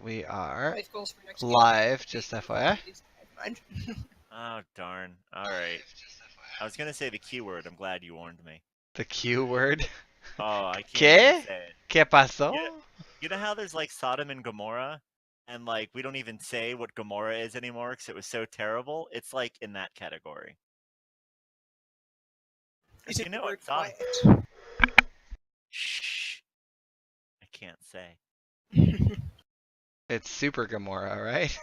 We are Life goals for next live, week. just FYI. Oh, darn. Alright. I was gonna say the Q word. I'm glad you warned me. The Q word. Oh, I can't even ¿Qué? say it. ¿Qué pasó? You know how there's like Sodom and Gomorrah? And like we don't even say what Gomorrah is anymore because it was so terrible? It's like in that category. Is it You the know word what? quiet? Shh. I can't say. It's Super Gamora, right?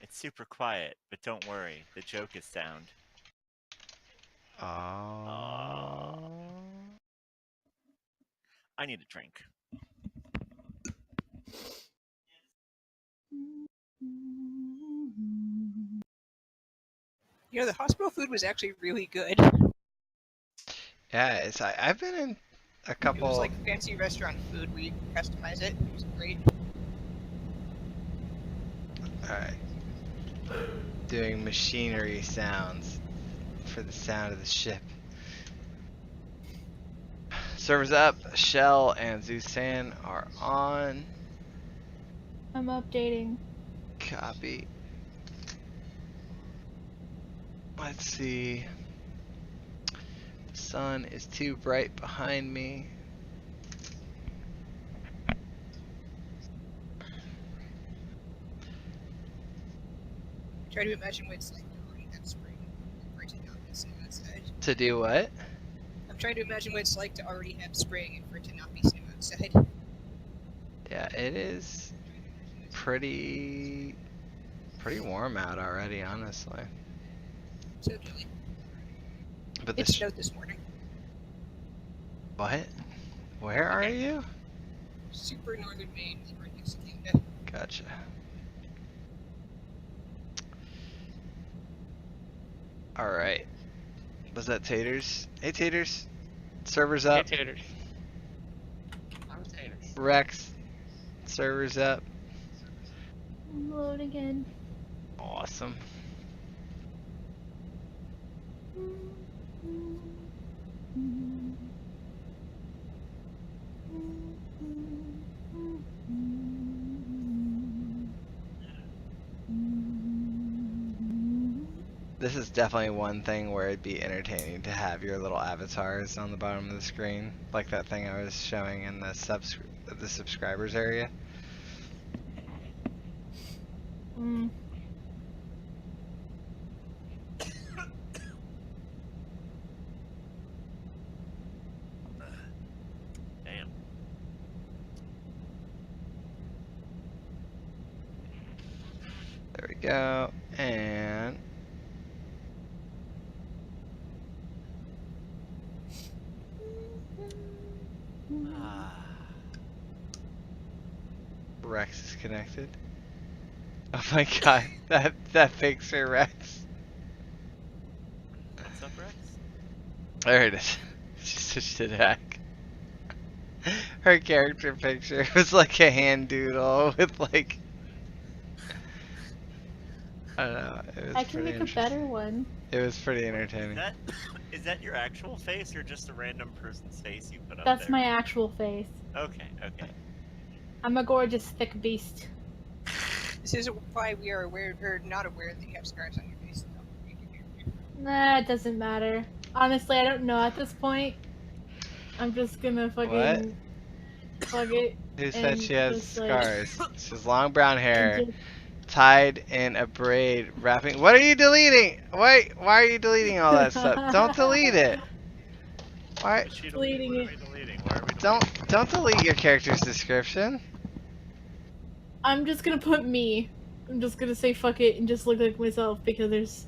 It's super quiet, but don't worry. The joke is sound. Oh. I need a drink. You know, the hospital food was actually really good. Yeah, I've been in a It couple. was like fancy restaurant food. We customize it. It was great. Alright. Doing machinery sounds for the sound of the ship. Servers up. Shell and Zusan are on. I'm updating. Copy. Let's see. Sun is too bright behind me. Try to imagine what it's like to already have spring for it to not be snow outside. To do what? I'm trying to imagine what it's like to already have spring and for it to not be snow outside. Yeah, it is pretty warm out already, honestly. So chilly. But It snowed this morning. What? Where are you? Super northern Maine, right next to Canada. Gotcha. Alright. Was that Taters? Hey Taters. Servers up. Hey, Taters. I'm Taters. Rex. Servers up. Load again. Awesome. This is definitely one thing where it'd be entertaining to have your little avatars on the bottom of the screen, like that thing I was showing in the subscribers area. Mm. Damn. There we go. And Rex is connected. Oh my god, that picture, Rex. What's up, Rex? There it is. She switched it back. Her character picture was like a hand doodle with like, I don't know. It was I can pretty make a interesting. better one. It was pretty entertaining. Is that your actual face or just a random person's face you put up That's there? my actual face. Okay, okay. I'm a gorgeous, thick beast. This is why we are aware or not aware that you have scars on your face. Nah, it doesn't matter. Honestly, I don't know at this point. I'm just gonna fucking plug it. Who said she has just, like, scars? She has long brown hair, just- tied in a braid, wrapping. What are you deleting? Why are you deleting all that stuff? Don't delete it. Why? Is she Deleting what it. are we deleting? Why are we deleting? Don't delete your character's description. I'm just gonna put me. I'm just gonna say fuck it and just look like myself because there's.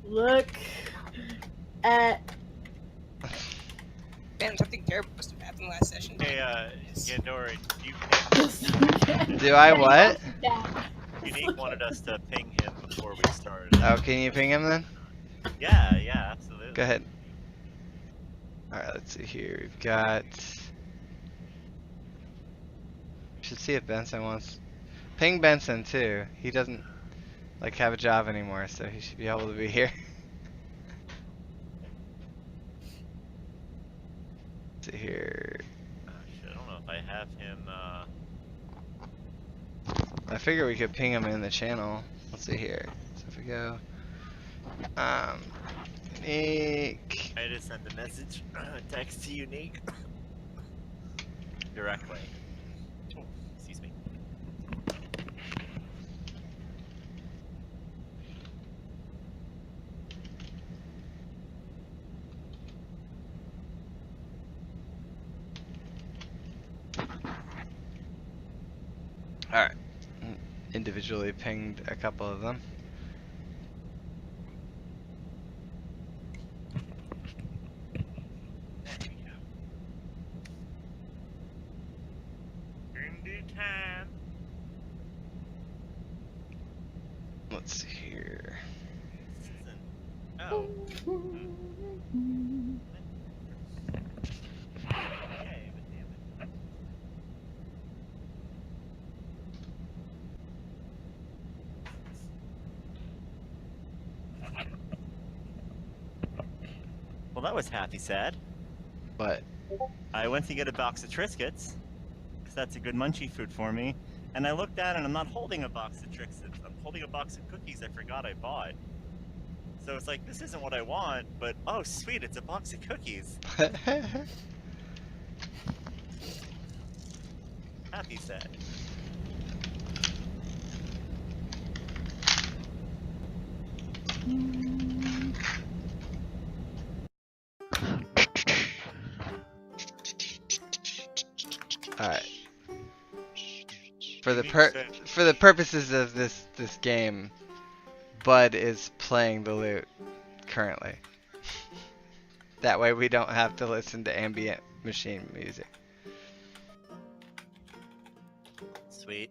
Look at. Man, something terrible must have happened last session. Hey, Gandori, you Do I what? Unique wanted us to ping him before we started. Oh, can you ping him then? Yeah, absolutely. Go ahead. Alright, let's see here. We've got. Should see if Benson wants. Ping Benson too. He doesn't like have a job anymore, so he should be able to be here. Let's see here. Oh, shit, I don't know if I have him, I figure we could ping them in the channel. Let's see here. So if we go, Unique. I just sent a message, text to Unique directly. Oh, excuse me. All right. Individually pinged a couple of them. There we go. D time. Let's see here. Oh. Yay, but damn it. Well, that was happy sad. But I went to get a box of Triscuits, because that's a good munchie food for me. And I looked down and I'm not holding a box of Triscuits. I'm holding a box of cookies I forgot I bought. So it's like, this isn't what I want, but oh sweet, it's a box of cookies. Happy sad. all right. For the Unique for the purposes of this game, Bud is playing the lute currently. That way we don't have to listen to ambient machine music. Sweet.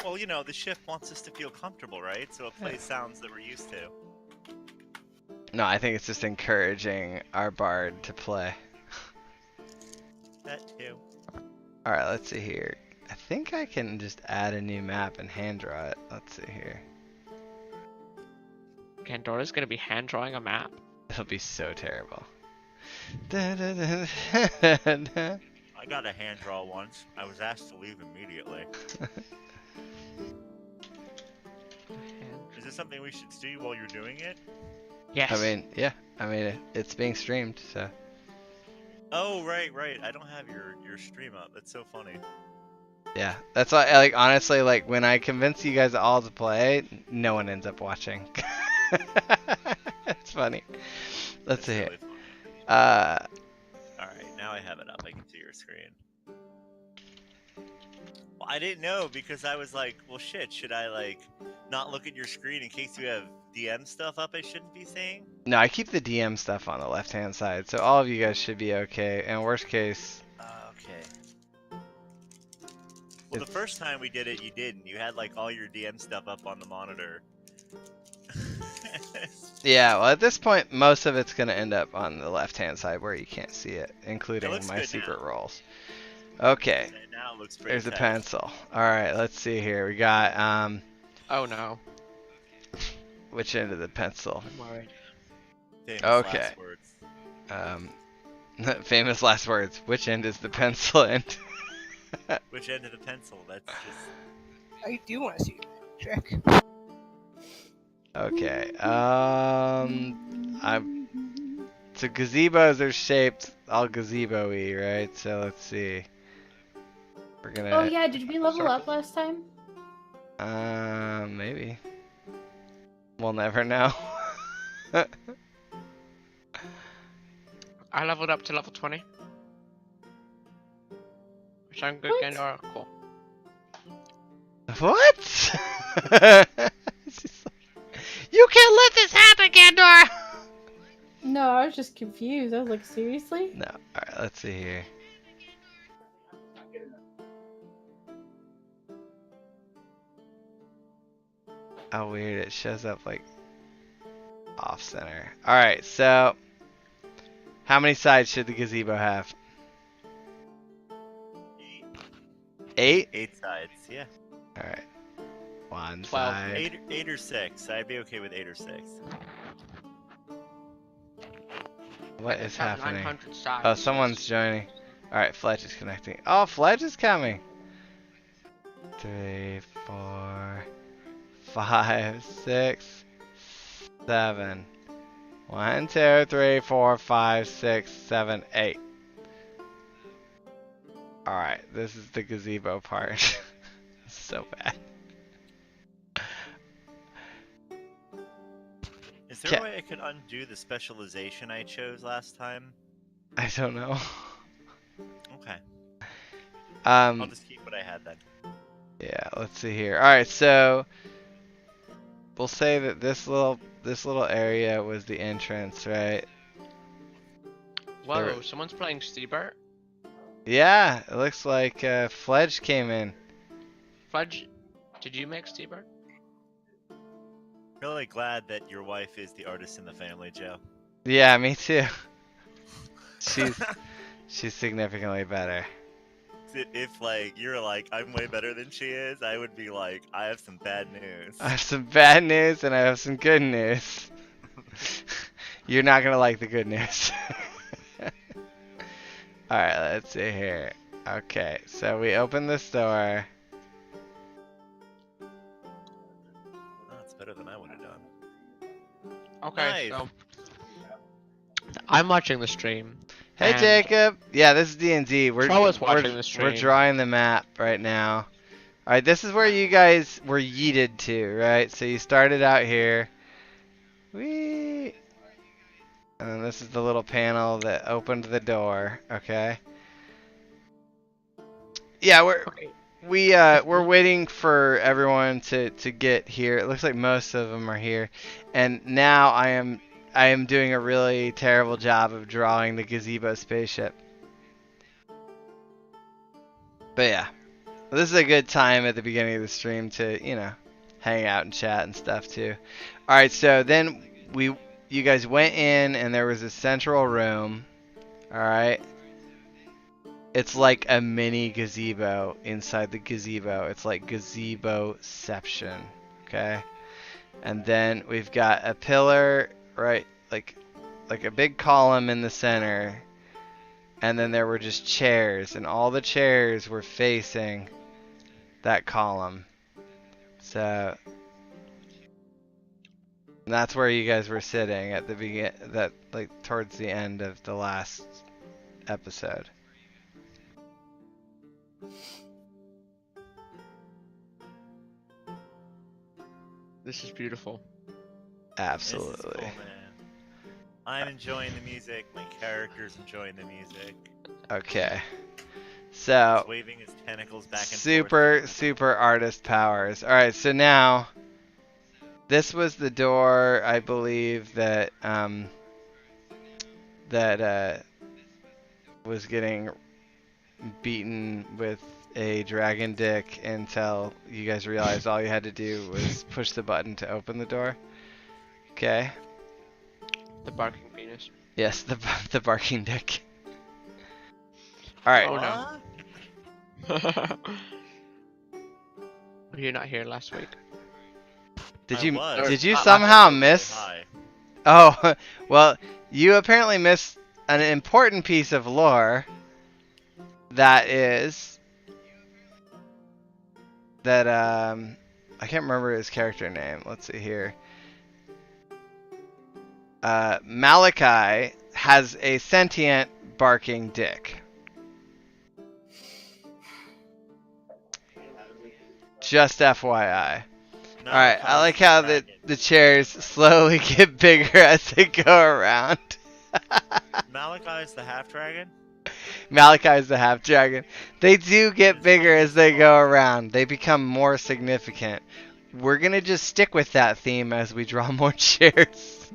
Well, you know, the shift wants us to feel comfortable, right? So it plays sounds that we're used to. No, I think it's just encouraging our bard to play. That too. Alright, let's see here. I think I can just add a new map and hand draw it. Let's see here. Gandora's gonna be hand drawing a map. It'll be so terrible. I got a hand draw once. I was asked to leave immediately. Is this something we should see while you're doing it? Yes. I mean, yeah. I mean, it's being streamed, so. Oh, right. I don't have your stream up. That's so funny. Yeah, that's why, like, honestly, like, when I convince you guys all to play, no one ends up watching. It's funny. Let's see here. Really funny. Alright, now I have it up. I can see your screen. Well, I didn't know because I was like, well, shit, should I, like, not look at your screen in case you have DM stuff up I shouldn't be seeing? No, I keep the DM stuff on the left-hand side, so all of you guys should be okay. And worst case, Okay. Well, the first time we did it, you didn't. You had, like, all your DM stuff up on the monitor. yeah, well, at this point, most of it's going to end up on the left-hand side where you can't see it, including looks my good secret now. rolls. Okay, And now it looks pretty there's a tight. pencil. Alright, let's see here. We got, Oh no. which end of the pencil? I'm worried. Famous Okay. last words. Famous last words. Which end is the pencil end? Which end of the pencil? That's just... I do want to see it. Check. Okay. So gazebos are shaped all gazebo-y, right? So let's see. We're gonna. Oh yeah, did we level Circle. up last time? Maybe. We'll never know. I leveled up to level 20. Which I'm good, What? Gandora. Cool. What? It's just like, you can't let this happen, Gandora! No, I was just confused. I was like, seriously? No. Alright, let's see here. Oh, weird. It shows up like off center. Alright, so how many sides should the gazebo have? 8? 8 sides, yeah. Alright. One 12. side. 8 or 6. I'd be okay with 8 or 6. What is About happening? 900 sides. Oh, someone's joining. Alright, Fledge is connecting. Oh, Fledge is coming. 3, 4, 5, 6, 7. 1, 2, 3, 4, 5, 6, 7, 8. Alright, this is the gazebo part. So bad. Is there a way I could undo the specialization I chose last time? I don't know. Okay. I'll Um, just keep what I had then. yeah, let's see here. Alright, so we'll say that this little area was the entrance, right? Whoa, There- someone's playing Steebert. Yeah, it looks like Fledge came in. Fudge, did you make Steebert? Really glad that your wife is the artist in the family, Joe. Yeah, me too. She's significantly better. If like you're like I'm way better than she is, I would be like I have some bad news. I have some bad news and I have some good news. You're not gonna like the good news. Alright, let's see here. Okay, so we open this door. That's better than I would have done. Okay, Nice. so I'm watching the stream. Hey and Jacob! Yeah, this is DnD. Joe is watching the stream. We're drawing the map right now. Alright, this is where you guys were yeeted to, right? So you started out here. Whee! And then this is the little panel that opened the door, okay? Yeah, Okay. we're waiting for everyone to get here. It looks like most of them are here. And now I am doing a really terrible job of drawing the gazebo spaceship. But yeah. This is a good time at the beginning of the stream to, you know, hang out and chat and stuff too. Alright, so then you guys went in and there was a central room. Alright. It's like a mini gazebo inside the gazebo. It's like gazebo-ception. Okay? And then we've got a pillar, right? Like a big column in the center. And then there were just chairs. And all the chairs were facing that column. So that's where you guys were sitting at the like towards the end of the last episode. This is beautiful. Absolutely. This is cool, man. I'm enjoying the music. My character's enjoying the music. Okay. So He's waving his tentacles back and super artist powers. All right, so now this was the door, I believe, that was getting beaten with a dragon dick until you guys realized all you had to do was push the button to open the door. Okay. The barking penis. Yes, the barking dick. All right. Oh, Forth. no. Were you not here last week? Did I you was. did you Not somehow last week. miss? Hi. Oh, well, you apparently missed an important piece of lore. That is that I can't remember his character name. Let's see here. Malachi has a sentient barking dick. Just FYI. No, Alright, I like how dragon. the chairs slowly get bigger as they go around. Malachi's the half dragon. Malachi's the half dragon. They do get bigger as they go around. They become more significant. We're gonna just stick with that theme as we draw more chairs.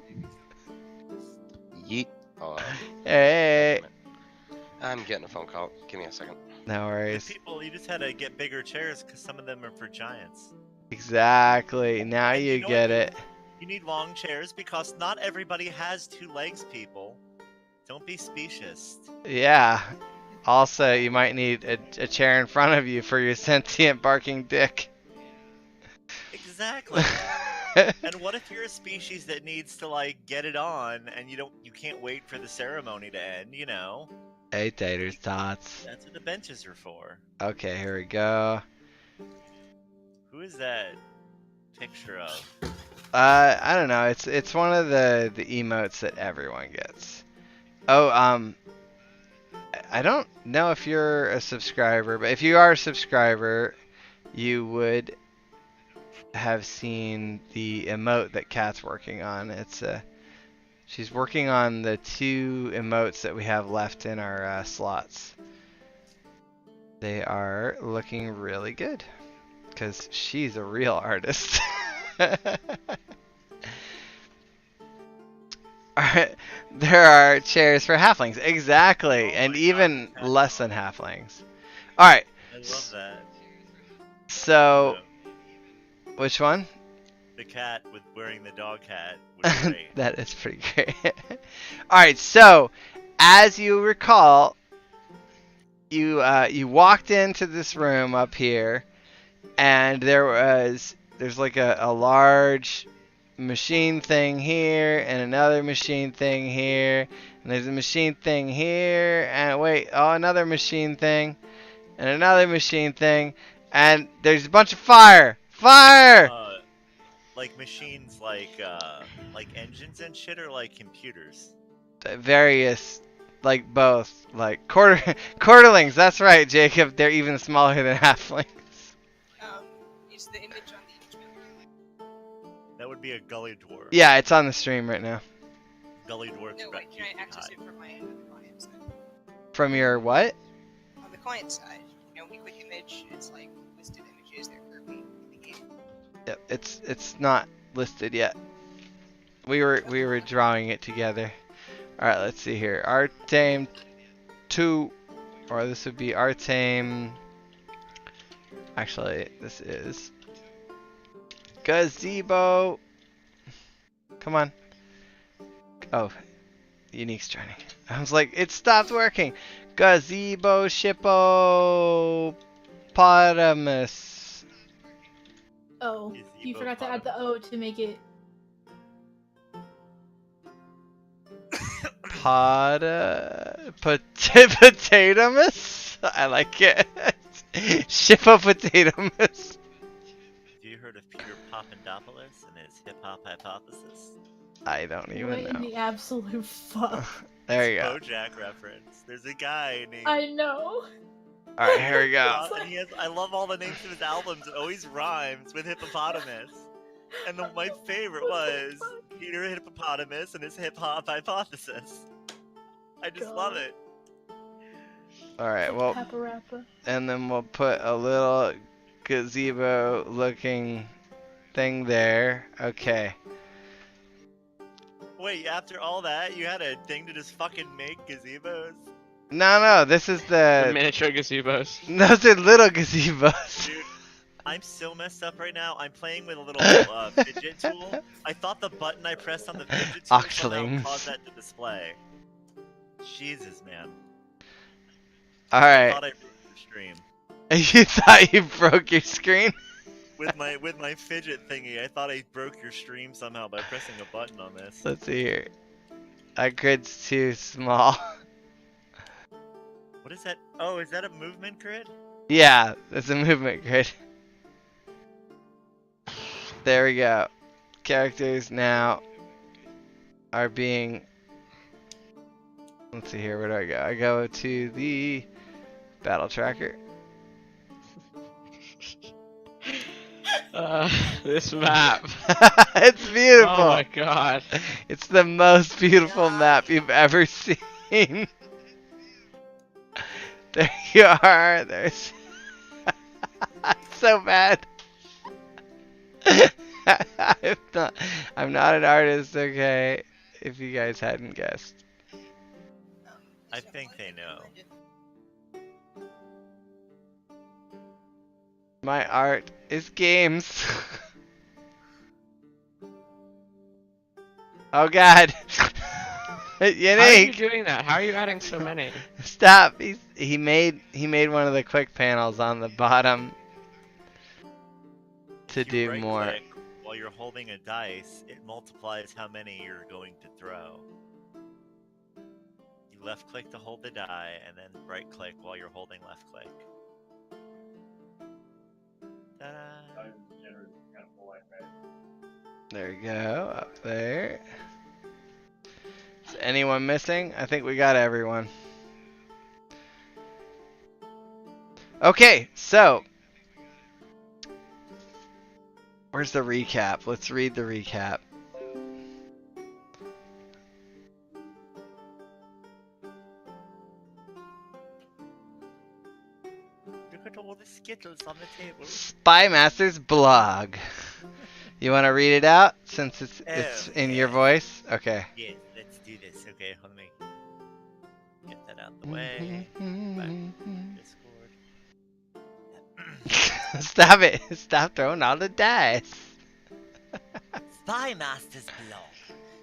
Yeet. Oh, Hey, I'm getting a phone call. Give me a second. no Good worries. people, you just had to get bigger chairs because some of them are for giants. Exactly. Now And you you know get what? it. You need long chairs because not everybody has 2 legs, people. Don't be specious. Yeah. Also, you might need a chair in front of you for your sentient barking dick. Exactly. And what if you're a species that needs to like get it on, and you can't wait for the ceremony to end? You know. Hey, taters tots. That's what the benches are for. Okay, here we go. Who is that picture of? I don't know. It's one of the emotes that everyone gets. Oh, I don't know if you're a subscriber, but if you are a subscriber, you would have seen the emote that Kat's working on. She's working on the 2 emotes that we have left in our slots. They are looking really good because she's a real artist. Alright, there are chairs for halflings. Exactly, Oh and my even God. less than halflings. Alright, I love that. so which one? The cat with wearing the dog hat was great. That is pretty great. Alright, so as you recall, you walked into this room up here, and there's like a large machine thing here, and another machine thing here, and there's a machine thing here, and wait, oh, another machine thing, and another machine thing, and there's a bunch of fire! Like machines, like engines and shit, or like computers. Various, like both, like quarterlings. That's right, Jacob. They're even smaller than halflings. Is the image on the image map? That would be a gully dwarf. Yeah, it's on the stream right now. Gully dwarfs. No, are wait, can I cute access and it from my end on the client side? From your what? On the client side, you know, we click image, it's like listed images, they're currently in the game. Yep, it's not listed yet. We were drawing it together. All right, let's see here. Arthame 2, or this would be Arthame. Actually, this is Gazebo. Come on. Oh, unique's joining. I was like, it stopped working. Gazebo Shippo Potamus. Oh, you forgot to add the O to make it. Potatomus? I like it. Shippo Potatomus. Have you heard of Peter Papadopoulos and his hip hop hypothesis? I don't even What in know. the absolute fuck? There you go. BoJack reference. There's a guy named. I know. Alright, here we go. And he has, I love all the names of his albums. It always rhymes with hippopotamus. And my favorite was Peter Hippopotamus and his hip hop hypothesis. I just love it. Alright, well, Paparappa. and then we'll put a little gazebo looking thing there. Okay. Wait, after all that, you had a thing to just fucking make gazebos? No, this is The the... miniature gazebos. Those are little gazebos. Dude, I'm so messed up right now. I'm playing with a little fidget tool. I thought the button I pressed on the fidget tool somehow Oxlings. caused that to display. Jesus, man. I Alright. thought I broke your stream. You thought you broke your screen? With my fidget thingy, I thought I broke your stream somehow by pressing a button on this. Let's see here. Our grid's too small. What is that? Oh, is that a movement grid? Yeah, it's a movement grid. There we go. Characters now are being... Let's see here, where do I go? I go to the battle tracker. This map. It's beautiful. Oh my god. It's the most beautiful map you've ever seen. There you are. There's so bad. I'm not an artist, okay? If you guys hadn't guessed. I think they know. My art is games. Oh god. How are you Unique. doing that? How are you adding so many? Stop. He made one of the quick panels on the bottom to If you do more. right-click while you're holding a dice, it multiplies how many you're going to throw. You left click to hold the die, and then right click while you're holding left click. Ta-da! There you go, up there. Is anyone missing? I think we got everyone. Okay, so where's the recap? Let's read the recap. Look at all the Skittles on the table. Spy Master's blog. You want to read it out since it's in your voice? Okay. Yeah, let's do this. Okay, let me get that out the way. Back to Discord. Stop it. Stop throwing all the dice. Spy Master's blog.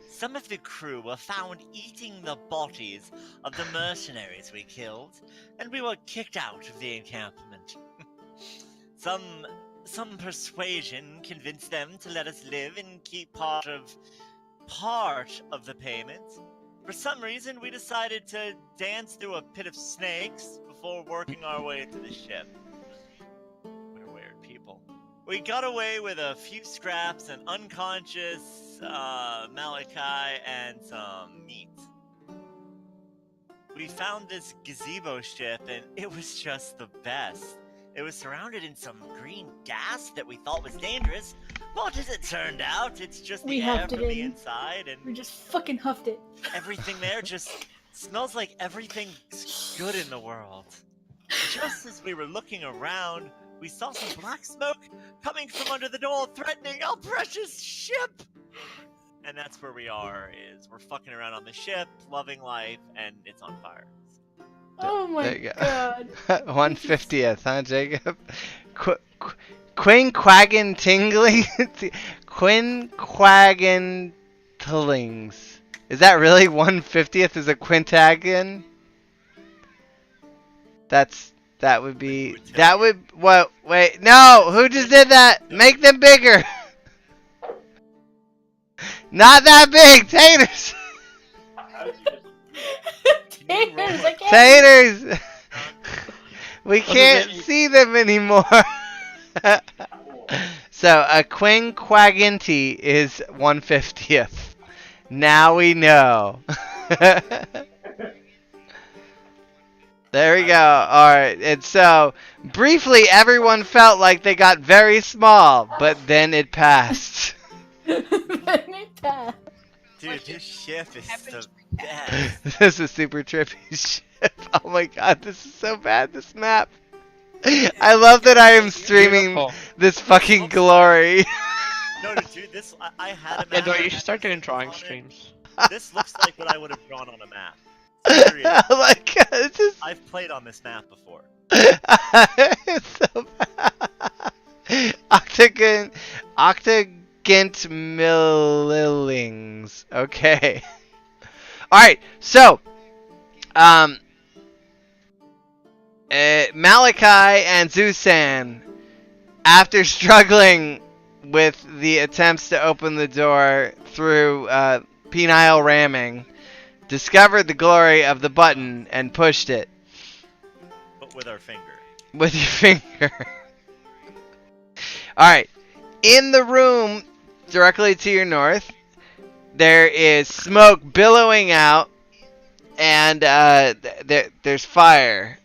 Some of the crew were found eating the bodies of the mercenaries we killed, and we were kicked out of the encampment. Some persuasion convinced them to let us live and keep part of the payment. For some reason, we decided to dance through a pit of snakes before working our way to the ship. We're weird people. We got away with a few scraps, an unconscious Malachi, and some meat. We found this gazebo ship, and it was just the best. It was surrounded in some green gas that we thought was dangerous, but as it turned out, it's just the air from the inside, and We just fucking huffed it. everything there just smells like everything's good in the world. Just as we were looking around, we saw some black smoke coming from under the door, threatening our precious ship! And that's where we are, is we're fucking around on the ship, loving life, and it's on fire. Oh my There you go. god. 150th, huh, Jacob? Quinquaggin tingling? Quinquaggin tillings. Is that really 150th is a quintagon? That would be, what, wait, no, who just did that? Make them bigger. Not that big, taters. Taters, I can't. Taters! We can't see them anymore. So a quinquaginti is 150th. Now we know. There we go. Alright, and so briefly everyone felt like they got very small, but then it passed. Then it passed. Dude, this ship is the best. This is super trippy shit. Oh my god, this is so bad, this map. I love that I am streaming Beautiful. this fucking glory. No, dude, this, I had a map. Yeah, no, you should start doing drawing streams. This looks like what I would have drawn on a map. Seriously. Oh my god, it's just... I've played on this map before. It's so bad. Octagint millilings. Okay. Alright, so Malachi and Zusan, after struggling with the attempts to open the door through penile ramming, discovered the glory of the button and pushed it. But with our finger. With your finger. Alright. In the room directly to your north, there is smoke billowing out, and there's fire.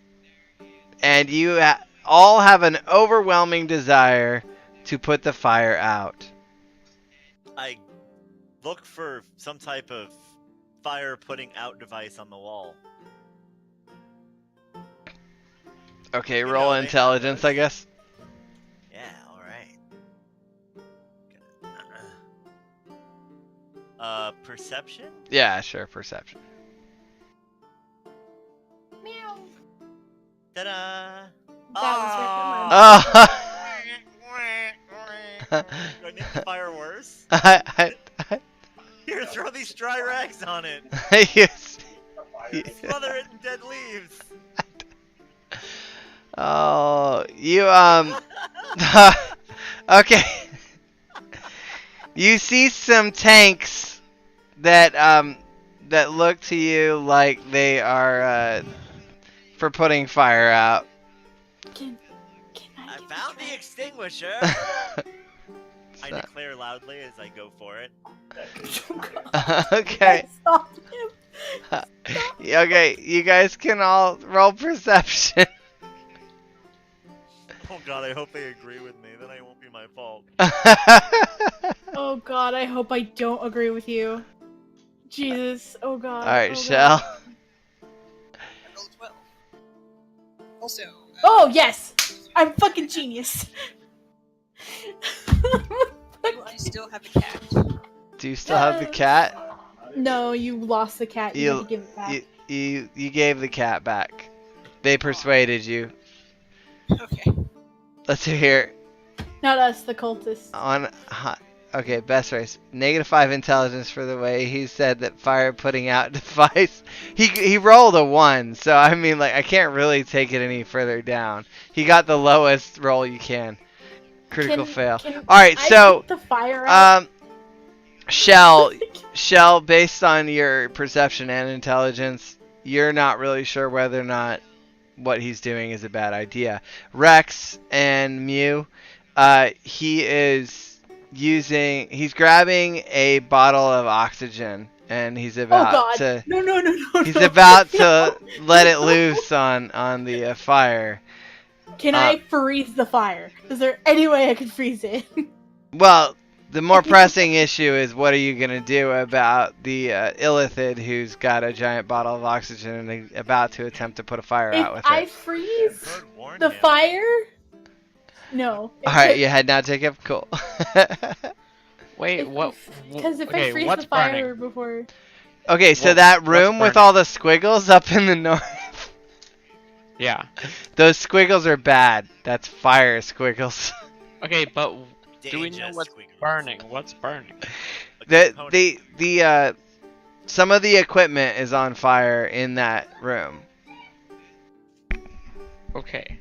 And you all have an overwhelming desire to put the fire out. I look for some type of fire putting out device on the wall. Okay, You roll know, they intelligence, have I guess. Yeah, alright. Perception? Yeah, sure, perception. Meow. Ta-da! That was right Oh. Do I make the fire worse? I Here, throw these dry rags on it. yes. Smother it in dead leaves. Oh, you okay. You see some tanks that that look to you like they are for putting fire out. Can I I get found the the extinguisher. I So- declare loudly as I go for it. Okay. Stop him. Okay, you guys can all roll perception. Oh god, I hope they agree with me. Then it won't be my fault. Oh god, I hope I don't agree with you. Jesus. Oh god. Alright, oh Shell. God. I rolled 12. Also, Oh yes! I'm fucking genius. do I still have a cat? Do you still have the cat? No, you lost the cat. You had You to give it back. you gave the cat back. They persuaded you. Okay. Let's hear it. Not us, the cultists. Okay, best race. -5 intelligence for the way he said that fire putting out device. He rolled a 1, so I mean, like, I can't really take it any further down. He got the lowest roll you can. Critical fail. All right, so put the fire out? Shell, based on your perception and intelligence, you're not really sure whether or not what he's doing is a bad idea. Rex and Mew, he's grabbing a bottle of oxygen and he's about Oh god. to No. he's about to let it loose on the fire. Can I freeze the fire? Is there any way I can freeze it? Well, the more pressing issue is what are you going to do about the illithid who's got a giant bottle of oxygen and about to attempt to put a fire out with If I it. freeze Bird warned the him. fire? No. Alright, you head now, Jacob? Cool. Wait, what? Because if I Okay, freeze what's the fire burning? before... Okay, so What- that what's room with burning? all the squiggles up in the north, Yeah. those squiggles are bad. That's fire squiggles. Okay, but do we know Dangerous what's squiggles. burning? What's burning? A component. The some of the equipment is on fire in that room. Okay.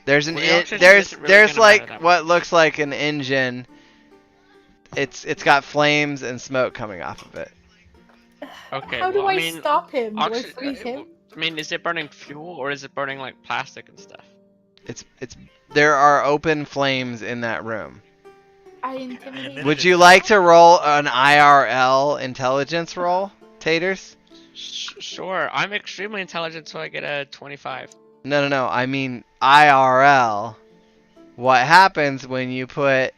There's an Well, the oxygen there's isn't really gonna like matter that what looks like an engine. It's got flames and smoke coming off of it. Okay. How do well, I mean, stop him? Do I oxy- freeze him? I mean, is it burning fuel or is it burning like plastic and stuff? It's there are open flames in that room. I intimidate him. Would you like to roll an IRL intelligence roll, Taters? Sure. I'm extremely intelligent, so I get a 25. No. I mean IRL. What happens when you put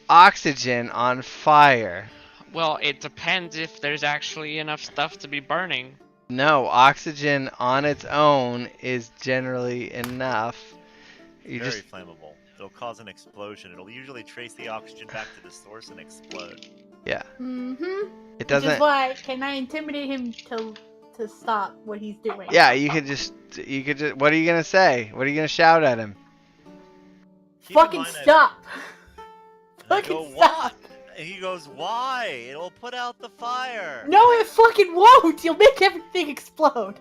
oxygen on fire? Well, it depends if there's actually enough stuff to be burning. No, oxygen on its own is generally enough. You Very just flammable. It'll cause an explosion. It'll usually trace the oxygen back to the source and explode. yeah. Mm-hmm. It Which is doesn't. why, can I intimidate him to stop what he's doing? Yeah, you could just. What are you gonna say? What are you gonna shout at him? Keep in Fucking mind that- stop! And I Fucking go, stop! what? And he goes, why? It'll put out the fire. No, it fucking won't! You'll make everything explode!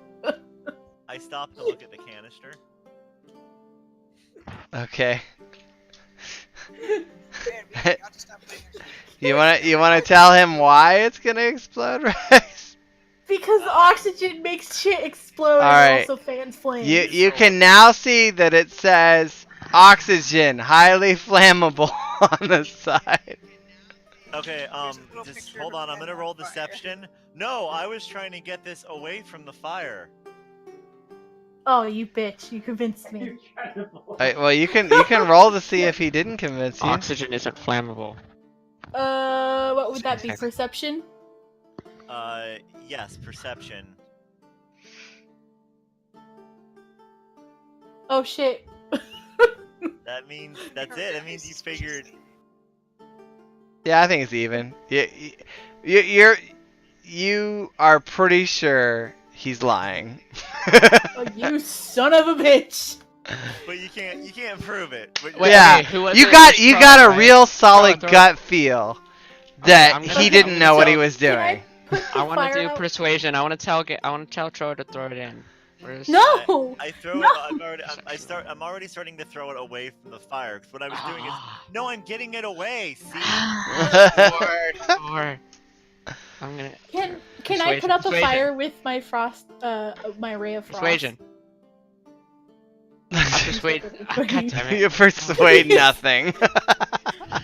I stop to look at the canister. Okay. Man, we got to stop playing this game. You wanna tell him why it's gonna explode, Rex? Because oxygen makes shit explode Alright. and also fans flames. You can now see that it says oxygen, highly flammable on the side. Okay, Here's a little just picture hold of on. I'm gonna roll fire. deception. No, I was trying to get this away from the fire. Oh, you bitch. You convinced me. Alright, well, you can roll to see if he didn't convince you. Oxygen isn't flammable. What would that be? Check. Perception? Yes, perception. Oh shit. That means that's it. That means you figured. Yeah, I think it's even. You are pretty sure he's lying. Oh, you son of a bitch. But you can't prove it. But Wait, Yeah, okay, who was you it? got It was you Pro, got a right? real solid Throw it. gut feel that I'm gonna- he okay, didn't I'm know gonna what he tell- was Can I doing. put the I want to fire do out? persuasion. I want to tell Tro to throw it in. first. No! I throw No! it. I'm already starting to throw it away from the fire. 'Cause what I was doing is, no, I'm getting it away. See? Four. I'm gonna. Can I put out the fire with my frost, my ray of frost? Persuasion. I'll persuade. God damn it. You persuade nothing. I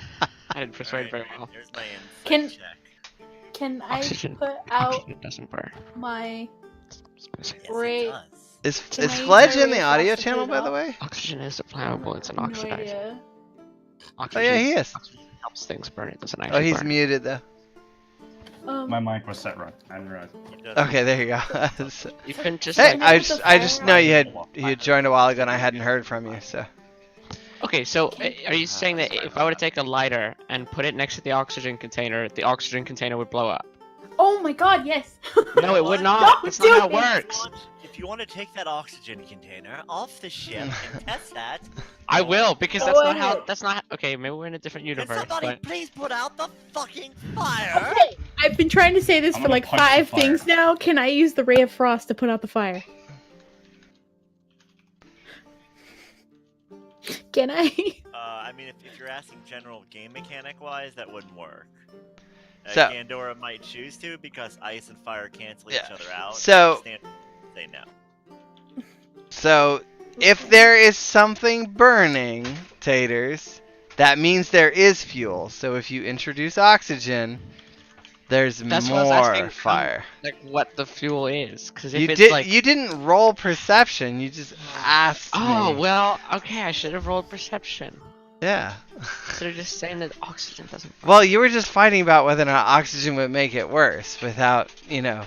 didn't persuade very well. There's my Can- insight check. Can I Oxygen. put out Oxygen doesn't burn. my Yes, Ray- it does. Is Can I Fledge use in my the ray audio frost to channel, put it by the out? way? Oxygen is flammable. It's an No oxidizer. idea. Oh Oxygen, yeah, he is. oxygen helps things burn. It doesn't Oh, actually he's burn. muted though. My mic was set right. I didn't realize. It does. Okay, there you go. You can just Hey, like. I I put just the I just fire know out? you had joined a while ago and I hadn't heard from you, so. Okay, so are you saying that if I were to take a lighter and put it next to the oxygen container would blow up? Oh my god, yes! No, it would not. No, That's not how it do it. works. If you want to take that oxygen container off the ship and test that, I will, because Go that's not how. ahead. That's not. Okay, maybe we're in a different can universe. somebody But please put out the fucking fire? Okay, I've been trying to say this I'm for gonna like punch the 5 fire. things now. Can I use the ray of frost to put out the fire? Can I? I mean, if you're asking general game mechanic wise, that wouldn't work. So- Gandora might choose to because ice and fire cancel Yeah. each other out. So- Stand- say no. So, if there is something burning, Taters, that means there is fuel. So if you introduce oxygen, there's That's what I was asking. more fire. like, what the fuel is? Because if You it's did. like. You didn't roll perception. You just asked Oh me. well, okay. I should have rolled perception. Yeah. Instead of just saying that oxygen doesn't. Well, you were just fighting about whether or not oxygen would make it worse without, you know.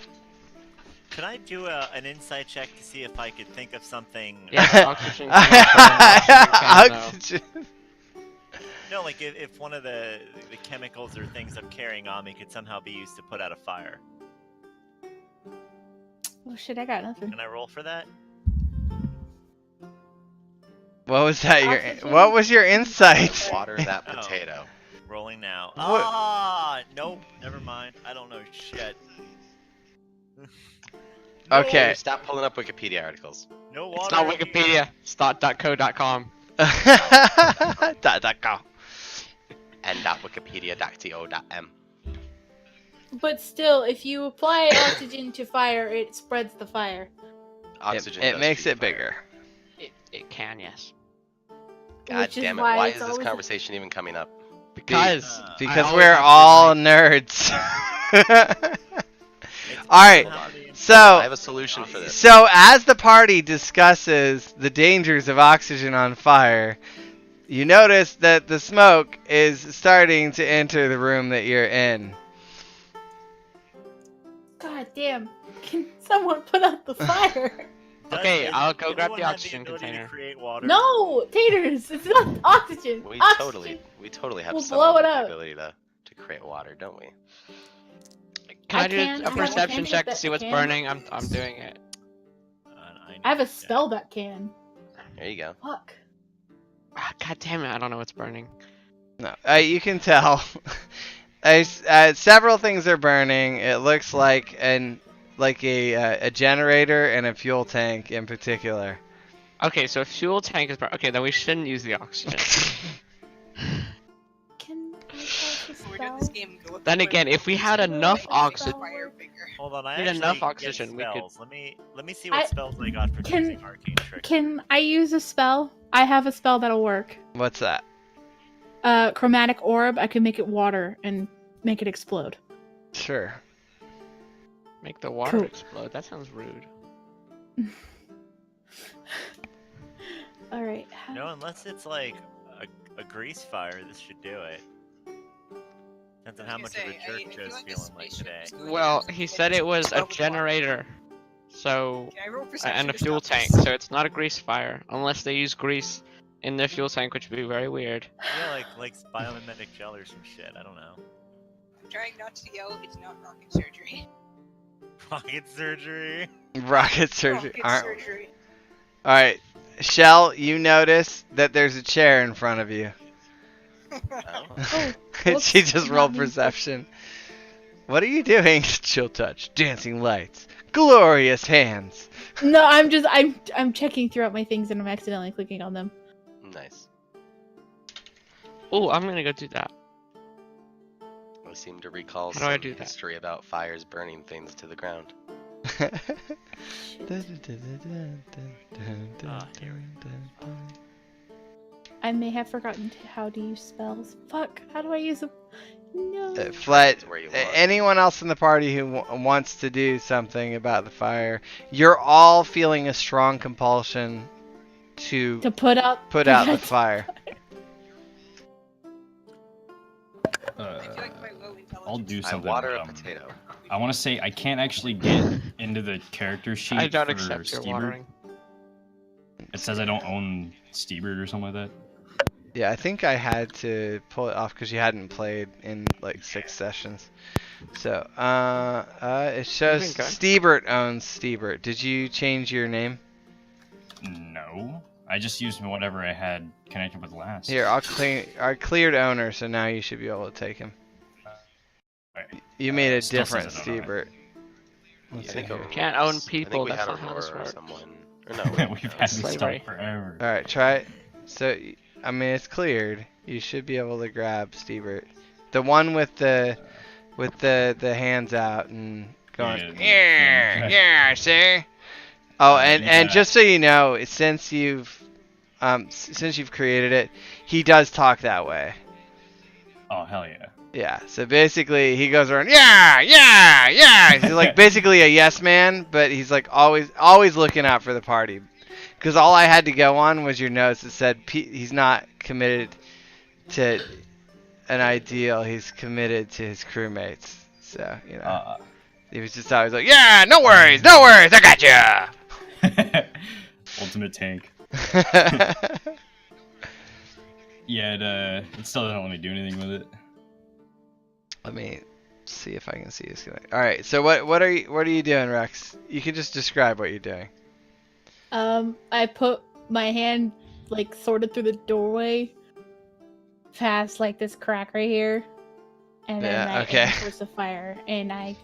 Can I do an insight check to see if I could think of something? Yes, oxygen. Can burn, Oxygen. No, like if one of the chemicals or things I'm carrying on me could somehow be used to put out a fire. Oh shit, I got nothing. Can I roll for that? What was that? Oxygen? What was your insight? Water that Oh. potato. Rolling now. What- Ah, nope. Never mind. I don't know shit. Okay. Stop pulling up Wikipedia articles. No water. It's not in here. Wikipedia. Start.co.com. .com. And .wikipedia.to.m. But still, if you apply oxygen to fire, it spreads the fire. Oxygen. It does makes shoot it fire. bigger. It can, yes. God Which is damn it! why Why it's is this always- conversation even coming up? Because. I Because always we're have to all remind- nerds. It's Alright, somehow the- I so have a solution for this. so as the party discusses the dangers of oxygen on fire, you notice that the smoke is starting to enter the room that you're in. God damn. Can someone put out the fire? Okay, Does I'll go grab anyone the have oxygen ability to container. create water? No! Taters! It's not oxygen! We Oxygen. totally have We'll some blow it up. ability to create water, don't we? Can I, I do can- I a have a perception cantrip check to that see what's can. burning? I'm doing it. I have a spell that can. There you go. Fuck. Ah, God damn it! I don't know what's burning. No, you can tell. Several things are burning. It looks like a generator and a fuel tank in particular. Okay, so if fuel tank is burning, okay, then we shouldn't use the oxygen. Can I cast a We're doing spell? this game. Go with Then the again, flow. if we had enough oxygen, Fire bigger. Hold on, I Need actually enough get oxygen, we could- spells. Let me see what I- spells I got for can- using arcane tricks. Can I use a spell? I have a spell that'll work. What's that? Chromatic orb. I can make it water and make it explode. Sure. make the water Cool. explode. That sounds rude. Alright. No, unless it's like a grease fire, this should do it. Depends on how much of a jerk Joe's feeling like today. Well, he said it was a generator, so Can I roll perception and a to fuel stop tank, this? so it's not a grease fire unless they use grease in their fuel tank, which would be very weird. Yeah, like biomimetic gel or some shit. I don't know. I'm trying not to yell. It's not rocket surgery. Rocket surgery. Rocket surgery. Rocket surgery. All right, Shell, you notice that there's a chair in front of you. Oh. Whoops, She just not rolled me. perception. What are you doing? Chill touch, dancing lights, glorious hands. No, I'm checking throughout my things and I'm accidentally clicking on them. Nice. Oh, I'm gonna go do that. I seem to recall How do I some do that? history about fires burning things to the ground. I may have forgotten how to use spells. Fuck, how do I use them? No. Flet, Where you want. anyone else in the party who wants to do something about the fire, you're all feeling a strong compulsion to To put out the fire. I feel like my low intelligence. I'll do I something. water a potato. I want to say I can't actually get into the character sheet I don't for accept your Steebert. watering. It says I don't own Steebert or something like that. Yeah, I think I had to pull it off because you hadn't played in like 6 sessions. So, it shows Okay. Steebert owns Steebert. Did you change your name? No. I just used whatever I had connected with last. Here, I cleared owner, so now you should be able to take him. Alright. You made a Still says different I don't own it. Steebert. Let's I see think here. Aurora Can't own was- people, I think we that's had not how this Aurora or works. someone. Or no, We've no, had this slavery. stuff forever. Alright, try it. So, I mean, it's cleared. You should be able to grab Steebert. The one with the hands out and going, yeah, see? Oh, and just so you know, since you've created it, he does talk that way. Oh, hell yeah. Yeah, so basically he goes around, yeah. He's like basically a yes man, but he's like always looking out for the party. Because all I had to go on was your notes that said he's not committed to an ideal, he's committed to his crewmates. So, you know, he was just always like, yeah, no worries, I got you. Ultimate tank. Yeah, it still doesn't let me do anything with it. Let me see if I can see this. All right, so what are you doing, Rex? You can just describe what you're doing. I put my hand like sort of through the doorway, past like this crack right here, and then I aim towards the fire and I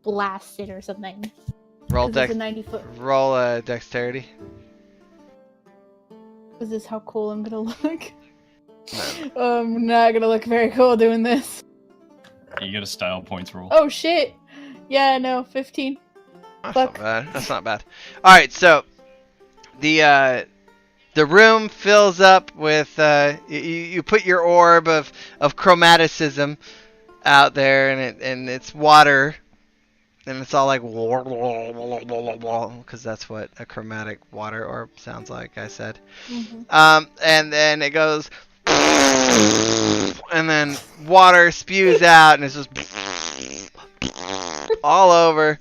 blast it or something. Roll It's a 90-foot. Roll a dexterity. Is this how cool I'm gonna look? I'm not gonna look very cool doing this. You get a style points roll. Oh shit! Yeah, no, 15. That's Fuck. not bad. That's not bad. All right, so the room fills up with you put your orb of chromaticism out there, and it's water, and it's all like because that's what a chromatic water orb sounds like. I said, and then it goes, and then water spews out, and it's just all over.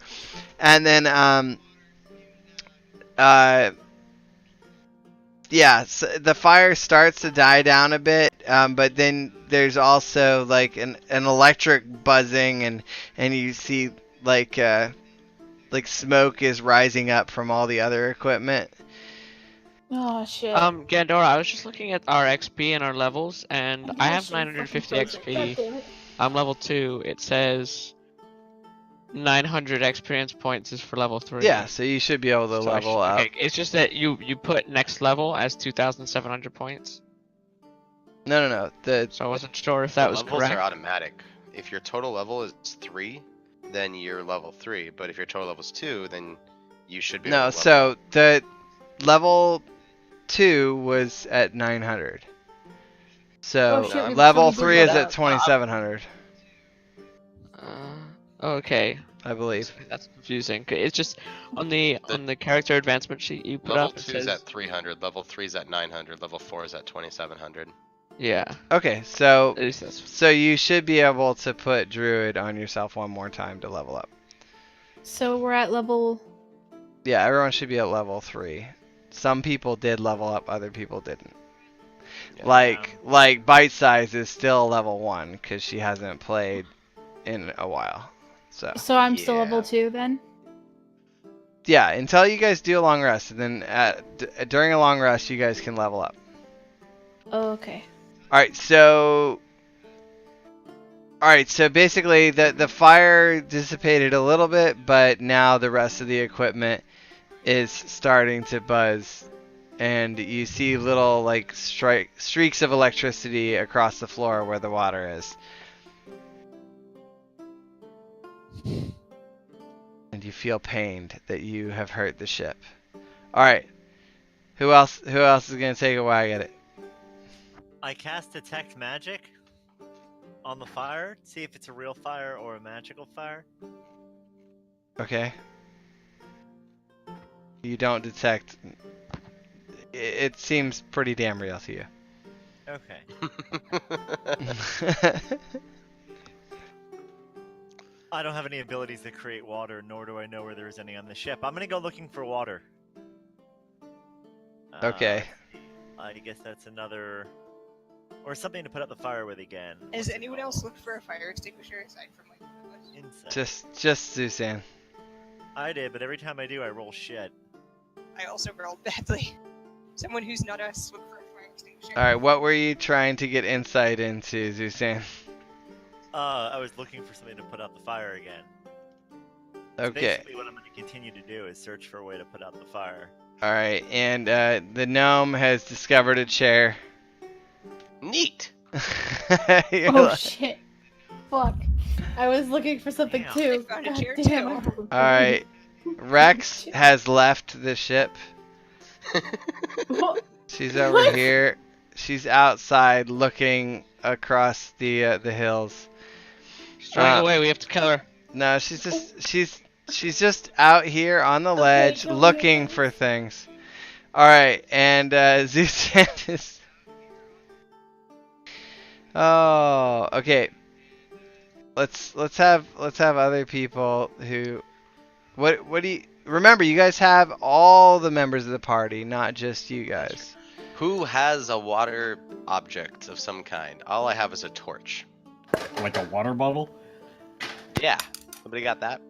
And then, so the fire starts to die down a bit, but then there's also like an electric buzzing, and you see like smoke is rising up from all the other equipment. Oh shit. Gandora, I was just looking at our XP and our levels, and I have should've 950 fucking frozen. God XP. damn it. I'm level 2. It says 900 experience points is for level 3. Yeah, so you should be able to So level up. okay, it's just that you put next level as 2,700 points. No. So I wasn't sure if that was levels correct. are automatic. If your total level is 3, then you're level 3. But if your total level is 2, then you should be. No, able to so level up. the level 2 was at 900. So Oh, shit, we level totally 3 did is that. at 2,700, Okay. I believe. That's confusing. It's just on the character advancement sheet you put Level up. It 2 is says, at 300. Level 3 is at 900. Level 4 is at 2,700. yeah. Okay, so At least that's so you should be able to put Druid on yourself one more time to level up. So we're at level. Yeah, everyone should be at level 3. Some people did level up, other people didn't. Yeah. Like Bite Size is still level 1 because she hasn't played in a while. So I'm still Yeah. level 2 then? Yeah, until you guys do a long rest, and then during a long rest, you guys can level up. Oh, okay. All right, so All right, so basically the fire dissipated a little bit, but now the rest of the equipment is starting to buzz, and you see little like streaks of electricity across the floor where the water is. And you feel pained that you have hurt the ship. All right, who else is gonna take a whack at it? I cast detect magic on the fire, see if it's a real fire or a magical fire. Okay. You don't detect. It seems pretty damn real to you. Okay. I don't have any abilities that create water, nor do I know where there's any on the ship. I'm gonna go looking for water. Okay. I guess that's another... Or something to put out the fire with again. Has anyone else looked for a fire extinguisher aside from like us? Insight. Just Suzanne. I did, but every time I do, I roll shit. I also rolled badly. Someone who's not us look for a fire extinguisher. All right, what were you trying to get insight into, Suzanne? I was looking for something to put out the fire again. Okay. Basically, what I'm going to continue to do is search for a way to put out the fire. All right, and the gnome has discovered a chair. Neat. You're Oh like- shit! Fuck! I was looking for something Damn. too. I found a God chair, damn, too. All right, Rex has left the ship. What? She's over What? here. She's outside looking across the hills. She's running away. We have to kill her. No, she's just out here on the ledge go looking ahead. for things. All right, and Suzanne is. Oh, okay. Let's have other people who. What do you remember? You guys have all the members of the party, not just you guys. Who has a water object of some kind? All I have is a torch. Like a water bottle? Yeah. Somebody got that?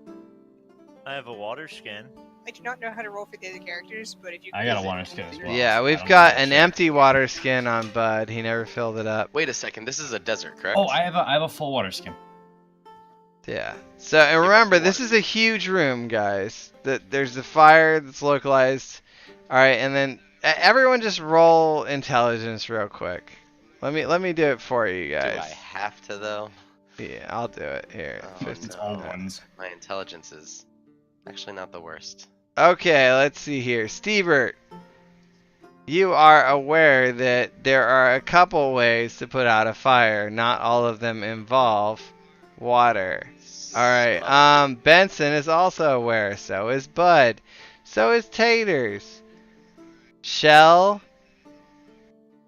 I have a water skin. I do not know how to roll for the other characters, but if you I got a water skin as well. Yeah, I we've don't got know an shit. empty water skin on Bud. He never filled it up. Wait a second. This is a desert, correct? Oh, I have a full water skin. Yeah. So, and remember, this is a huge room, guys. There's the fire that's localized. All right, and then everyone just roll intelligence real quick. Let me do it for you Do I guys. have to though? Yeah, I'll do it here. Oh, It's no. all ones. My intelligence is actually not the worst. Okay, let's see here. Stevert, you are aware that there are a couple ways to put out a fire. Not all of them involve water. Alright, Benson is also aware. So is Bud. So is Taters. Shell.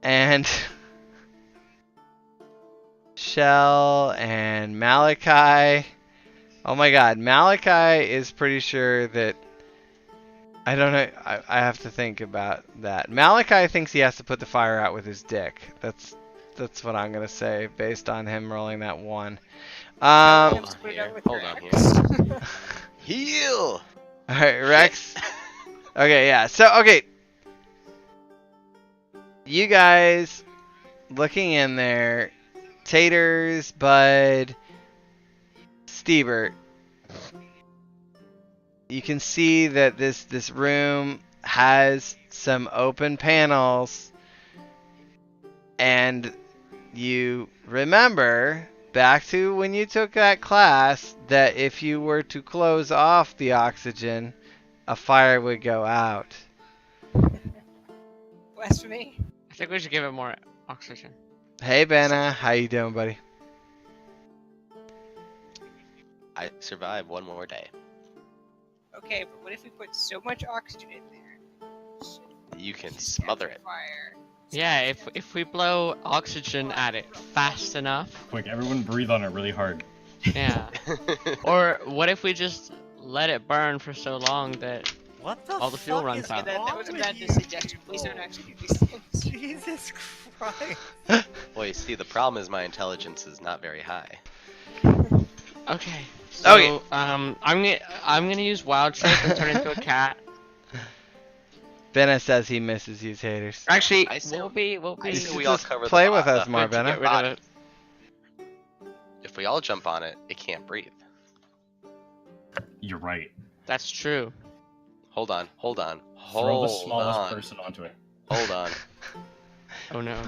And... Shell and Malachi. Oh my god, Malachi is pretty sure that... I don't know, I have to think about that. Malachi thinks he has to put the fire out with his dick. That's what I'm gonna say, based on him rolling that one. Hold Just on put it here. out with Hold your on axe. here. Heal! Alright, Rex. Okay, yeah, so, okay. You guys, looking in there, Taters, Bud, Stevert, you can see that this room has some open panels, and you remember back to when you took that class that if you were to close off the oxygen, a fire would go out. Blasphemy. I think we should give it more oxygen. Hey Benna, how you doing, buddy? I survived one more day. Okay, but what if we put so much oxygen in there? You can smother it. Fire. Yeah, if we blow oxygen at it fast enough. Quick, everyone breathe on it really hard. Yeah. Or what if we just let it burn for so long that What the all the fuel fuck runs is out? That was a wrong bad with suggestion. Please don't actually do these things. Jesus Christ. Well, you see, the problem is my intelligence is not very high. Okay. So Okay. I'm gonna use wild shape and turn into a cat. Benna says he misses you, Taters. Actually, I say- we'll be I say should we all just cover play the with us the more, good to Benna. get rid of it. If we all jump on it, it can't breathe. You're right. That's true. Hold on. Throw the smallest person onto it. Hold on. Oh no.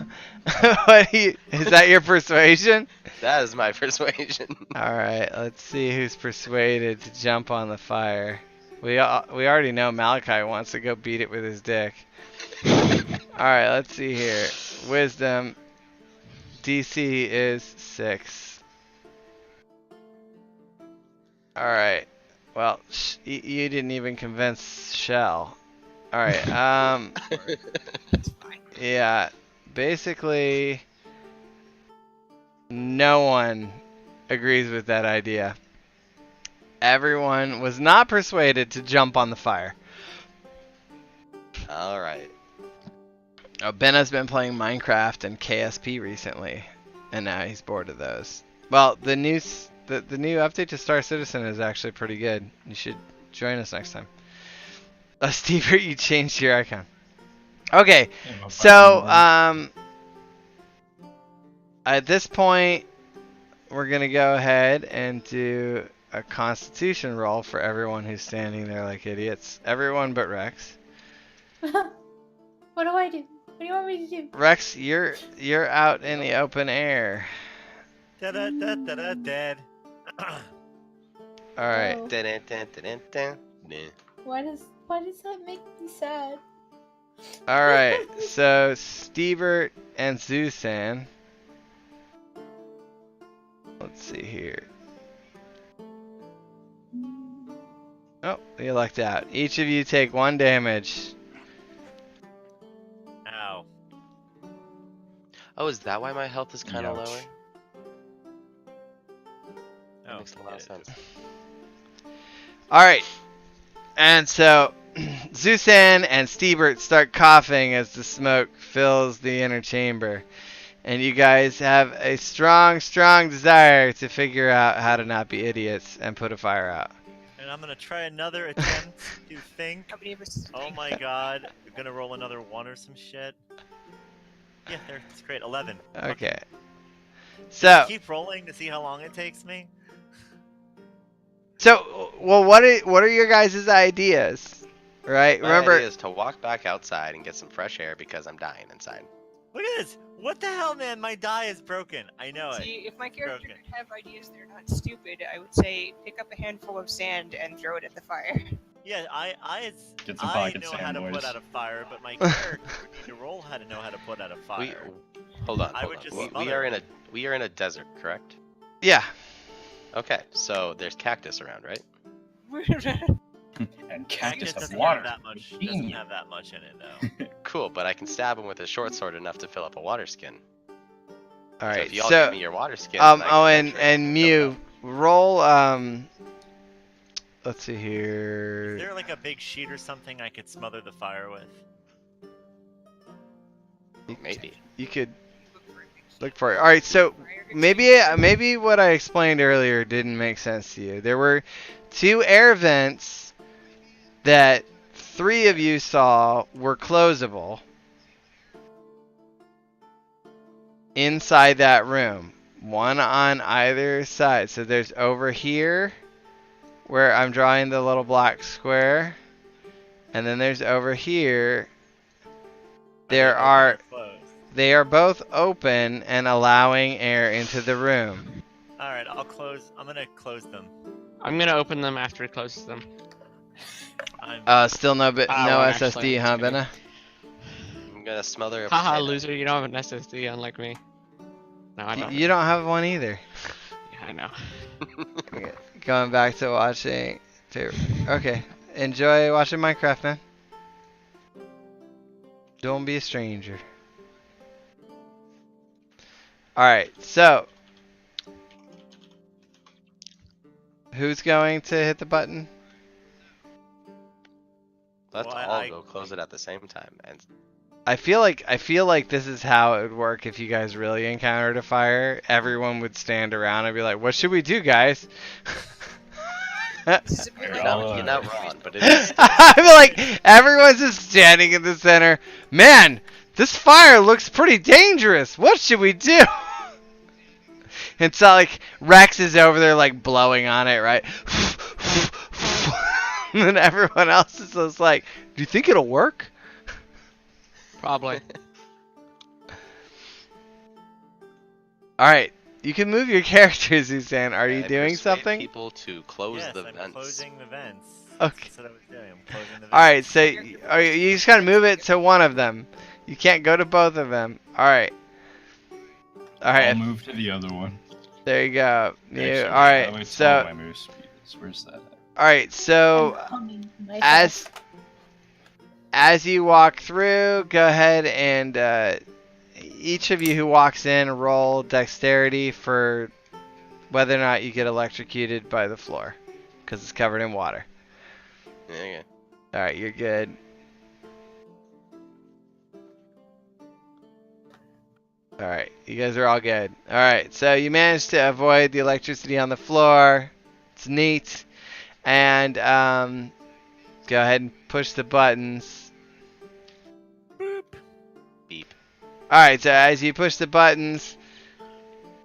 Is that your persuasion? That is my persuasion. All right, let's see who's persuaded to jump on the fire. We already know Malachi wants to go beat it with his dick. All right, let's see here. Wisdom. DC is 6. All right. Well, you didn't even convince Shell. All right. It's fine. Yeah. Basically, no one agrees with that idea. Everyone was not persuaded to jump on the fire. All right. Benna's been playing Minecraft and KSP recently, and now he's bored of those. Well, the new update to Star Citizen is actually pretty good. You should join us next time. Steve, you changed your icon. Okay, so at this point, we're gonna go ahead and do a Constitution roll for everyone who's standing there like idiots. Everyone but Rex. What do I do? What do you want me to do? Rex, you're out in the open air. Dead. All right. Oh. Dun-dun-dun-dun-dun. Nah. Why does that make me sad? All right. So Stevert and Zuzan. Let's see here. Oh, you lucked out. Each of you take 1 damage. Ow. Oh, is that why my health is kind of Ouch. lower? That Oh, makes a lot of yeah, sense. All right. And so Zuzan and Stevert start coughing as the smoke fills the inner chamber. And you guys have a strong, strong desire to figure out how to not be idiots and put a fire out. And I'm gonna try another attempt to think. How many of us? Oh my god, I'm gonna roll another 1 or some shit. Yeah, there, it's great. 11. Okay. So, Keep rolling to see how long it takes me. well, what are your guys' ideas? Right? My Remember, idea is to walk back outside and get some fresh air because I'm dying inside. Look at this! What the hell, man? My die is broken. I know it. See, if my character Broken. could have ideas that are not stupid, I would say pick up a handful of sand and throw it at the fire. Yeah, I Get some I pocket know sand, how to boys. put out a fire, but my character would need to roll how to know how to put out a fire. Hold on. I Hold would on. just We smother are it. we are in a desert, correct? yeah. Okay, so there's cactus around, right? And Cactus cactus of doesn't water. have that much. Doesn't Convenient. have that much in it though. Cool, but I can stab him with a short sword enough to fill up a water skin. All So right. if y'all So, give me your water skin, and Mew, roll let's see Is here. there like a big sheet or something I could smother the fire with? maybe. You could look for it. All right. So maybe what I explained earlier didn't make sense to you. There were 2 air vents that 3 of you saw were closable inside that room. 1 on either side. So there's over here where I'm drawing the little black square. And then there's over here. There are... They are both open and allowing air into the room. All right, I'll close. I'm gonna close them. I'm gonna open them after it closes them. Still no one SSD, actually. huh, Benna? I'm gonna smother a Haha, potato. loser! You don't have an SSD, unlike me. No, I don't. You don't have one either. Yeah, I know. Going back to watching. Okay, enjoy watching Minecraft, man. Don't be a stranger. Alright, so who's going to hit the button? Let's Well, all I- go close it at the same time. And I feel like this is how it would work if you guys really encountered a fire. Everyone would stand around and be like, "What should we do, guys?" This is a bit You're like all you're not wrong, but it is. I feel like everyone's just standing in the center. Man, this fire looks pretty dangerous. What should we do? It's not like Rex is over there like blowing on it, right? And then everyone else is just like, do you think it'll work? Probably. Alright, you can move your characters, Suzanne. Are you I doing persuade something? people to close Yes, the I'm vents. closing the vents. Okay. That's what I was doing. I'm closing the vents. Alright, so you just gotta move it to one of them. You can't go to both of them. Alright. I'll Alright, move to the other one. there you go. Actually, Alright, my so move speed is. Where's that? alright, so I'm coming myself. as you walk through, go ahead and each of you who walks in roll dexterity for whether or not you get electrocuted by the floor, because it's covered in water. Yeah. Alright, you're good. Alright, you guys are all good. Alright, so you managed to avoid the electricity on the floor. It's neat. And go ahead and push the buttons. Beep. Alright, so as you push the buttons,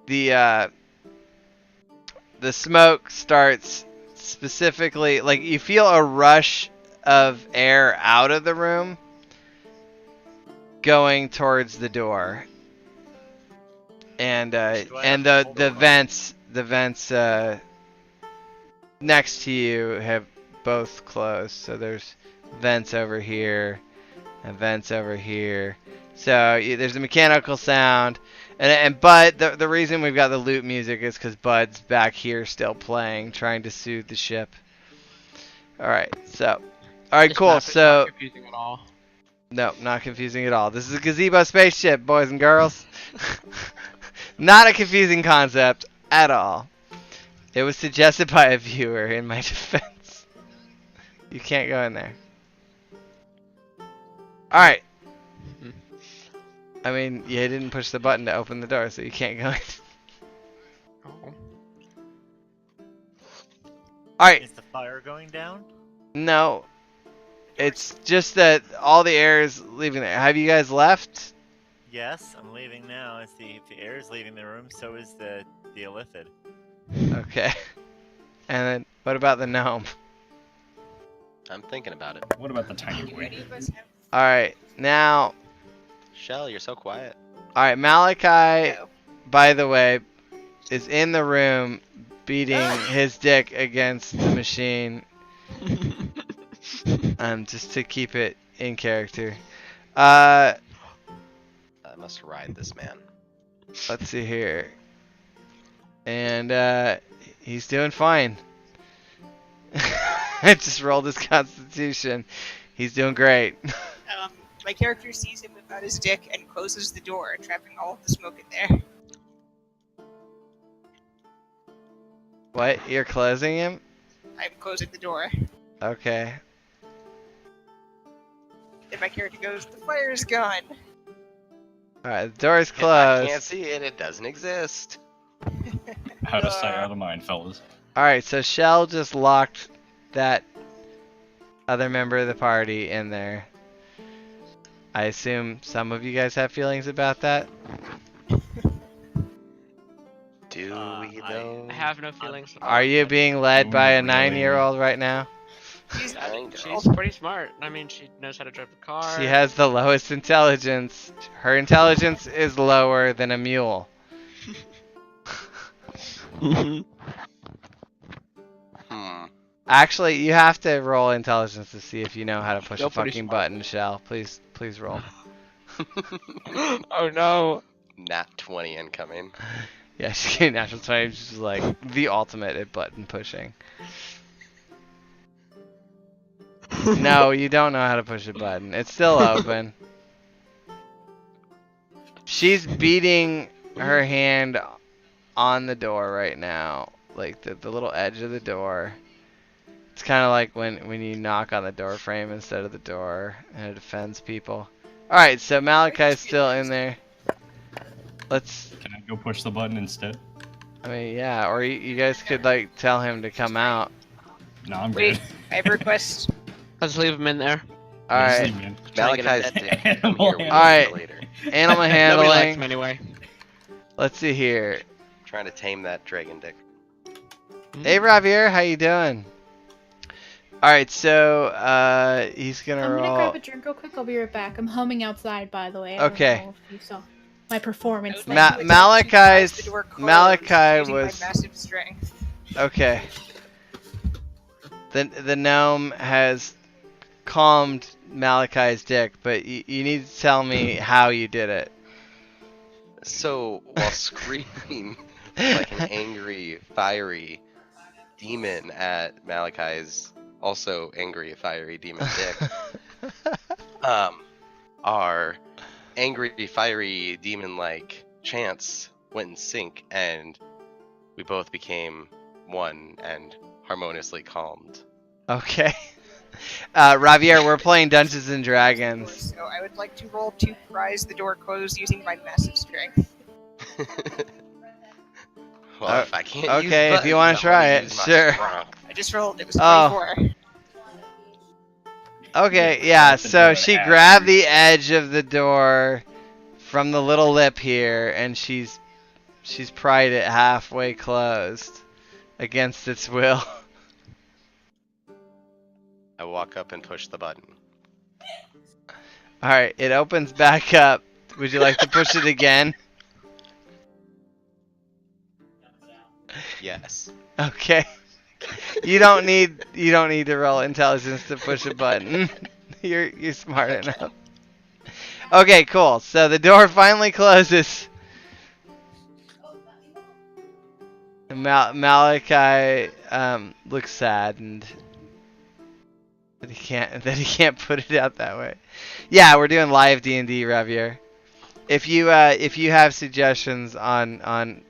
the smoke starts specifically, like you feel a rush of air out of the room going towards the door. And the vents next to you have both closed. So there's vents over here and vents over here. So there's a mechanical sound, and Bud. The reason we've got the loop music is because Bud's back here still playing, trying to soothe the ship. All right, so This cool. map is So not confusing at all. no, not confusing at all. This is a gazebo spaceship, boys and girls. Not a confusing concept at all. It was suggested by a viewer in my defense. You can't go in there. Alright. I mean, you didn't push the button to open the door, so you can't go in. Oh. Alright. Is the fire going down? No. It's just that all the air is leaving there. Have you guys left? Yes, I'm leaving now. If the air is leaving the room, so is the illithid. Okay. And then, what about the gnome? I'm thinking about it. What about the tiny Do any boy? of us have Alright, now... Shell, you're so quiet. Alright, Malachi, no. by the way, is in the room beating his dick against the machine. Just to keep it in character. I must ride this man. Let's see here. And he's doing fine. I just rolled his constitution. He's doing great. My character sees him without his dick and closes the door, trapping all of the smoke in there. What? You're closing him? I'm closing the door. Okay. Then my character goes, "The fire's gone." Alright, the door's If I can't closed. see it, it doesn't exist. Out of sight, out of mind, fellas. Alright, so Shell just locked that other member of the party in there. I assume some of you guys have feelings about that? Do we though? I have no feelings. Are you being led by a Really? 9-year-old right now? She's Kinda. She's pretty smart. I mean, she knows how to drive a car. She has the lowest intelligence. Her intelligence is lower than a mule. Hmm. Actually, you have to roll intelligence to see if you know how to push You're a pretty fucking smart. button, Shell. Please roll. Oh no. Nat 20 incoming. Yeah, she's getting natural 20. She's like the ultimate at button pushing. No, you don't know how to push a button. It's still open. She's beating her hand on the door right now. Like the little edge of the door. It's kind of like when you knock on the door frame instead of the door and it offends people. Alright, so Malachi's still in there. Let's... Can I go push the button instead? I mean, yeah, or you guys could like tell him to come out. No, I'm Wait, good. I have a request. Let's leave him in there. Alright, Trying to get Malachi's him dick. dead. Come here, we Alright. later. animal Nobody likes handling. him anyway. Let's see here. Trying to tame that dragon dick. Hey, Javier, how you doing? All right, so he's gonna I'm roll. gonna grab a drink real quick. I'll be right back. I'm humming outside, by the way. I Okay. don't know if you saw my performance. Malachi's the door closed Malachi using was my massive strength. okay. The gnome has calmed Malachi's dick, but you need to tell me how you did it. So, while screaming like an angry, fiery demon at Malachi's also angry, fiery demon dick, our angry, fiery, demon-like chants went in sync, and we both became one and harmoniously calmed. Okay. Javier, we're playing Dungeons and Dragons. So I would like to roll to prise the door closed using my massive strength. Well, if I can't use okay, if you want to try it, sure. I just rolled. It was 24. Okay, yeah, so she grabbed the edge of the door from the little lip here, and she's pried it halfway closed against its will. I walk up and push the button. Alright, it opens back up. Would you like to push it again? Yes. Okay. You don't need to roll intelligence to push a button. You're smart enough. Okay, cool. So the door finally closes. And Malachi looks sad and that he can't put it out that way. Yeah, we're doing live D&D, Javier. If you have suggestions on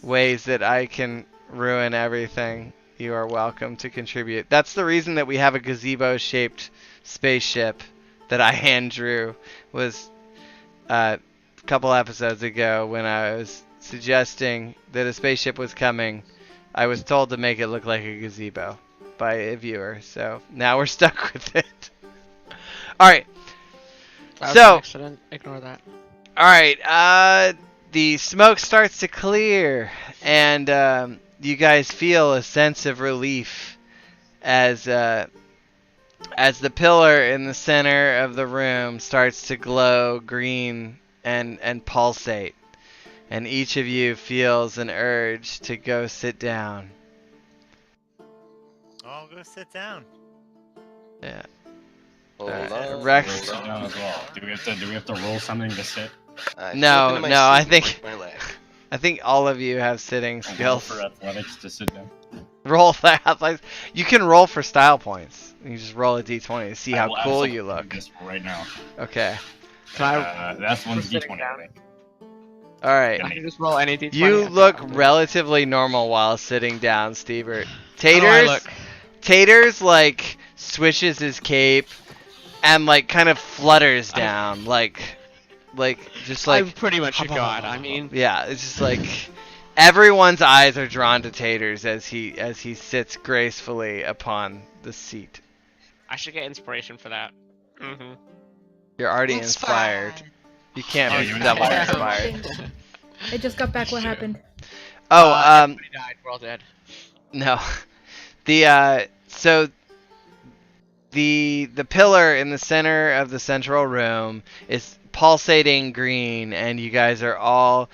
ways that I can ruin everything, you are welcome to contribute. That's the reason that we have a gazebo-shaped spaceship that I hand drew. Was a couple episodes ago when I was suggesting that a spaceship was coming. I was told to make it look like a gazebo by a viewer, so now we're stuck with it. Alright. So, accident. Ignore that. Alright, the smoke starts to clear, and you guys feel a sense of relief as the pillar in the center of the room starts to glow green and pulsate, and each of you feels an urge to go sit down. I'll go sit down. Yeah. Hold on. Rex. Sit down as well. Do we have to roll something to sit? No, I think my leg. I think all of you have sitting Roll skills. for athletics to sit down. Roll for athletics. You can roll for style points. You just roll a d20 to see I how will cool absolutely you do look. this right now. Okay. That's one's d20. I think. All right. I can just roll any d20. You Okay, look I'll do it. relatively normal while sitting down, Stevert. How do I Taters, look? Taters like swishes his cape and like kind of flutters down, like just like. I'm pretty much a god. I mean, Yeah, it's just like everyone's eyes are drawn to Taters as he sits gracefully upon the seat. I should get inspiration for that. Mm-hmm. You're already inspired. You can't be double inspired. I just got back. What happened? Oh, Everybody died. We're all dead. no. The so the pillar in the center of the central room is pulsating green, and you guys are all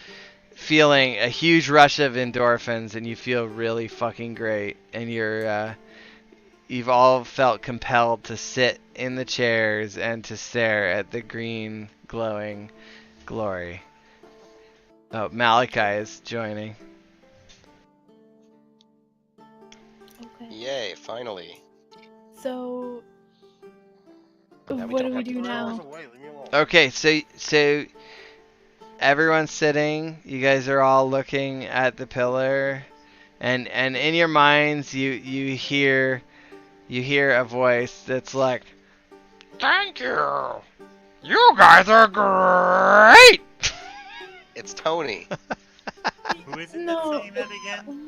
feeling a huge rush of endorphins, and you feel really fucking great, and you've all felt compelled to sit in the chairs and to stare at the green glowing glory. Oh, Malachi is joining. Okay. Yay, finally. So, Now we what don't do we have to do throw now? ours away, leave me alone. Okay, so everyone's sitting. You guys are all looking at the pillar, and in your minds you hear a voice that's like, "Thank you. You guys are great." It's Tony. Who is it No. that's saying that again?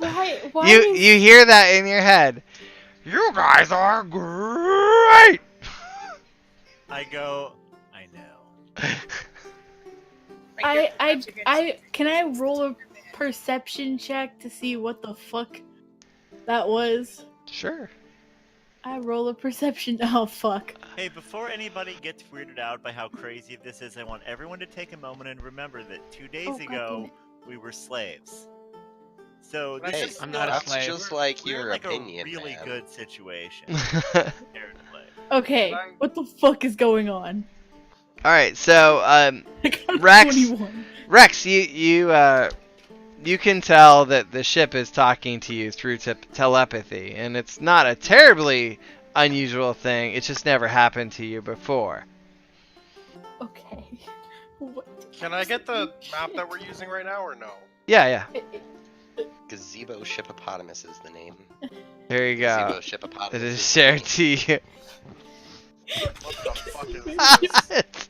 Why? You hear that in your head. You guys are great. I go, I know. I can I roll a perception check to see what the fuck that was? Sure. I roll a perception. Oh fuck. Hey, before anybody gets weirded out by how crazy this is, I want everyone to take a moment and remember that 2 days Oh, God damn ago it. we were slaves. So Hey, this is I'm still- not a that's slave. just like we're your like opinion, a really man. good situation. Comparatively. Okay, what the fuck is going on? All right, so I got Rex. 21. Rex, you can tell that the ship is talking to you through telepathy, and it's not a terribly unusual thing. It's just never happened to you before. Okay. What? Can I get the map that we're using right now, or no? Yeah. Gazebo Shippopotamus is the name. There you Gazebo go. Shippopotamus. It is is shared the to you. What the fuck is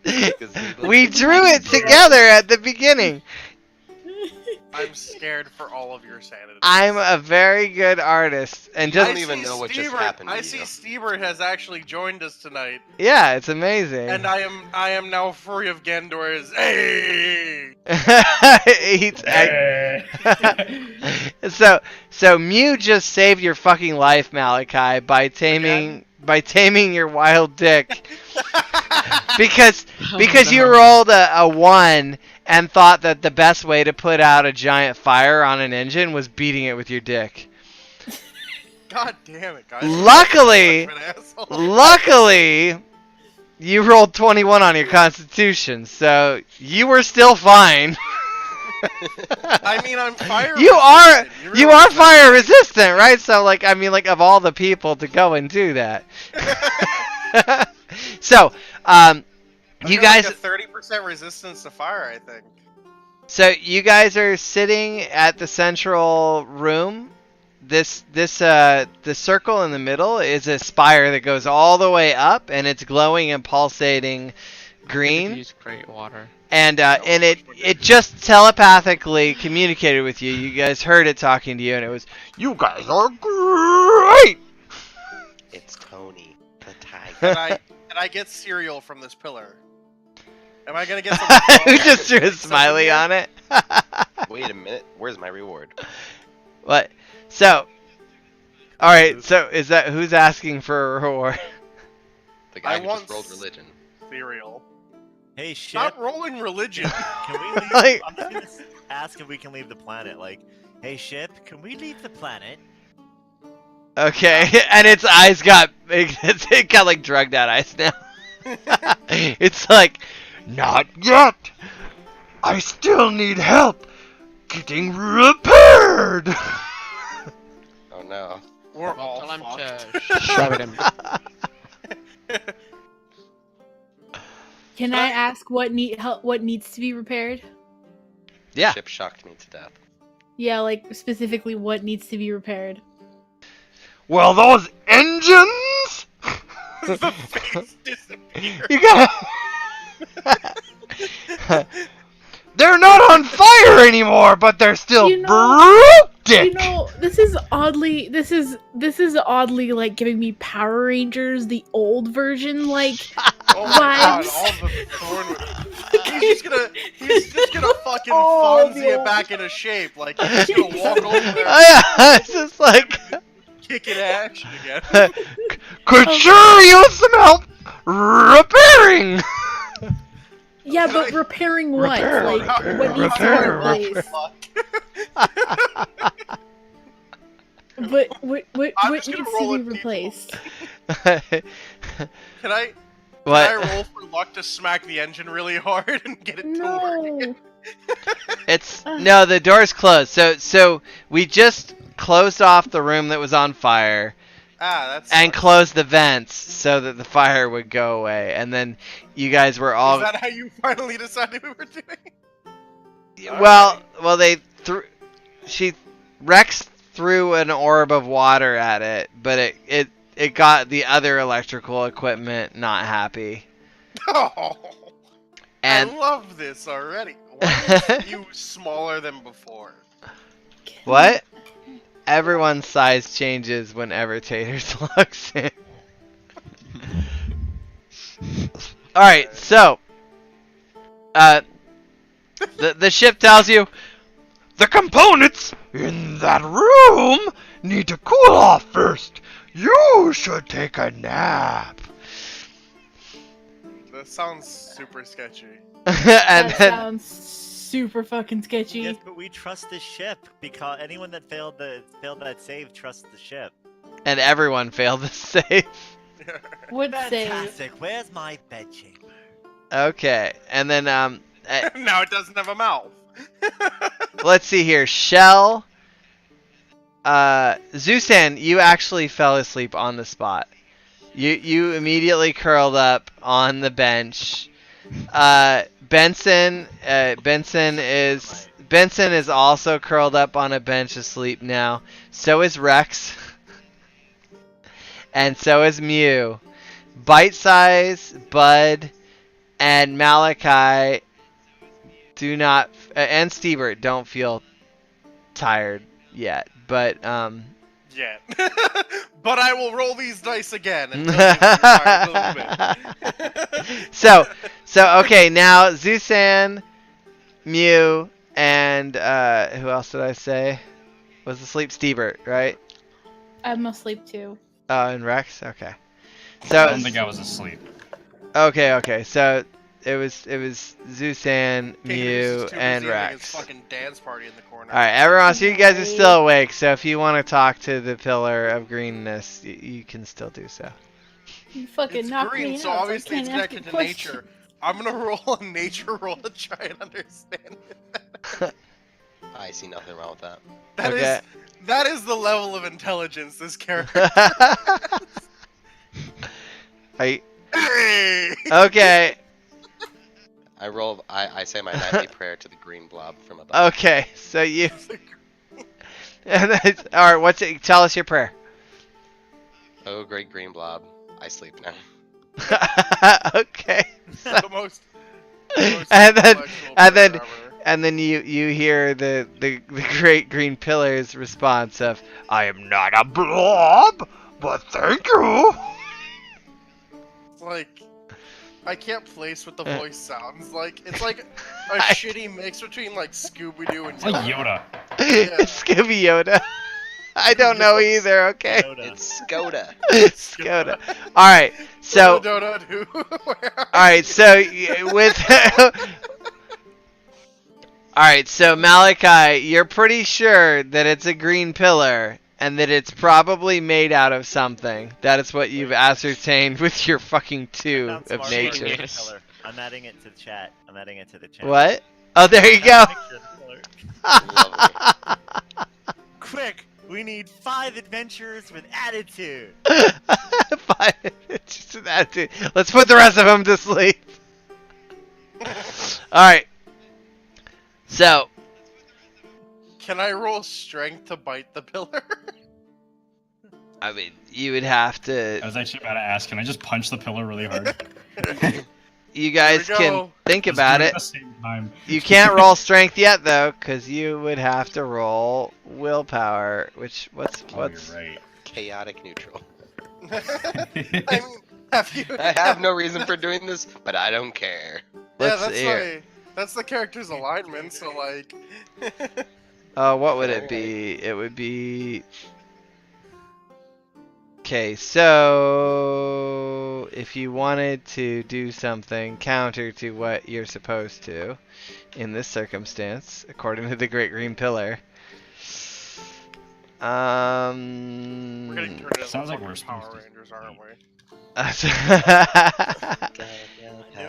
this? Gazebo We drew it together at the beginning. I'm scared for all of your sanity. I'm a very good artist, and I just don't even know what just happened to I you. see Steebert has actually joined us tonight, yeah, it's amazing. and I am now free of Gandor's. Hey! so Mew just saved your fucking life, Malachi, by taming your wild dick. because you rolled a 1 and thought that the best way to put out a giant fire on an engine was beating it with your dick. God damn it, guys! Luckily, you rolled 21 on your constitution, so you were still fine. I mean, I'm fire. You are realize fire resistant, right? So like, I mean, like, of all the people to go and do that. So, you guys, like a 30% resistance to fire, I think. so you guys are sitting at the central room. The circle in the middle is a spire that goes all the way up, and it's glowing and pulsating green. Use great water. And it just telepathically communicated with you. You guys heard it talking to you, and it was, "You guys are great." It's Tony, the tiger. Can I get cereal from this pillar? Am I gonna get some? Who just drew a smiley on it? Wait a minute, where's my reward? What? So, all right. So is that who's asking for a reward? The guy I who want just rolled religion. Cereal. Hey, ship. Stop rolling religion. Can we leave? Like- I'm just gonna ask if we can leave the planet. Like, hey, ship, can we leave the planet? Okay, and its eyes got it got like drugged out eyes now. It's like, not yet. I still need help getting repaired. Oh no. We're Well, all tell him fucked. to shove it in. Can I ask what needs to be repaired? Yeah. Ship shocked me to death. Yeah, like specifically what needs to be repaired. Well, those engines. The face disappeared. You gotta. They're not on fire anymore, but they're still You know- broke. You know, this is oddly like giving me Power Rangers, the old version, like Oh my god, vibes. all the thorn. He's just gonna fucking Oh, Fonzie the it old- back into shape. Like he's just gonna walk over there, Oh yeah, it's just like. kicking action again. Could sure use some help repairing. yeah, but repairing what? Repair, Like what needs repair, to be replaced? But what I'm needs just gonna to roll be at people. replaced? Can I What? roll for luck to smack the engine really hard and get it to work? No. It's no, the door's closed. So we just closed off the room that was on fire That's and closed the vents so that the fire would go away. And then you guys were all Is that how you finally decided we were doing? well. They threw. Rex threw an orb of water at it, but it got the other electrical equipment not happy. Oh, And I love this already. Why is you smaller than before? what? Everyone's size changes whenever Taters looks in. Alright, so the ship tells you The components in that room need to cool off first. You should take a nap. That sounds super sketchy. And That then, sounds super fucking sketchy. Yes, but we trust the ship because anyone that failed that save trusts the ship. and everyone failed to save. Would say. Fantastic. Where's my bedchamber? Okay, and then Now it doesn't have a mouth. let's see here. Shell, Zusan, you actually fell asleep on the spot. You immediately curled up on the bench. Benson is also curled up on a bench asleep now. So is Rex. And so is Mew. Bite Size, Bud, and Malachi do not, and Stevert don't feel tired yet. But Yeah. But I will roll these dice again. And a little bit. so okay, now Zusan, Mew, and who else did I say was asleep? Stevert, right? I'm asleep too. Oh, and Rex. Okay. I So don't think I was asleep. okay. So it was Zusan, Katie was Mew, just too and busy having his Rex. fucking dance party in the corner. All right, everyone. So you guys are still awake. So if you want to talk to the pillar of greenness, you can still do so. You fucking It's knocked green, me so out. obviously I it's can't ask connected a to question. nature. I'm gonna roll a nature roll to try and understand it. I see nothing wrong with that. That is the level of intelligence this character. Hey. Hey! Okay. I say my nightly prayer to the green blob from above. Okay. So you. And all right. Tell us your prayer. Oh, great green blob, I sleep now. Okay. The most And then- intellectual and then- prayer ever. And then you hear the great green pillar's response of, "I am not a blob, but thank you." It's like I can't place what the voice sounds like. It's like a I- shitty mix between like Scooby-Doo and It's like Yoda. It's Scooby Yoda. I don't know either. Okay. Yoda. It's Skoda. Skoda. All right. So. Donut who? All right. So with. All right. So Malachi, you're pretty sure that it's a green pillar and that it's probably made out of something. That is what you've ascertained with your fucking 2 Sounds of smart. nature. Genius. Color. I'm adding it to the chat. What? Oh, there you go. Lovely. Quick, we need 5 adventures with attitude. 5 minutes of attitude. Let's put the rest of them to sleep. Alright. So. Can I roll strength to bite the pillar? I mean, you would have I to. was actually about to ask, can I just punch the pillar really hard? You guys Here we can go. think Let's about do it. at the same time. You can't roll strength yet, though, because you would have to roll willpower. Which, what's. Oh, you're right. Chaotic neutral. I mean, have you? I have no reason for doing this, but I don't care. Let's that's hear. that's the character's alignment. So like. What would it be? It would be. Okay, so if you wanted to do something counter to what you're supposed to in this circumstance, according to the Great Green Pillar, We're getting turned into Sounds like we're fucking Power supposed to. Rangers, aren't we?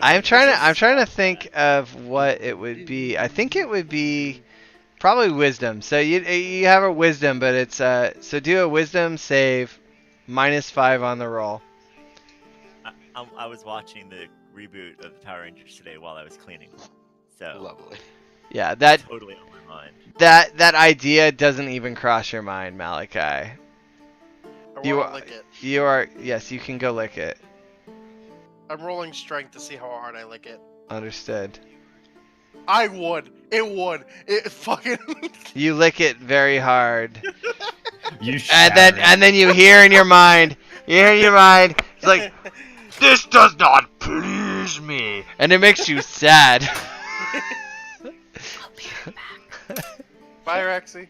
I'm trying to think of what it would be. I think it would be probably wisdom. So you have a wisdom, but it's so do a wisdom save -5 on the roll. I was watching the reboot of the Power Rangers today while I was cleaning, so Lovely. Yeah, that totally on my mind. that idea doesn't even cross your mind, Malachi. I You wanna are- lick it. You are yes, you can go lick it. I'm rolling strength to see how hard I lick it. Understood. I would. It would. It fucking. You lick it very hard. You And shatter it. then you hear in your mind, it's like, this does not please me, and it makes you sad. Bye, Rexy.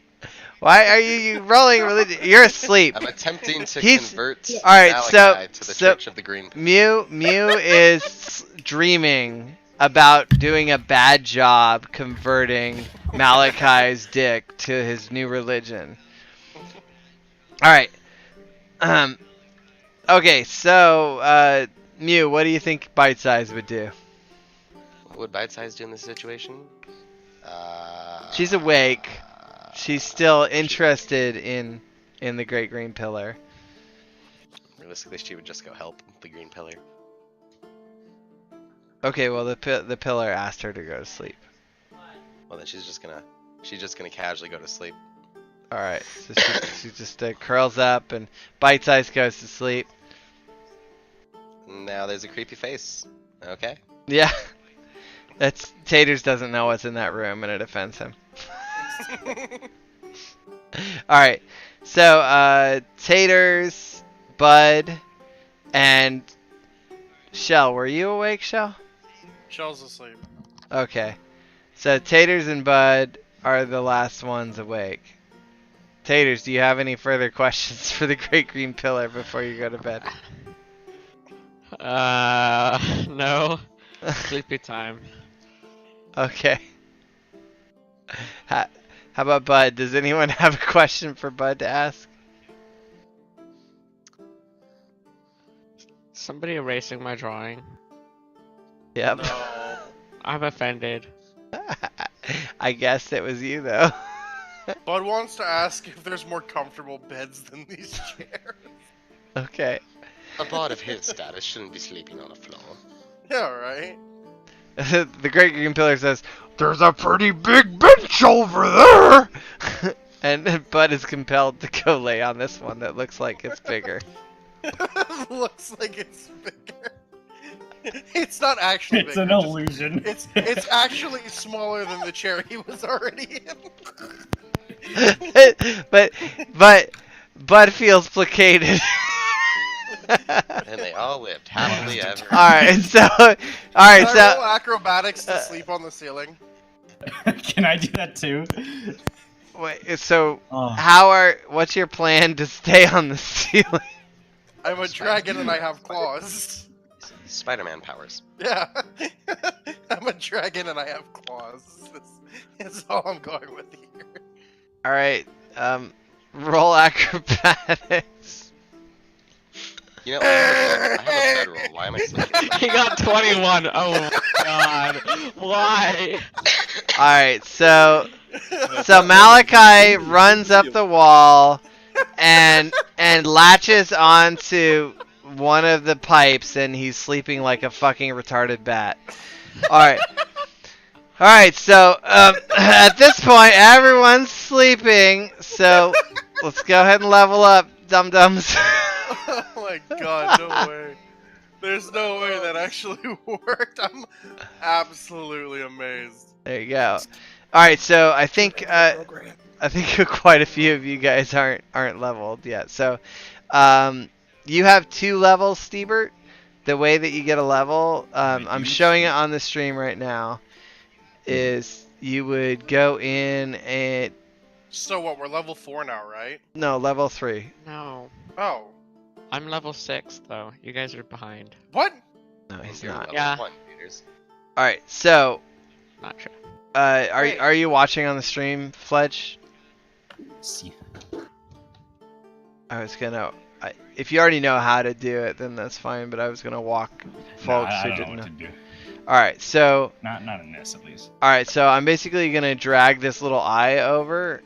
Why are you rolling religion? You're asleep. I'm attempting to He's- convert All right, Malachi to the so Church of the Green. Mew is dreaming about doing a bad job converting Malachi's dick to his new religion. All right. Okay, so Mew, what do you think Bite Size would do? What would Bite Size do in this situation? She's awake. She's still interested in the Great Green Pillar. Realistically, she would just go help the Green Pillar. Okay, well the pillar asked her to go to sleep. Well, then she's just gonna casually go to sleep. All right, so she just curls up and Bite Size goes to sleep. Now there's a creepy face. Okay. Yeah, that's Taters doesn't know what's in that room and it offends him. All right, so Taters, Bud, and Shell. Were you awake, Shell? Shell's asleep. Okay, so Taters and Bud are the last ones awake. Taters, do you have any further questions for the Great Green Pillar before you go to bed? No. Sleepy time. Okay. How about Bud? Does anyone have a question for Bud to ask? Somebody erasing my drawing. Yep. No. I'm offended. I guess it was you, though. Bud wants to ask if there's more comfortable beds than these chairs. Okay. A bard of his status shouldn't be sleeping on a floor. Yeah, right? The Great Green Pillar says, "There's a pretty big bench over there!" And Bud is compelled to go lay on this one that looks like it's bigger. Looks like it's bigger. It's not actually It's bigger. an illusion. It's actually smaller than the chair he was already in. but Bud feels placated. And they all lived happily ever. Alright, so Can I roll acrobatics to sleep on the ceiling? Can I do that too? wait, so Oh. what's your plan to stay on the ceiling? I'm a dragon and I have claws. Spider-Man powers. Yeah. I'm a dragon and I have claws. That's all I'm going with here. Alright, roll acrobatics. You know, I have a bedroll. Why am I sleeping? He got 21. Oh my god. Why? Alright, so Malachi runs up the wall and latches onto one of the pipes and he's sleeping like a fucking retarded bat. Alright, so at this point everyone's sleeping, so let's go ahead and level up, dum-dums. Oh my god, no way. There's no way that actually worked. I'm absolutely amazed. There you go. Alright, so I think quite a few of you guys aren't leveled yet. So you have 2 levels, Steebert. The way that you get a level, I'm showing it on the stream right now, is you would go in and... So what, we're level 4 now, right? No, level 3. No. Oh. I'm level 6 though. You guys are behind. What? No, he's You're not. level Yeah. 1, Peters. Alright, so Not sure. are you watching on the stream, Fledge? See. I was gonna... if you already know how to do it, then that's fine, but I was gonna walk folks I who don't know didn't what know. to do. Alright, so... Not in this, at least. Alright, so I'm basically gonna drag this little eye over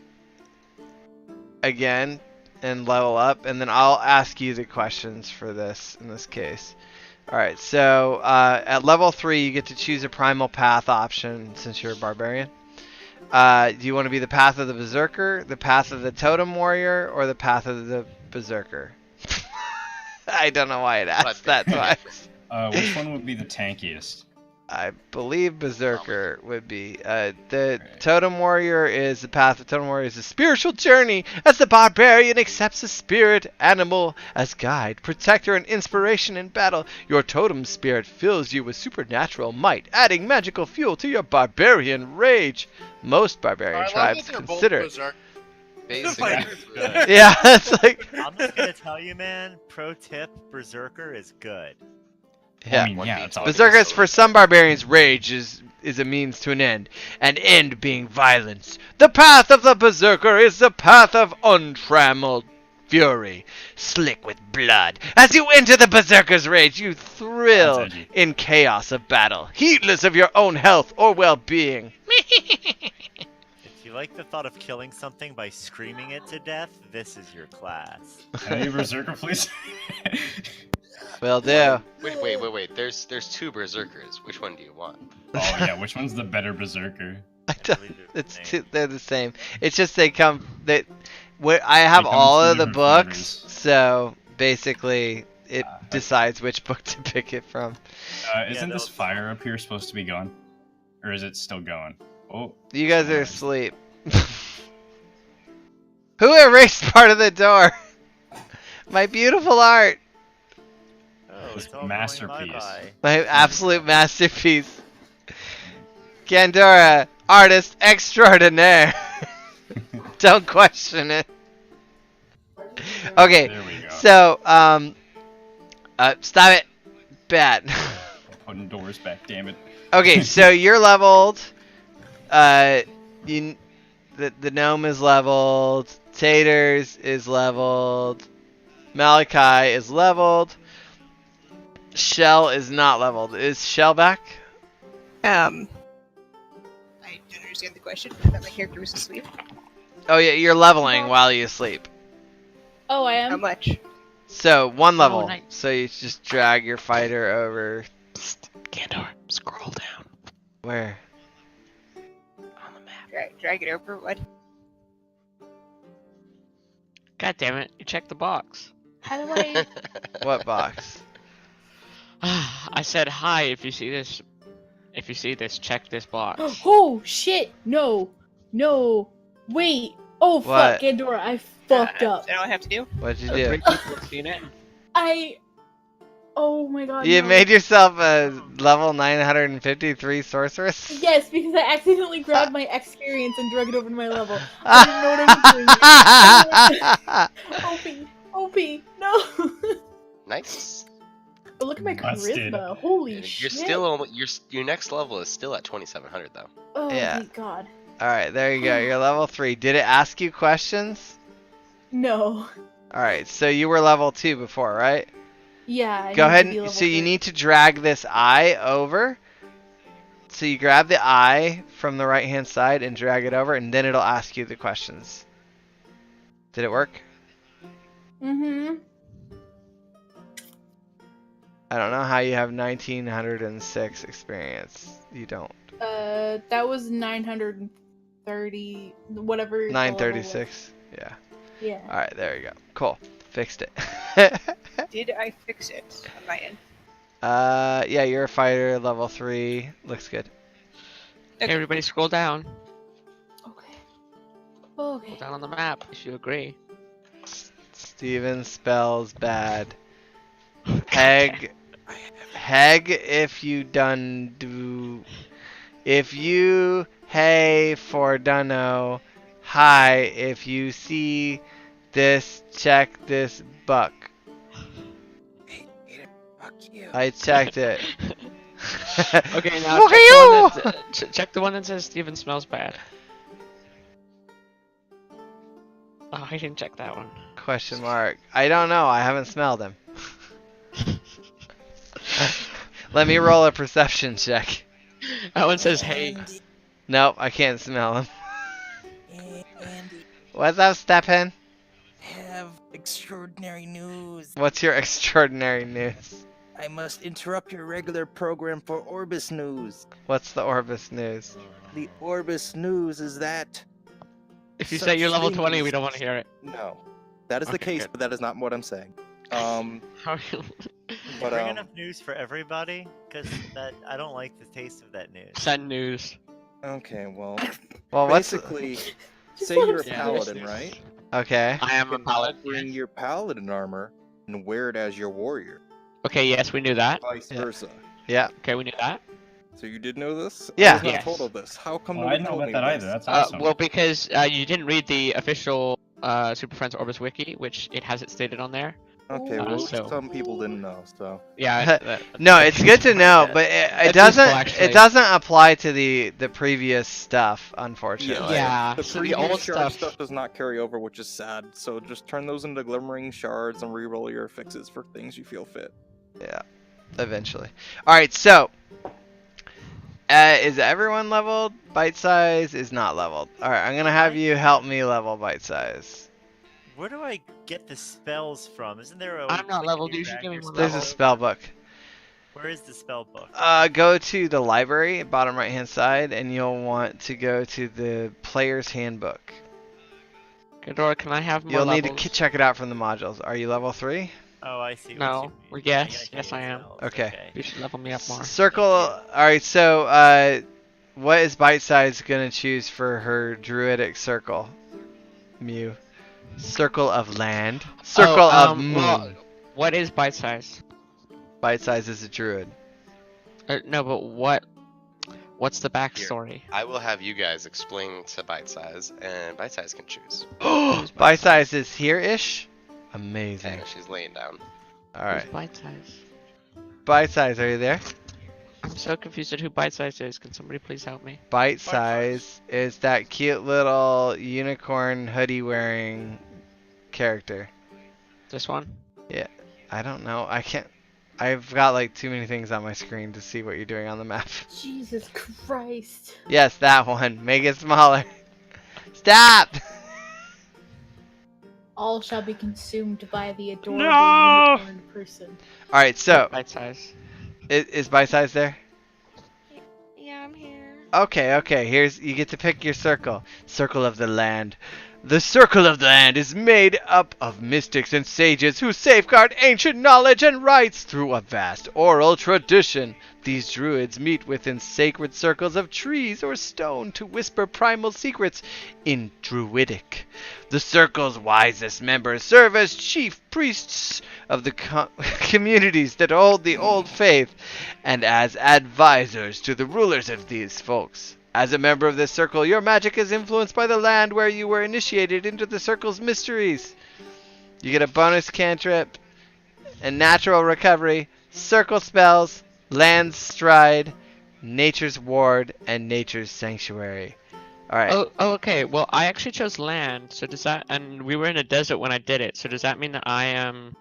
again and level up, and then I'll ask you the questions for this in this case. Alright, so at level 3 you get to choose a primal path option since you're a barbarian. Do you want to be the path of the berserker, the path of the totem warrior, or the path of the berserker? I don't know why it asked that twice. Which one would be the tankiest? I believe Berserker would be. The Totem Warrior is the path of Totem Warrior is a spiritual journey as the barbarian accepts a spirit animal as guide, protector, and inspiration in battle. Your totem spirit fills you with supernatural might, adding magical fuel to your barbarian rage. Most barbarian tribes consider. Basically. Yeah, it's like. I'm just gonna tell you, man. Pro tip: Berserker is good. Yeah, I mean, yeah, it's Berserkers for some barbarians, rage is a means to an end being violence. The path of the Berserker is the path of untrammeled fury, slick with blood. As you enter the Berserker's rage, you thrill in chaos of battle, heedless of your own health or well-being. If you like the thought of killing something by screaming it to death, this is your class. Can I be Berserker, please? Will do. Wait. There's two Berserkers. Which one do you want? Oh yeah, which one's the better Berserker? They're the same. It's just I have all of the books, flavors. so basically it decides which book to pick it from. Isn't this fire up here supposed to be gone? Or is it still going? Oh. You guys are asleep. Who erased part of the door? My beautiful art. This masterpiece. My absolute masterpiece. Gandora, artist extraordinaire. Don't question it. Okay, so, stop it. Bad. Putting doors back, damn it. Okay, so you're leveled. The gnome is leveled. Taters is leveled. Malachi is leveled. Shell is not leveled. Is Shell back? I don't understand the question. I thought my character was asleep. Oh yeah, you're leveling while you sleep. Oh, I am? How much? So, one level. nice. So you just drag your fighter over. Gandor, scroll down. Where? On the map. Drag it over, what? God damn it, you checked the box. How do I... What box? I said hi if you see this. If you see this, check this box. Oh, shit! No! No! Wait! Oh, What? fuck, Gandora, I fucked up. Is that all I have to do? What'd you Three do? people have seen it. Oh my god, You no. made yourself a level 953 sorceress? Yes, because I accidentally grabbed my experience and drug it over to my level. I didn't know what I was doing. OP, no! Nice. But look at my Busted. charisma, holy You're shit. still your next level is still at 2700 though. Oh, Yeah. thank god. Alright, there you go. You're level 3. Did it ask you questions? No. Alright, so you were level 2 before, right? Yeah, I Go need ahead to be and, level so you 3. need to drag this eye over. So you grab the eye from the right hand side and drag it over, and then it'll ask you the questions. Did it work? Mm-hmm. I don't know how you have 1906 experience. You don't. That was 930, whatever. the level was. 936? Yeah. Yeah. Alright, there you go. Cool. Fixed it. Did I fix it on my end? Yeah, you're a fighter, level 3. Looks good. Hey, everybody, scroll down. Okay. Okay. Scroll down on the map if you agree. Steven spells bad. Heg if you done do. If you hey for dunno. Hi if you see this, check this buck. Fuck you. I checked it. Okay, now Fuck check the one that says Steven smells bad. Oh, I didn't check that one. Question mark. I don't know. I haven't smelled him. Let me roll a perception check. That one says hey. Nope, I can't smell him. Andy, What's up, Stephen? have extraordinary news. What's your extraordinary news? I must interrupt your regular program for Orbis News. What's the Orbis news? The Orbis News is that... If you say you're level such 20, we things- don't want to hear it. No. That is the Okay, case, good. but that is not what I'm saying. How are you? you bring enough news for everybody? Because I don't like the taste of that news. Send news. Okay, well, Well, basically, say let you're a him paladin, finish. right? Okay. I am a paladin. Bring your paladin armor and wear it as your warrior. Okay, yes, we knew that. Vice versa. Yeah. Okay, we knew that. So you did know this? Yeah. I was not Yes. told of this. How come Well, I nobody didn't know told about me that of either. this? That's awesome. Well, because you didn't read the official Super Friends Orbis wiki, which it has it stated on there. Okay, well, so- some people didn't know, so. Yeah. No, it's good to know, but That's it doesn't. useful, actually. It doesn't apply to the previous stuff, unfortunately. Yeah. The So the previous old shard stuff. does not carry over, which is sad. So just turn those into glimmering shards and re-roll your fixes for things you feel fit. Yeah. Eventually. All right. So, is everyone leveled? Bite size is not leveled. All right. I'm gonna have you help me level bite size. Where do I get the spells from? Isn't there a? I'm not like, leveled, a you should give me Ragnar one There's a level. spell book. Where is the spell book? Go to the library, bottom right hand side, and you'll want to go to the player's handbook. Ghidorah, can I have more You'll need levels? to check it out from the modules. Are you level 3? Oh, I see. No. what you Well, mean. yes. I Yes, I am. spells, Okay. You should level me up more. Circle. Alright, so, what is Bite Size gonna choose for her druidic circle? Mew. Circle of land. Circle of moon. Well, what is bite size? Bite Size is a druid. No, but what's the backstory? I will have you guys explain to Bite Size, and Bite Size can choose. Bite Size is here-ish? Amazing. And she's laying down. Alright. Who's bite size? Bite Size, are you there? I'm so confused at who bite size is. Can somebody please help me? Bite Size is that cute little unicorn hoodie wearing character. This one? I don't know. I can't. I've got like too many things on my screen to see what you're doing on the map. Jesus Christ. Yes, that one. Make it smaller. Stop! All shall be consumed by the adorable No! unicorn person. Alright, so, Bite size. is Bite Size there? Yeah, I'm here. Okay, you get to pick your circle. Circle of the land. The Circle of the Land is made up of mystics and sages who safeguard ancient knowledge and rites through a vast oral tradition. These druids meet within sacred circles of trees or stone to whisper primal secrets in Druidic. The circle's wisest members serve as chief priests of the communities that hold the old faith and as advisors to the rulers of these folks. As a member of this circle, your magic is influenced by the land where you were initiated into the circle's mysteries. You get a bonus cantrip, and natural recovery, circle spells, land's stride, nature's ward, and nature's sanctuary. Alright. Oh, okay. Well, I actually chose land. So does that? And we were in a desert when I did it. So does that mean that I am?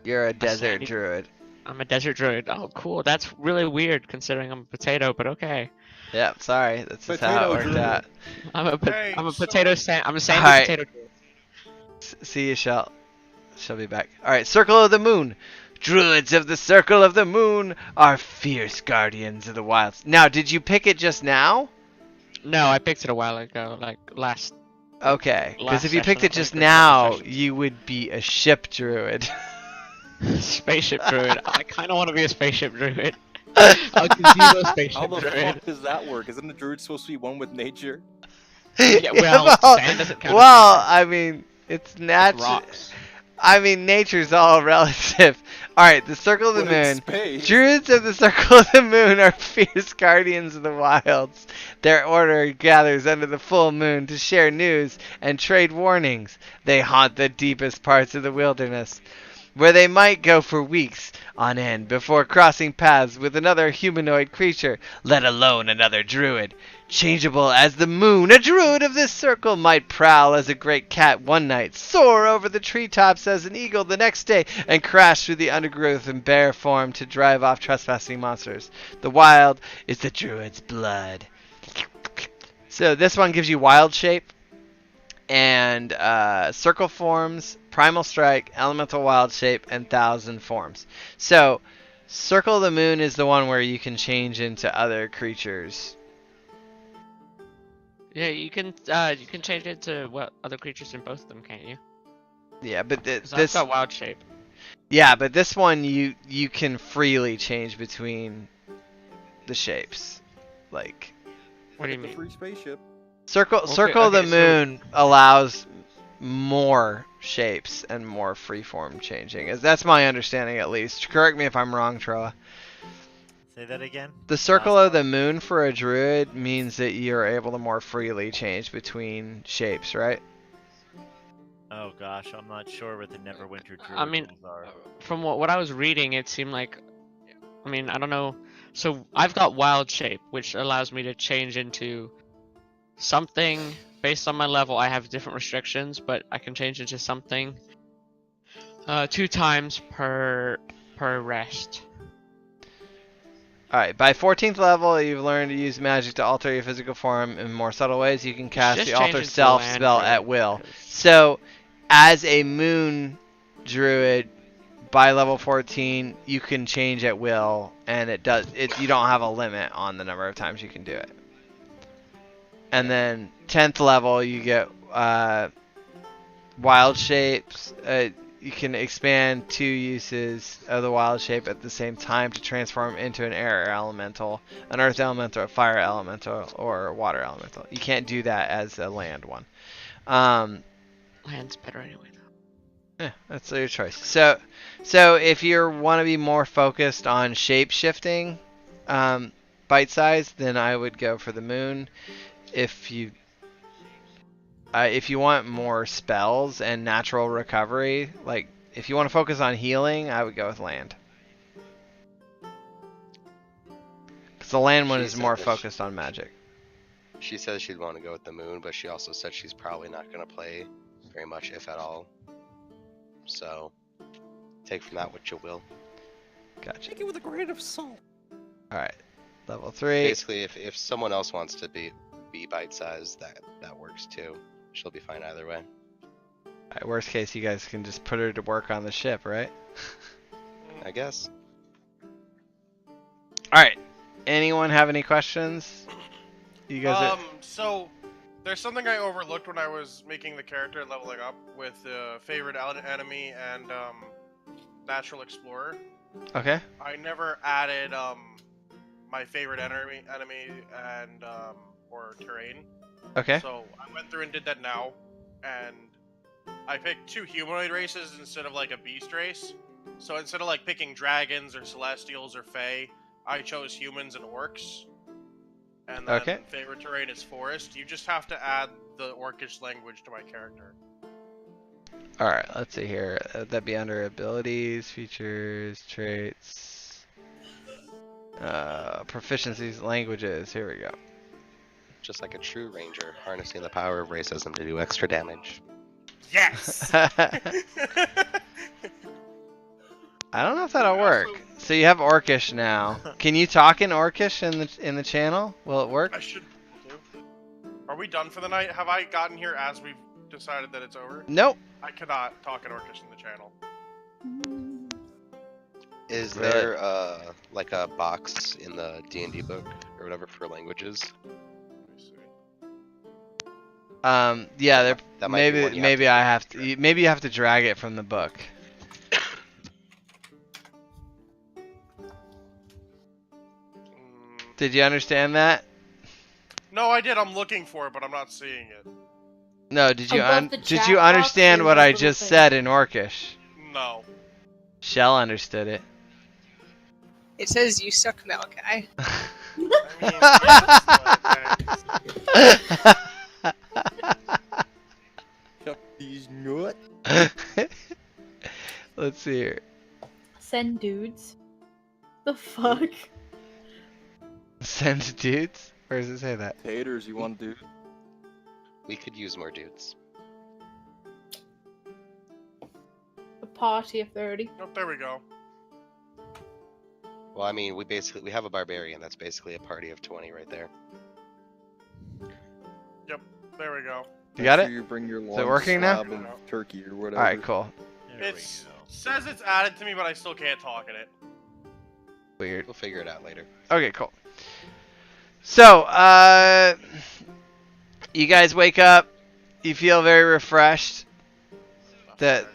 You're a desert sandy- druid. I'm a desert druid. Oh, cool. That's really weird considering I'm a potato, but okay. Yep, sorry. That's just how it Potato worked druid. out. I'm a Hey, potato. I'm a sandy Alright. potato druid. See you, Shell. She'll be back. Alright, Circle of the Moon. Druids of the Circle of the Moon are fierce guardians of the wilds. Now, did you pick it just now? No, I picked it a while ago, like last. Okay, because Last if you session, picked I it just think, or now, second session. you would be a ship druid. Spaceship druid. I kind of want to be a spaceship druid. I'll gazebo How spaceship the druid. fuck does that work? Isn't a druid supposed to be one with nature? Yeah, well, sand doesn't count as well, nature. I mean, it's It's natural. rocks. I mean, nature's all relative. Alright, the Circle of the But in Moon. space. Druids of the Circle of the Moon are fierce guardians of the wilds. Their order gathers under the full moon to share news and trade warnings. They haunt the deepest parts of the wilderness, where they might go for weeks on end before crossing paths with another humanoid creature, let alone another druid. Changeable as the moon, a druid of this circle might prowl as a great cat one night, soar over the treetops as an eagle the next day, and crash through the undergrowth in bare form to drive off trespassing monsters. The wild is the druid's blood. So this one gives you wild shape and circle forms, primal strike, elemental wild shape, and 1,000 forms. So Circle of the Moon is the one where you can change into other creatures. Yeah, you can change it to what other creatures in both of them, can't you? Yeah, but 'Cause I've this got wild shape. Yeah, but this one you can freely change between the shapes. Like, What do you It's a mean? free spaceship. Circle Okay, of the okay, so- Moon allows more shapes and more freeform changing. That's my understanding, at least. Correct me if I'm wrong, Troa. Say that again. The Circle of the Moon for a druid means that you're able to more freely change between shapes, right? Oh gosh, I'm not sure what the Neverwinter Druid I mean, rules are. from what I was reading, it seemed like, I mean, I don't know. So I've got Wild Shape, which allows me to change into something based on my level. I have different restrictions, but I can change into something 2 times per rest. Alright, by 14th level, you've learned to use magic to alter your physical form in more subtle ways. You can cast Just the change Alter into Self land spell druid, at will. 'cause- So, as a moon druid, by level 14, you can change at will, and you don't have a limit on the number of times you can do it. And then 10th level, you get wild shapes. You can expand 2 uses of the wild shape at the same time to transform into an air elemental, an earth elemental, a fire elemental, or a water elemental. You can't do that as a land one. Land's better anyway, though. Yeah, that's your choice. So if you want to be more focused on shape shifting, bite size, then I would go for the moon. If you want more spells and natural recovery, like if you want to focus on healing, I would go with land. Because the land one is more focused on magic. She says she'd want to go with the moon, but she also said she's probably not going to play very much, if at all. So, take from that what you will. Gotcha. Take it with a grain of salt. Alright, level 3. Basically, if someone else wants to be bite-sized, that works too. She'll be fine either way. Alright, worst case, you guys can just put her to work on the ship, right? I guess. Alright, anyone have any questions? You guys So, there's something I overlooked when I was making the character leveling up with favorite enemy and natural explorer. Okay. I never added my favorite enemy and or terrain. Okay. So I went through and did that now, and I picked 2 humanoid races instead of like a beast race. So instead of like picking dragons or celestials or fae, I chose humans and orcs. And then favorite terrain is forest. You just have to add the orcish language to my character. Alright, let's see here. That'd be under abilities, features, traits, proficiencies, languages. Here we go. Just like a true ranger, harnessing the power of racism to do extra damage. Yes! I don't know if that'll work. So you have Orcish now. Can you talk in Orcish in the channel? Will it work? I should do. Are we done for the night? Have I gotten here as we've decided that it's over? Nope. I cannot talk in Orcish in the channel. Is there like a box in the D&D book or whatever for languages? Yeah, there. That might be one you Maybe I have to. Maybe you have to drag it from the book. Did you understand that? No, I did. I'm looking for it, but I'm not seeing it. No, did you Above the did chat you box, understand there's what a I little just thing. said in Orcish? No. Shell understood it. It says you suck, Malachi. Chuck these nuts. Let's see here. Send dudes. The fuck? Send dudes? Where does it say that? Taters, you want dude? We could use more dudes. A party of 30. Oh, there we go. Well, I mean, we have a barbarian. That's basically a party of 20 right there. Yep, there we go. You got Make it? sure you bring your Is it working now? slab of turkey or whatever. Alright, cool. It says it's added to me, but I still can't talk in it. Weird. We'll figure it out later. Okay, cool. So, you guys wake up. You feel very refreshed. That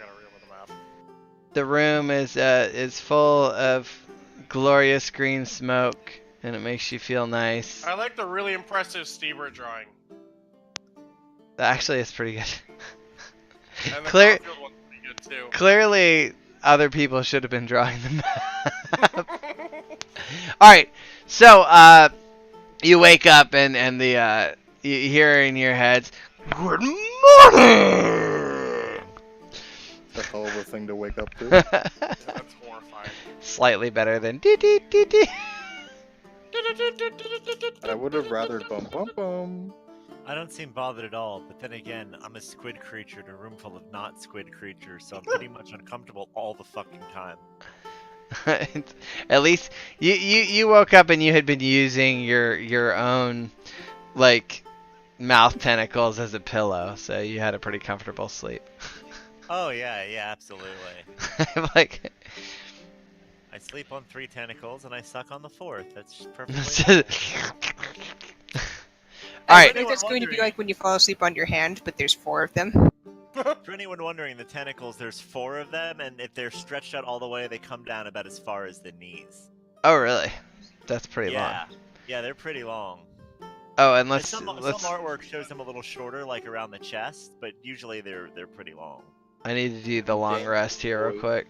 the room is full of glorious green smoke, and it makes you feel nice. I like the really impressive Stever drawing. Actually, it's pretty good. And the Clear- Caulfield one's pretty good too. Clearly, other people should have been drawing the map. All right, so you wake up and the you hear in your heads, "Good morning." That's a hell of a thing to wake up to. That's horrifying. Slightly better than dee dee dee dee. I would have rather bum bum bum. I don't seem bothered at all, but then again, I'm a squid creature in a room full of not squid creatures, so I'm pretty much uncomfortable all the fucking time. At least you woke up and you had been using your own like mouth tentacles as a pillow, so you had a pretty comfortable sleep. Oh yeah, absolutely. Like I sleep on 3 tentacles and I suck on the 4th. That's perfectly. All right. I think that's going to be like when you fall asleep on your hand, but there's 4 of them. For anyone wondering, the tentacles, there's 4 of them, and if they're stretched out all the way, they come down about as far as the knees. Oh really? That's pretty long. Yeah, they're pretty long. Oh, and let's some artwork shows them a lityou shorter, like around the chest, but usually they're pretty long. I need to do the long rest here real quick.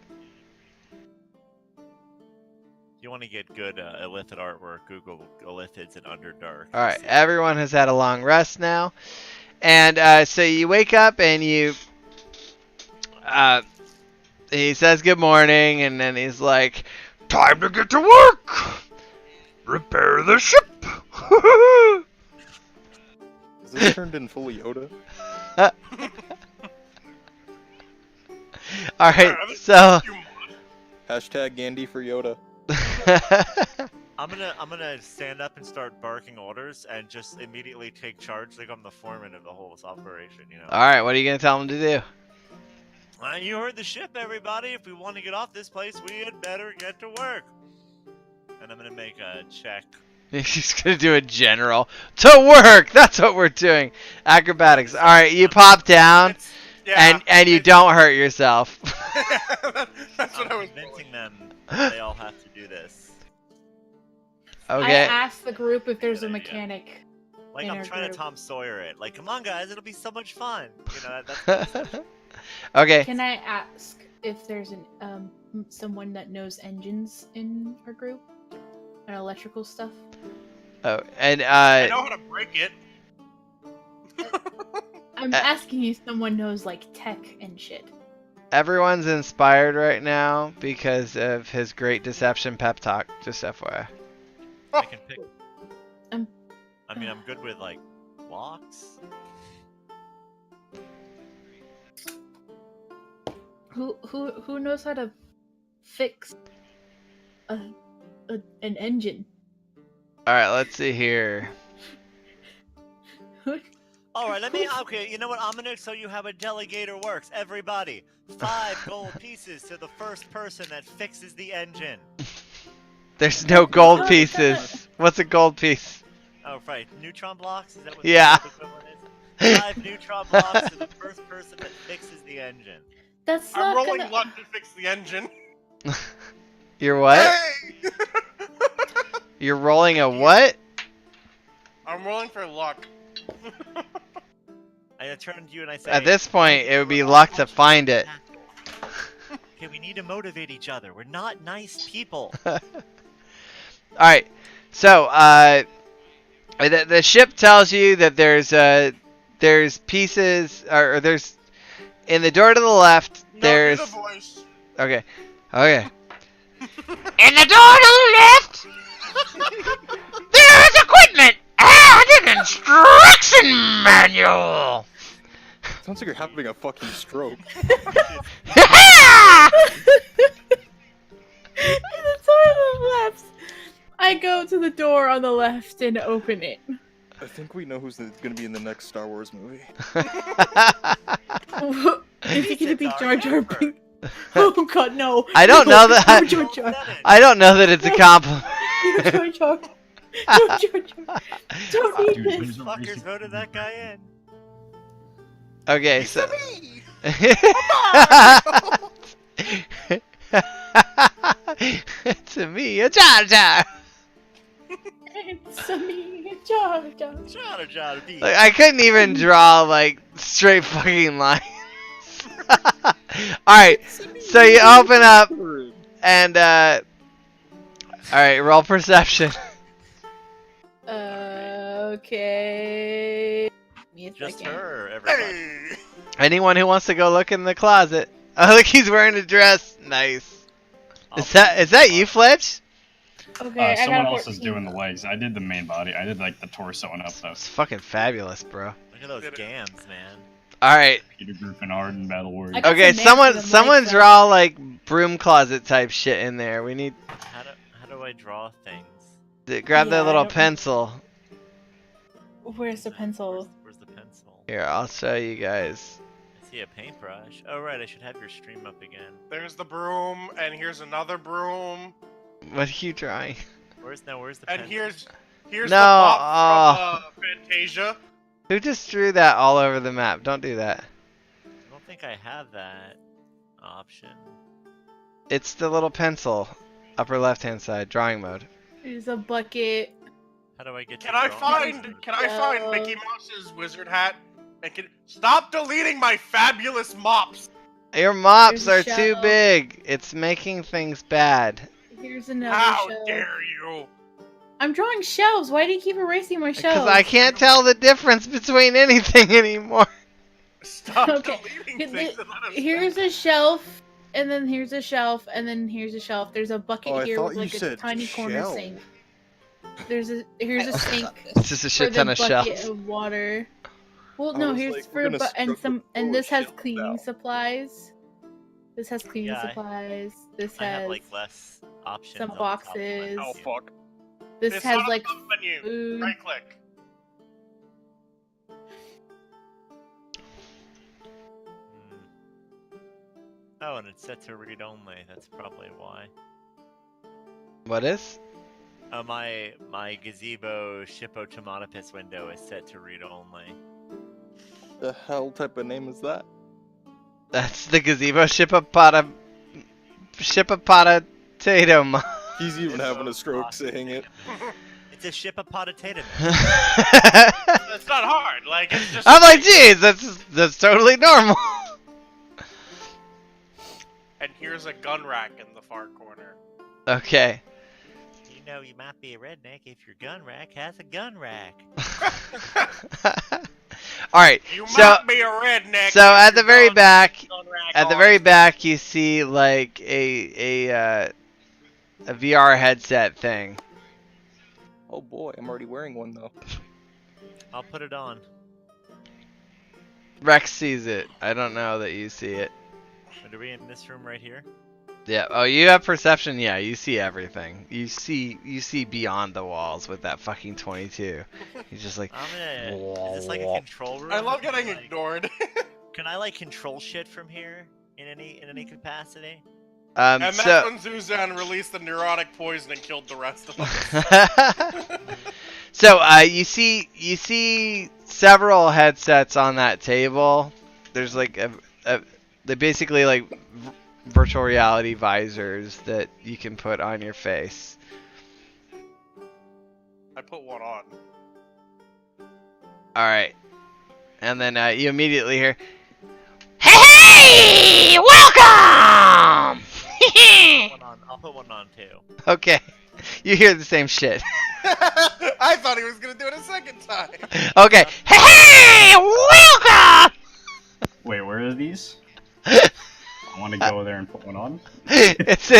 If you want to get good illithid artwork, Google illithids in Underdark. All right, everyone has had a long rest now, and so you wake up and you. He says good morning, and then he's like, "Time to get to work. Repair the ship." Is this turned in full Yoda? All right, so. Hashtag Gandhi for Yoda. I'm gonna stand up and start barking orders and just immediately take charge, like I'm the foreman of the whole operation, you know. All right, what are you gonna tell him to do? You heard the ship, everybody. If we want to get off this place, we had better get to work. And I'm gonna make a check. He's gonna do a general to work. That's what we're doing. Acrobatics. All right, you pop down, and you don't hurt yourself. That's what I was convincing them. They all have to do this. Okay. I asked the group if there's a mechanic. Like I'm trying group. to Tom Sawyer it. Like, come on, guys, it'll be so much fun. You know, that's Okay. Can I ask if there's an someone that knows engines in our group and electrical stuff? Oh, and I know how to break it. I'm asking you if someone knows like tech and shit. Everyone's inspired right now because of his great deception pep talk. Just FYI. I can pick. I'm good with like locks. Who knows how to fix an engine? All right, let's see here. All right, okay, you know what? I'm gonna show you how a delegator works. Everybody, 5 gold pieces to the first person that fixes the engine. There's no gold pieces. What's a gold piece? Oh, right. Neutron blocks? Is that what Yeah. the equivalent is? 5 neutron blocks to the first person that fixes the engine. That's I'm rolling luck to fix the engine. You're what? Hey! You're rolling a what? I'm rolling for luck. I turn to you and I say... At this point, it would be luck to find it. Okay, we need to motivate each other. We're not nice people. Alright, so, the ship tells you that there's pieces, or there's, in the door to the left, there's... No, do the voice. Okay, okay. In the door to the left, there is equipment and an instruction manual. Sounds like you're having a fucking stroke. In the door on the left, I go to the door on the left and open it. I think we know who's gonna be in the next Star Wars movie. Is it gonna be Jar Jar Binks? Oh god, no! I don't know that. No, Jar Jar. I don't know that it's a compliment. No, Jar Jar. No, Jar Jar. Don't need this. These fuckers voted that guy in. Okay, so It's a me, a Jar Jar. It's me, Jar Jar. Jar Jar Binks. Like, I couldn't even draw like straight fucking lines. Alright, so you open up and alright, roll perception. Okay. Give me a Just second. her, everybody. Anyone who wants to go look in the closet. Oh, look, he's wearing a dress. Nice. Is that you, Fletch? Okay, I Someone got a else is 14. doing the legs. I did the main body. I did like the torso and up though. It's fucking fabulous, bro. Look at those gams, man. Alright. Peter Griffin Arden Battle Warrior. I got Okay, some names for them someone legs, draw like broom closet type shit in there. We need How do I draw things? to grab Yeah, that I little don't- pencil. Where's the pencil? Where's the pencil? Here, I'll show you guys. I see a paintbrush. Oh right, I should have your stream up again. There's the broom, and here's another broom, What are you drawing? Where's the and pencil? here's No, the mop from Fantasia. Who just drew that all over the map? Don't do that. I don't think I have that option. It's the little pencil, upper left hand side, drawing mode. There's a bucket. How do I get Can to I draw? find Mickey Mouse's wizard hat? And stop deleting my fabulous mops. Your mops There's are a too shelf. big. It's making things bad. Here's another How shelf. dare you? I'm drawing shelves. Why do you keep erasing my shelves? Because I can't tell the difference between anything anymore. Stop Okay. deleting things. and let us Here's a shelf, and then here's a shelf, and then here's a shelf. There's a bucket Oh, I here thought with you like a said tiny corner shelf. sink. Here's a sink It's just a for shit the ton of bucket shelves. of water. Well, I no, was here's like, for we're gonna and struggle some, and full this of has shelves cleaning now. supplies. This has cleaning Yeah, supplies. This I have has like less options. some on the top of my boxes. menu. Oh fuck. this It's has not like on the menu. food. Right click. Hmm. Oh, and it's set to read only. That's probably why. What is? My gazebo Shippotomatopus window is set to read only. The hell type of name is that? That's the gazebo Shippopotatum. He's even having a stroke saying it. It's a Shippopotatum. It's not hard. Like it's just. I'm like, geez, that's totally normal. And here's a gun rack in the far corner. Okay. You know, you might be a redneck if your gun rack has a gun rack. All right. You So might be a redneck. so at the very back, gun rack at the on. very back, you see like a VR headset thing. Oh boy, I'm already wearing one though. I'll put it on. Rex sees it. I don't know that you see it. Are we in this room right here? Yeah. Oh, you have perception. Yeah, you see everything. You see beyond the walls with that fucking 22. You're just like. Is this like a control room? I love getting Like, ignored. Can I like control shit from here in any capacity? And that's So. when Zuzan released the neurotic poison and killed the rest of us. So you see several headsets on that table. There's like they basically like virtual reality visors that you can put on your face. I put one on. All right, and then you immediately hear, "Hey, welcome!" I'll put one on too. Okay, you hear the same shit. I thought he was gonna do it a second time. Okay, hey, welcome! Wait, where are these? I want to go there and put one on. It's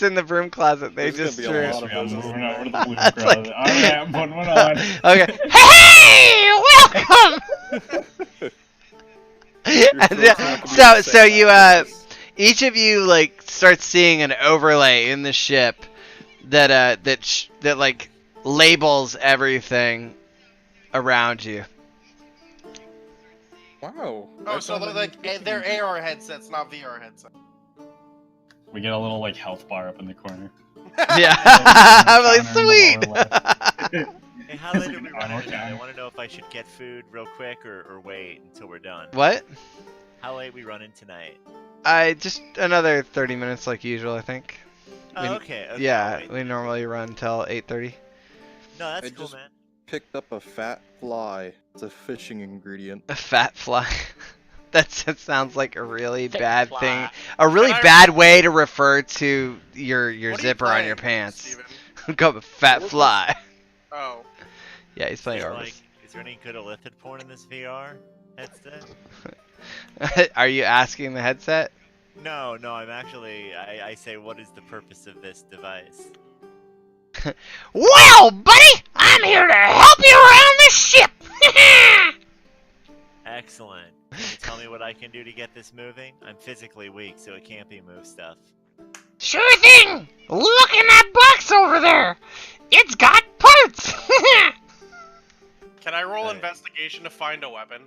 in the broom closet. They There's just gonna be a threw. lot of I'm those. moving over to the blue It's closet. like- Alright, I'm putting one on. Okay. Hey, welcome! And so you each of you like start seeing an overlay in the ship that that like labels everything around you. Wow. Oh, so they're AR headsets, not VR headsets. We get a little like health bar up in the corner. Yeah, I'm like Counter in the sweet. lower left. Hey, how late are we One running more tonight? I time. want to know if I should get food real quick or wait until we're done. What? How late we running tonight? Just another 30 minutes like usual, I think. Oh, okay. Yeah, we normally run till 8:30. No, that's I cool, just man. picked up a fat fly. It's a fishing ingredient. A fat fly. That sounds like a really Thick bad fly. thing. A really bad way to refer to your zipper on your pants. Go a fat fly. Oh. Yeah, he's playing Is Orbis. there any good illithid porn in this VR headset? Are you asking the headset? No, I'm actually. I say, what is the purpose of this device? Well, buddy, I'm here to help you around this ship. Excellent. Can you tell me what I can do to get this moving? I'm physically weak, so it can't be move stuff. Sure thing. Look in that box over there. It's got parts. Can I roll investigation to find a weapon?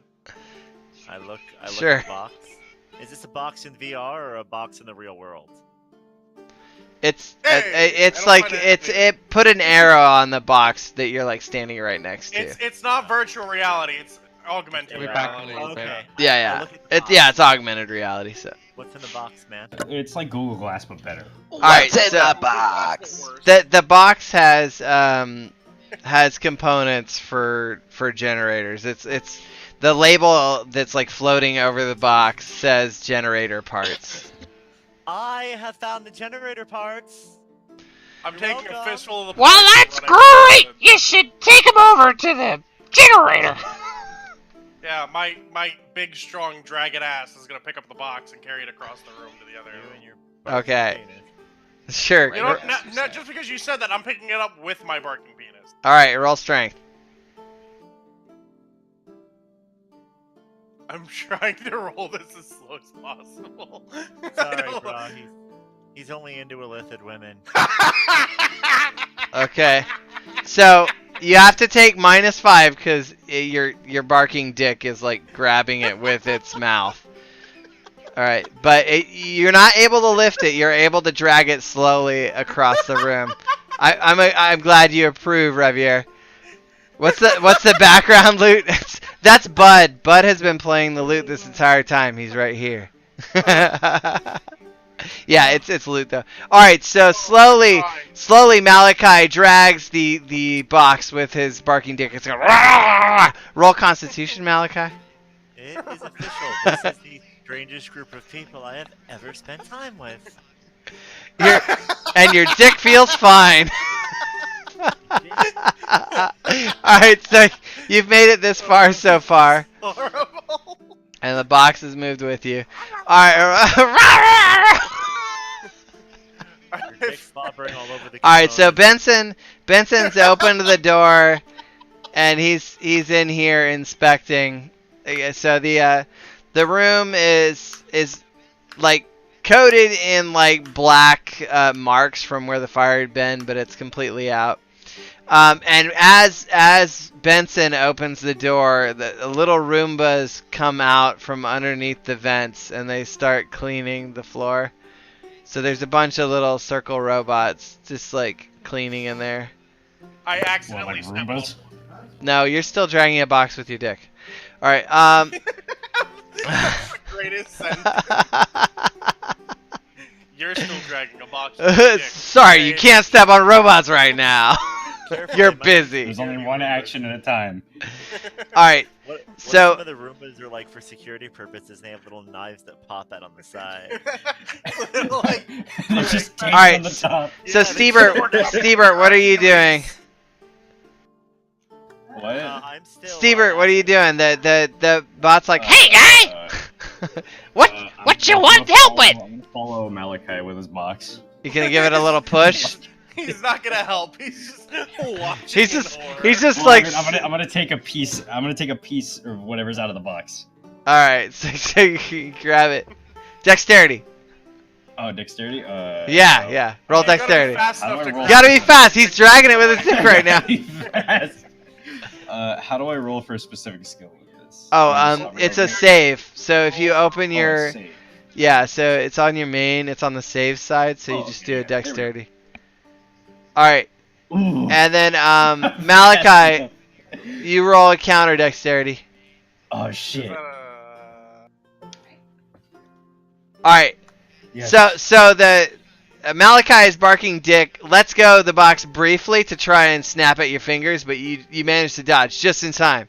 I look Sure. at the box. Is this a box in VR or a box in the real world? It's like it put an arrow on the box that you're like standing right next to. It's not virtual reality. It's augmented reality. Okay. Yeah. It's augmented reality. So. What's in the box, man? It's like Google Glass, but better. Alright, so the box? The box has components for generators. It's the label that's like floating over the box says generator parts. I have found the generator parts. I'm taking a fistful of the. Well, that's great. You should take him over to the generator. Yeah, my big strong dragon ass is gonna pick up the box and carry it across the room to the other room. Okay. Sure. You know, not just because you said that, I'm picking it up with my barking penis. Alright, roll strength. I'm trying to roll this as slow as possible. Sorry, bro. He's only into illithid women. Okay. So you have to take -5 because your barking dick is like grabbing it with its mouth. All right, but you're not able to lift it. You're able to drag it slowly across the room. I'm glad you approve, Revier. What's the background loot? That's Bud. Bud has been playing the loot this entire time. He's right here. Yeah, it's loot though. All right, so slowly Malachi drags the box with his barking dick. It's going roll Constitution, Malachi. It is official. This is the strangest group of people I have ever spent time with. And your dick feels fine. Alright, so you've made it this far so far. Horrible. And the box has moved with you. Alright. Alright, so Benson's opened the door and he's in here inspecting. So the room is like coated in like black marks from where the fire had been, but it's completely out. And as Benson opens the door, the little Roombas come out from underneath the vents and they start cleaning the floor. So there's a bunch of little circle robots just like cleaning in there. I accidentally stepped on. No, you're still dragging a box with your dick. All right. That's the greatest sentence. You're still dragging a box. Sorry, you can't step on robots right now. You're busy. There's only one action at a time. Alright, so some of the Roombas are like for security purposes. They have little knives that pop out on the side. Alright, so Stevert, what are you doing? What? Stevert, what are you doing? The bot's like, hey guy, what you want help with? I'm gonna follow Malachi with his box. You gonna give it a little push? He's not gonna help. He's just watching. He's just like. I'm gonna take a piece. I'm gonna take a piece of whatever's out of the box. All right, so you grab it. Dexterity. Oh, dexterity. Yeah. Roll dexterity. You gotta be fast. He's dragging it with his dick right now. How do I roll for a specific skill with this? Oh, it's a save. So if you open your, yeah, so it's on your main. It's on the save side. So you just do a dexterity. All right. And then Malachi, you roll a counter dexterity. Oh shit. All All right. Yes. So the Malachi is barking dick. Let's go the box briefly to try and snap at your fingers, but you managed to dodge just in time.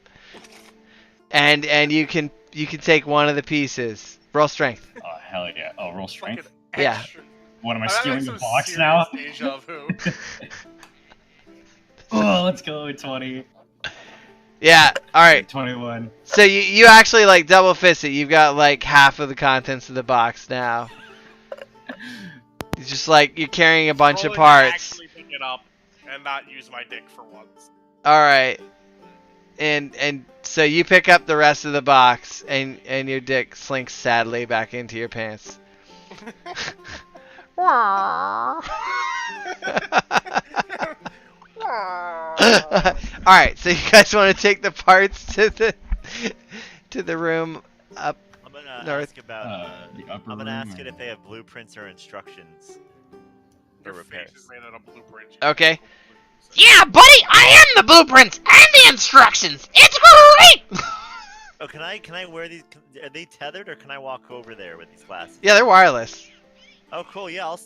And you can take one of the pieces. Roll strength. Oh hell yeah! Oh, roll strength. Yeah. What am I I'm stealing having the some box serious now? Deja vu. Oh, let's go 20. Yeah. All right. 21. So you actually like double fist it. You've got like half of the contents of the box now. It's just like you're carrying a bunch of Rolling to parts. actually pick it up and not use my dick for once. All right. And so you pick up the rest of the box and your dick slinks sadly back into your pants. Alright, so you guys want to take the parts to the room up I'm gonna north? ask about. The upper I'm gonna room, ask it or- if they have blueprints or instructions for Your repairs. face is made out of blueprints. Okay. Yeah, buddy, I am the blueprints and the instructions. It's great! Oh, can I wear these? Are they tethered or can I walk over there with these glasses? Yeah, they're wireless. Oh, cool. Yeah, I'll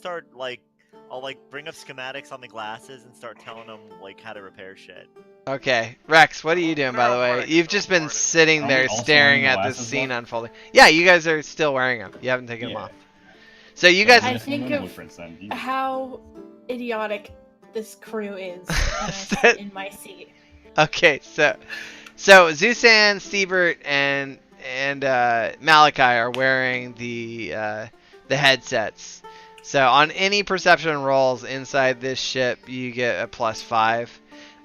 bring up schematics on the glasses and start telling them like how to repair shit. Okay. Rex, what are you doing, by the way? You've just been sitting Are we there also staring wearing at this glasses, scene though? unfolding. Yeah, you guys are still wearing them. You haven't taken them off. So you guys... I think of blueprints then. how idiotic this crew is when I sit in my seat. Okay, so Zusan, Stebert, and Malachi are wearing the headsets. So on any perception rolls inside this ship, you get a +5.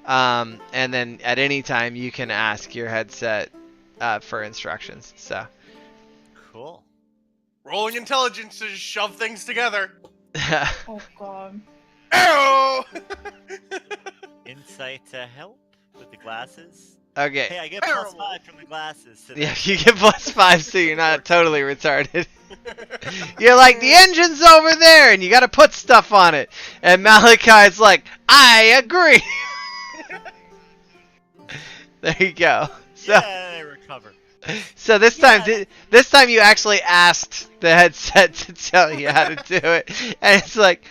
And then at any time you can ask your headset for instructions. So Cool. Rolling intelligence to just shove things together. Oh god. Arrow! Insight to help with the glasses. Okay. Hey, I get +5 from the glasses. So Yeah, you get +5, so you're not totally retarded. You're like, the engine's over there, and you gotta put stuff on it. And Malachi's like, I agree. There you go. So, yeah, I recover. so this time you actually asked the headset to tell you how to do it, and it's like,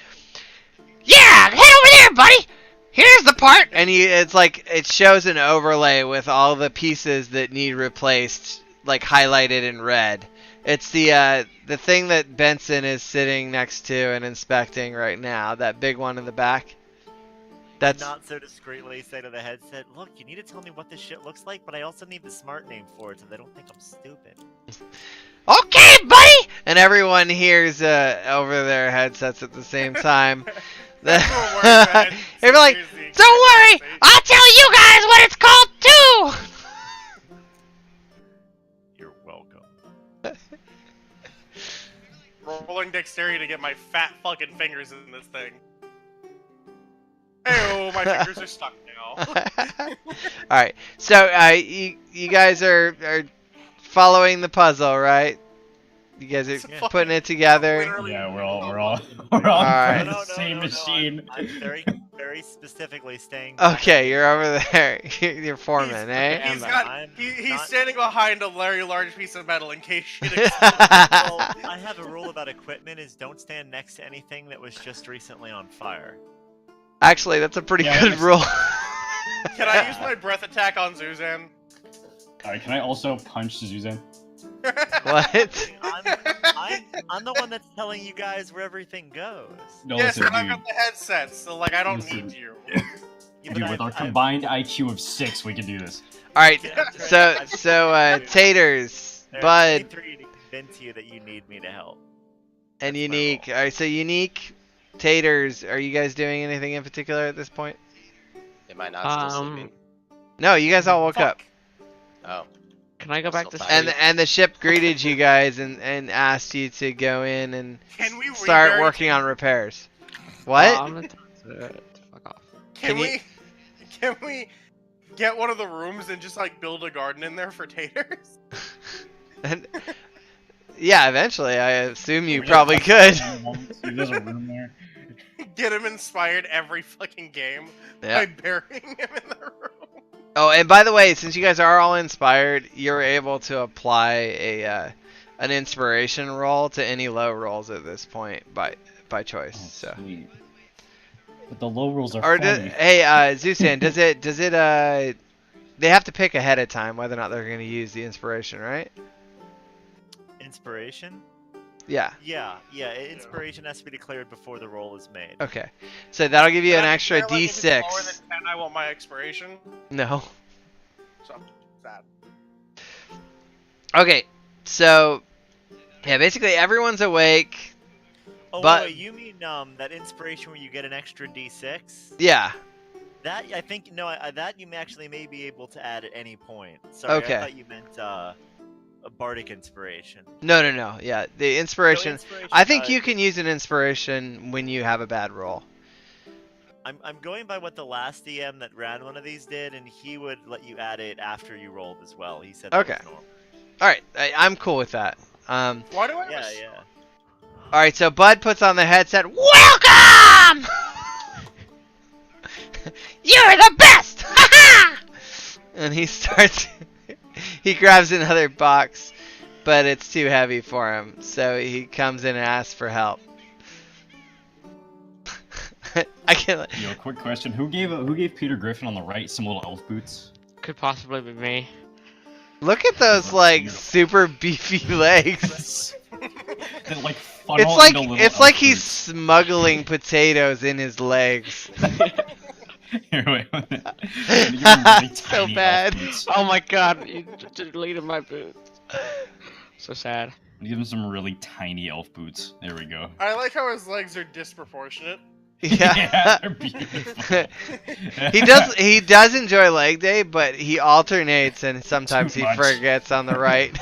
Yeah, head over there, buddy. Here's the part. and it's like it shows an overlay with all the pieces that need replaced, like highlighted in red. It's the thing that Benson is sitting next to and inspecting right now. That big one in the back. That's Not so discreetly say to the headset, look, you need to tell me what this shit looks like, but I also need the smart name for it so they don't think I'm stupid. Okay, buddy. and everyone hears over their headsets at the same time. They're like, Don't worry, I'll tell you guys what it's called too. You're welcome. Rolling dexterity to get my fat fucking fingers in this thing. Ew, my fingers are stuck now. All right, so you guys are following the puzzle, right? You guys are putting it together. Yeah, we're all in front Alright. of the same machine. I'm very, very specifically staying. Okay, you're over there. You're foreman, eh? He's standing behind a very large piece of metal in case shit Well, explodes. I have a rule about equipment: is don't stand next to anything that was just recently on fire. Actually, that's a pretty Yeah, good that rule. Can I use my breath attack on Zuzan? Alright, can I also punch Suzanne? What? I'm the one that's telling you guys where everything goes. No, Yes, listen, but I dude. got the headsets, so like I don't Listen. need you. Dude, with our combined IQ of 6, we can do this. All right, so Taters, There are Bud, 23 to convince you that you need me to help. and Unique. All right, so Unique, Taters, are you guys doing anything in particular at this point? Am I not still sleeping? No, you guys all woke up. Oh. Can I go back to And the ship greeted you guys and asked you to go in and Can we start rebury working on repairs. What? I'm gonna fuck off. Can we get one of the rooms and just like build a garden in there for taters? And, yeah, eventually. I assume you probably could. There's a room there. Get him inspired every fucking game Yeah. by burying him in the room. Oh, and by the way, since you guys are all inspired, you're able to apply a an inspiration roll to any low rolls at this point by choice. Oh, So. sweet. But the low rolls are Or funny. hey, Zusan, does it they have to pick ahead of time whether or not they're going to use the inspiration, right? Inspiration? Yeah. Yeah. Inspiration has to be declared before the roll is made. Okay. So that'll give you an extra Like, if it's D6. lower than 10, I want my expiration. No. So sad. Okay. So yeah, basically everyone's awake. Oh, But- wait, you mean that inspiration where you get an extra D6? Yeah. That I think that you may be able to add at any point. Sorry, Okay. I thought you meant a bardic inspiration. No. Yeah, the inspiration. inspiration, I think you can use an inspiration when you have a bad roll. I'm going by what the last DM that ran one of these did, and he would let you add it after you rolled as well. He said that Okay. was normal. All right, I'm cool with that. Why do I? Yeah. All right, so Bud puts on the headset. Welcome! You're the best! And he starts. He grabs another box, but it's too heavy for him, so he comes in and asks for help. I can't. Yo, quick question: Who gave Peter Griffin on the right some little elf boots? Could possibly be me. Look at those like super beefy legs. That, like, funnel into little It's elf like he's boots. smuggling potatoes in his legs. Here, wait. I'm gonna give him really So tiny elf bad. boots. Oh my god, you deleted my boots. So sad. Give him some really tiny elf boots. There we go. I like how his legs are disproportionate. Yeah. They're beautiful. He does enjoy leg day, but he alternates and sometimes Too he much. forgets on the right.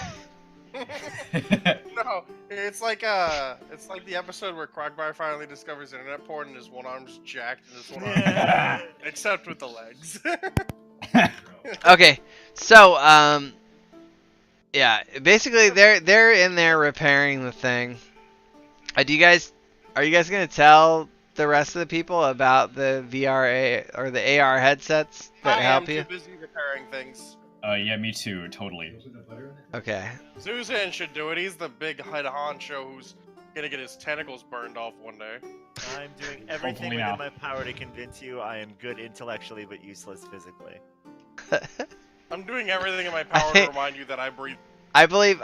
No, it's like the episode where Quagmire finally discovers internet porn and his one arm's jacked and his one arm except with the legs. Okay, so yeah, basically they're in there repairing the thing. Are you guys gonna tell the rest of the people about the VRA or the AR headsets that help you? I am too busy repairing things. Yeah, me too. Totally. Okay. Zuzan should do it. He's the big head honcho who's gonna get his tentacles burned off one day. I'm doing everything Hopefully within not. my power to convince you I am good intellectually but useless physically. I'm doing everything in my power to remind you that I breathe. I believe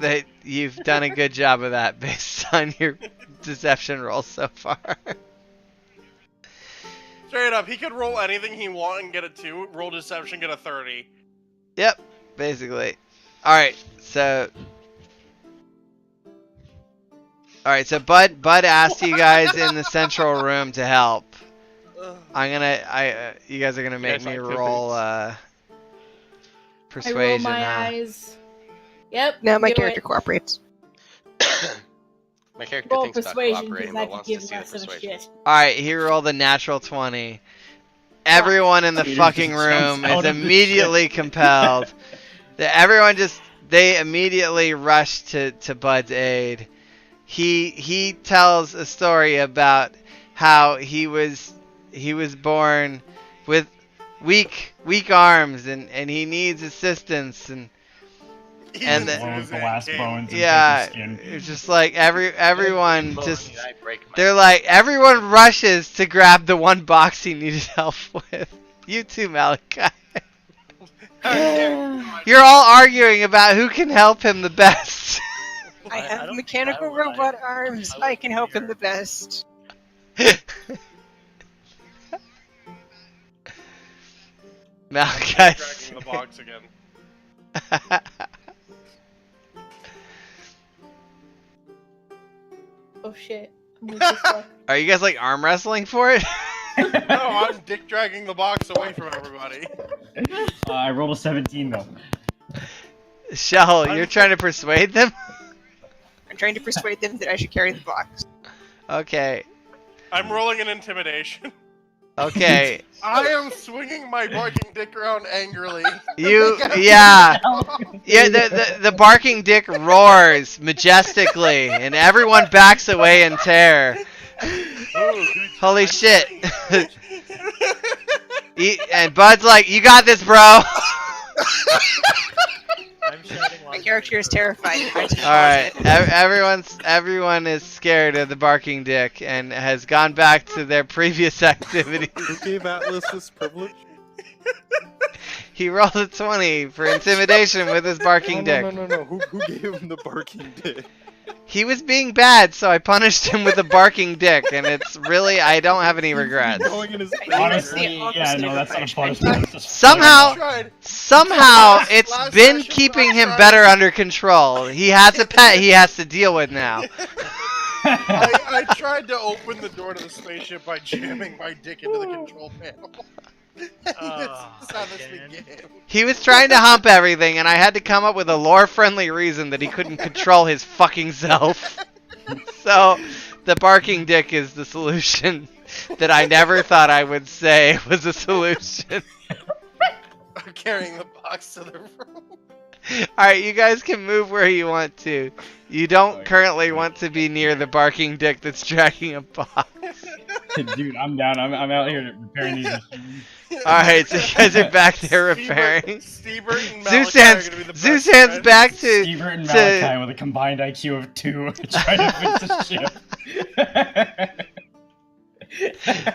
that you've done a good job of that based on your deception rolls so far. Straight up, he could roll anything he want and get a 2. Roll deception, get a 30. Yep, basically. Alright, so Bud asked you guys in the central room to help. You guys are gonna make guys me like roll I roll persuasion, my huh? eyes. Yep. Now my do character it. cooperates. My character Roll thinks about persuasion cooperating, because I but could wants to give see the less of a persuasion. shit. Alright, he rolled a natural 20. Everyone in the Peter fucking just jumps room out is of the immediately ship. compelled. They immediately rush to Bud's aid. He tells a story about how he was born with weak arms and he needs assistance and Even the- Blows the Zuzan last came. bones and yeah, takes his skin. it's just like everyone Well, just I break my they're like everyone rushes to grab the one box he needed help with. You too, Malachi. You're all arguing about who can help him the best. I I have don't mechanical think I would. robot arms. I I can help him would. the best. Malachi. Dragging the box again. Oh shit. I'm weak as fuck. Are you guys like arm wrestling for it? No, I'm dick dragging the box away from everybody. I rolled a 17 though. Shell, you're trying to persuade them? I'm trying to persuade them that I should carry the box. Okay. I'm rolling an intimidation. Okay. I am swinging my barking dick around angrily. Yeah. Yeah, the barking dick roars majestically and everyone backs away in terror. Holy shit. And Bud's like, "You got this, bro." I'm shouting My like character is terrified and tries to All right, pause it. everyone is scared of the barking dick and has gone back to their previous activities. Who gave Atlas this privilege? He rolled a 20 for intimidation with his barking dick. No. Who gave him the barking dick? He was being bad, so I punished him with a barking dick, and it's really, I don't have any regrets. Honestly, yeah, no, that's not a punishment. Somehow it's been keeping him better under control. He has a pet he has to deal with now. I tried to open the door to the spaceship by jamming my dick into the control panel. That's how this began. He was trying to hump everything, and I had to come up with a lore-friendly reason that he couldn't control his fucking self. So, the barking dick is the solution that I never thought I would say was a solution. I'm carrying the box to the room. Alright, you guys can move where you want to. You don't currently want to be near the barking dick that's dragging a box. Dude, I'm down. I'm out here repairing these machines. Alright, so you guys are back there repairing. Steebert and Malachi are gonna be the best Zeusand's friends. back to... Steebert and Malachi with a combined IQ of 2 trying to fix the ship.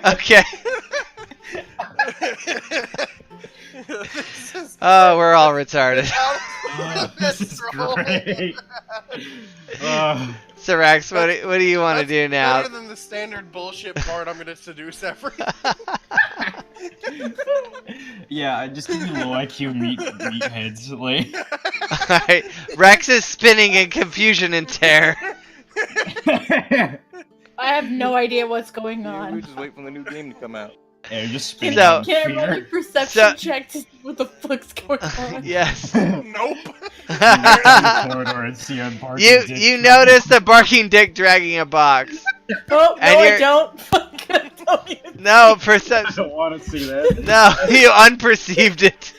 Okay. Oh, we're all retarded. This is great. So Rex, what do you want to do now? Better than the standard bullshit part. I'm gonna seduce everyone. Yeah, I just give you low IQ meatheads. Like. Alright, Rex is spinning in confusion and terror. I have no idea what's going on. We just wait for the new game to come out. Yeah, you're just Can, spinning. can I run a perception check to see what the fuck's going on? Yes. Nope. You notice the barking dick dragging a box. Oh, no, I don't. No, perception. I don't want to see that. No, you unperceived it.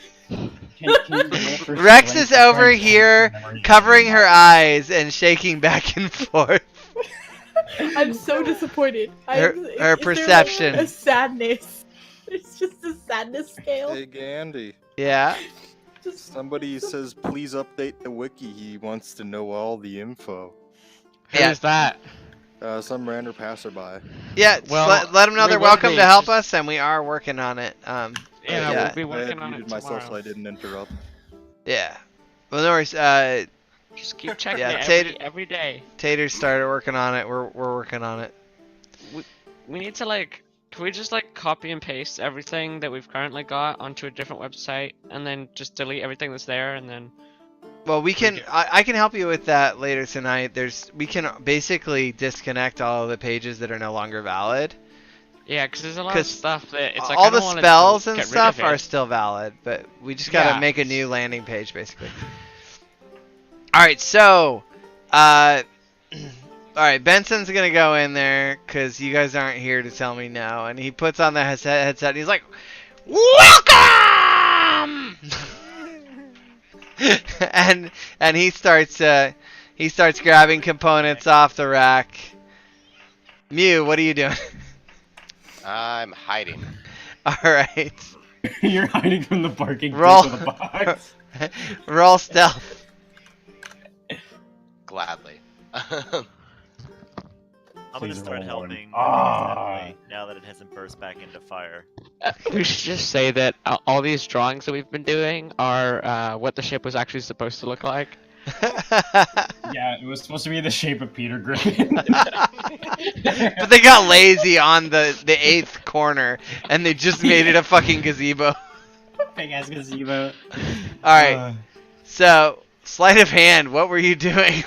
Rex is over here covering her eyes and shaking back and forth. I'm so disappointed. Her perception. A sadness. It's just a sadness scale. Hey, Andy. Yeah? Somebody says, please update the wiki. He wants to know all the info. Who's that? Some random passerby. Yeah, Well, let them know we they're would welcome be to help just- us, and we are working on it. We'll be working I on had it muted myself tomorrow. so I didn't interrupt. Yeah. Well, no worries. Just keep checking yeah, it every day. Tater started working on it. We're working on it. We need to can we just copy and paste everything that we've currently got onto a different website and then just delete everything that's there and then... Well, we can. I can help you with that later tonight. We can basically disconnect all of the pages that are no longer valid. Yeah, because there's a lot of stuff that it's all the spells and get rid of stuff it. are still valid, but we just gotta Yeah. make a new landing page, basically. All right, so, all right, Benson's gonna go in there because you guys aren't here to tell me no, and he puts on the headset, and he's like, "Welcome!" and he starts grabbing components off the rack. Mew, what are you doing? I'm hiding. All right. You're hiding from the barking Roll. dick with a box. Roll stealth. Gladly. I'm gonna Please start roll one. helping Ah. steadily now that it hasn't burst back into fire. We should just say that all these drawings that we've been doing are what the ship was actually supposed to look like. Yeah, it was supposed to be the shape of Peter Griffin. But they got lazy on the 8th corner, and they just made it a fucking gazebo. Big ass gazebo. Alright, so, sleight of hand, what were you doing?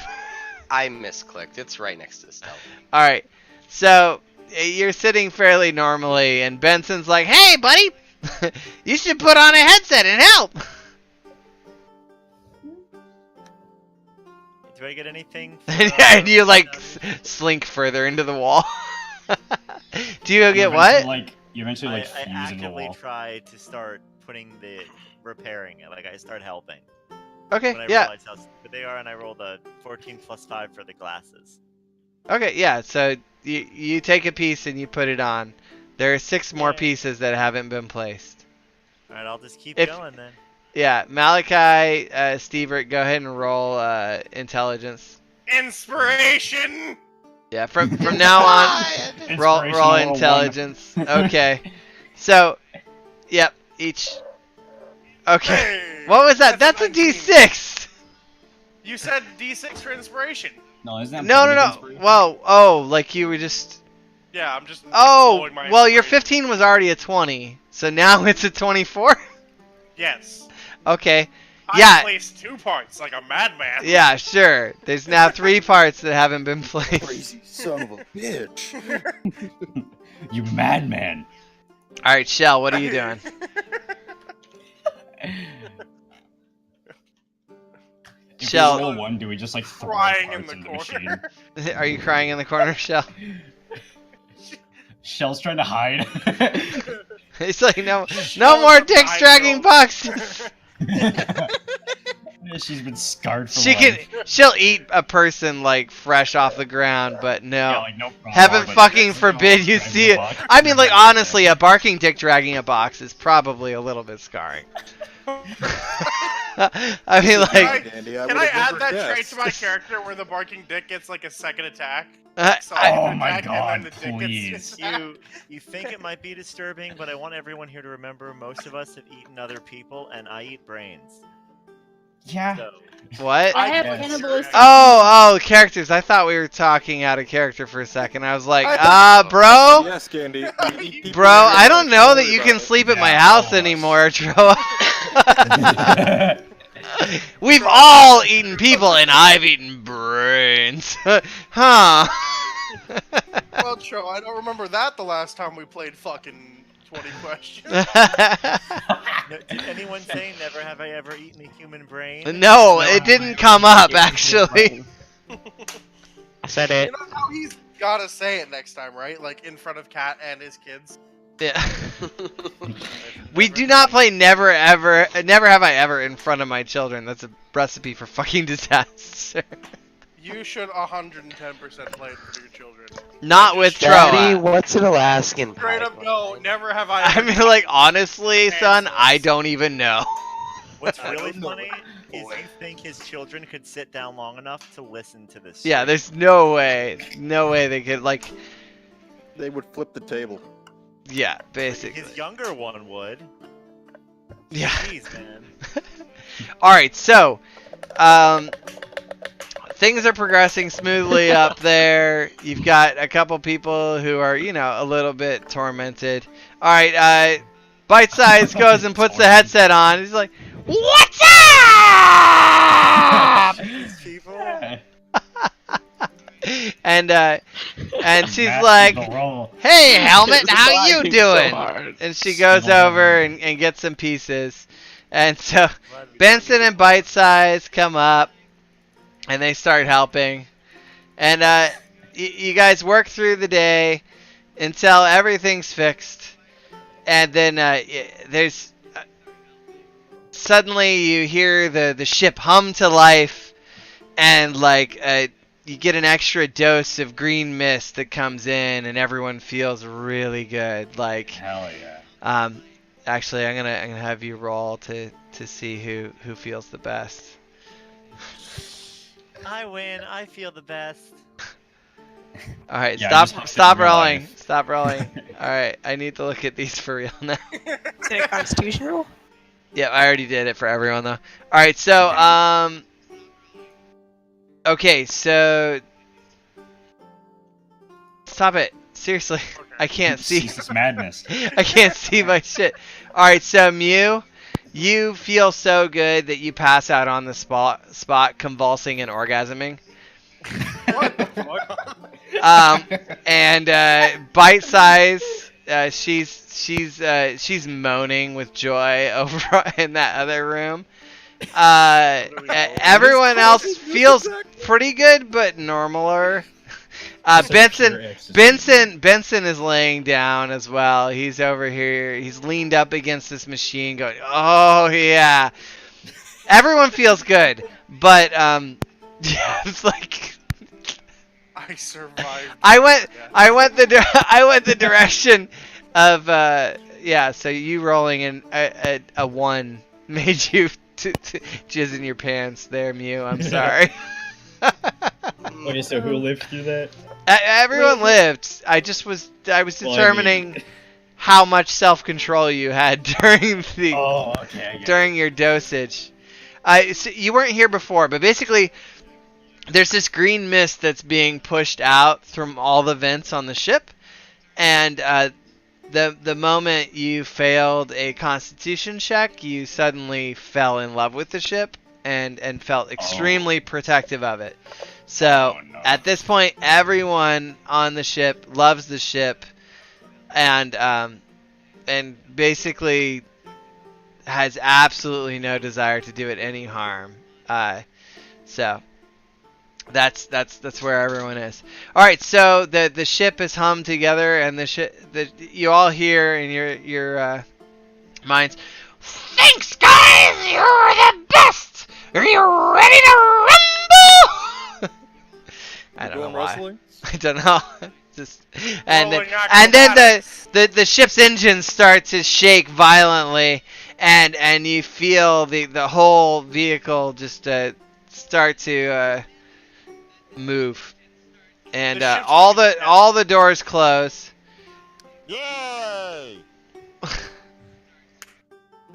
I misclicked. It's right next to the stealth. Alright, so, you're sitting fairly normally, and Benson's like, "Hey, buddy! You should put on a headset and help!" Do I get anything? And you, slink further into the wall. Do you get what? You eventually I fuse in the actively wall. try to start repairing it. I start helping. Okay, When I yeah. realize how stupid they are, and I rolled a 14 plus 5 for the glasses. Okay, yeah, so you take a piece and you put it on. There are 6 more pieces that haven't been placed. Alright, I'll just keep If- going then. Yeah, Malachi, Stevert, go ahead and roll intelligence. Inspiration. Yeah, from now on, roll intelligence. Okay. So, yep, each. Okay. Hey, What was that? That's a 19. D6. You said D6 for inspiration. No, isn't that No. inspiration? Well, oh, like you were just. Yeah, I'm just. Oh, blowing my well, your inspiration. 15 was already a 20, so now it's a 24. Yes. Okay. I Yeah. placed 2 parts like a madman. Yeah, sure. There's now 3 parts that haven't been placed. Crazy son of a bitch. You madman. All right, Shell, what are you doing? If Shell, we roll 1, do we just like throw Crying in parts the into corner. the machine? are you crying in the corner, Shell? Shell's trying to hide. He's like, no Shell's more a dicks dragging nine-year-old. bucks. She's been scarred for life. She'll eat a person like fresh off the ground, but no. Yeah, like, no problem, Heaven but fucking it's forbid not you dragging see a it. box. I mean, like, honestly, a barking dick dragging a box is probably a little bit scarring. I mean, like, Can I add that trait to my character where the barking dick gets like a second attack? So Oh my attack god, and then the dick please. gets You think it might be disturbing, but I want everyone here to remember most of us have eaten other people, and I eat brains. Yeah. So, what? I have guess. cannibalistic. Oh, characters. I thought we were talking out of character for a second. I was like, bro? Yes, Candy. we eat people Bro, in real I don't life, know that worry you about can it. sleep at my Yeah, house all of us. anymore, Troa. We've all eaten people, and I've eaten brains. Huh. Well, Tro, I don't remember that the last time we played fucking 20 questions. did anyone say never have I ever eaten a human brain? No, it didn't come up, actually. I said it. You know how he's gotta say it next time, right? Like in front of Kat and his kids. Yeah. We do not play never have I ever in front of my children. That's a recipe for fucking disaster. You should 110% play it for your children. Not with Daddy, Troa. what's an Alaskan pie? Straight up, no, never have I. I ever mean, like, honestly, son, I don't even know. What's really funny is you think his children could sit down long enough to listen to this. Yeah, there's no way they could, like... They would flip the table. Yeah, basically. His younger one would. Yeah. Jeez, man. Alright, so, things are progressing smoothly up there. You've got a couple people who are, you know, a little bit tormented. Alright, Bite Size goes and puts the headset on. He's like, "What's up?" These people. and she's Master like, the roll. "Hey, Helmet, how you Laughing so doing?" hard. And she goes over and gets some pieces. And so Benson and Bite Size come up, and they start helping. And you guys work through the day until everything's fixed. And then there's suddenly you hear the ship hum to life, and like you get an extra dose of green mist that comes in, and everyone feels really good. Like, Hell yeah. actually, I'm gonna have you roll to see who feels the best. I win. I feel the best. All right, Yeah, I just stop in real rolling. life. Stop rolling. All right, I need to look at these for real now. Is it a constitution roll? Yeah, I already did it for everyone though. All right, so okay, so stop it. Seriously, I can't see. Cease this madness. I can't see my shit. All right, so Mew, you feel so good that you pass out on the spot, convulsing and orgasming. What the fuck? And Bite Size, she's moaning with joy over in that other room. Everyone else feels pretty good, but normaler. Benson is laying down as well. He's over here. He's leaned up against this machine, going, "Oh yeah." Everyone feels good, but yeah, it's like. I survived. I went the direction of yeah. So you rolling in a 1. made you jizz in your pants there, Mew. I'm sorry. Okay, so who lived through that? Everyone lived. I was determining how much self-control you had during during your dosage. So you weren't here before, but basically, there's this green mist that's being pushed out from all the vents on the ship, and the moment you failed a Constitution check, you suddenly fell in love with the ship and felt extremely protective of it. So at this point, everyone on the ship loves the ship, and basically has absolutely no desire to do it any harm. So that's where everyone is. All right, so the ship is hummed together, and you all hear in your minds, Thanks, guys! You're the best! Are you ready to rumble? I don't know why. Wrestling? I don't know. And then the ship's engines start to shake violently, and you feel the whole vehicle just start to move, and all the doors close. Yay!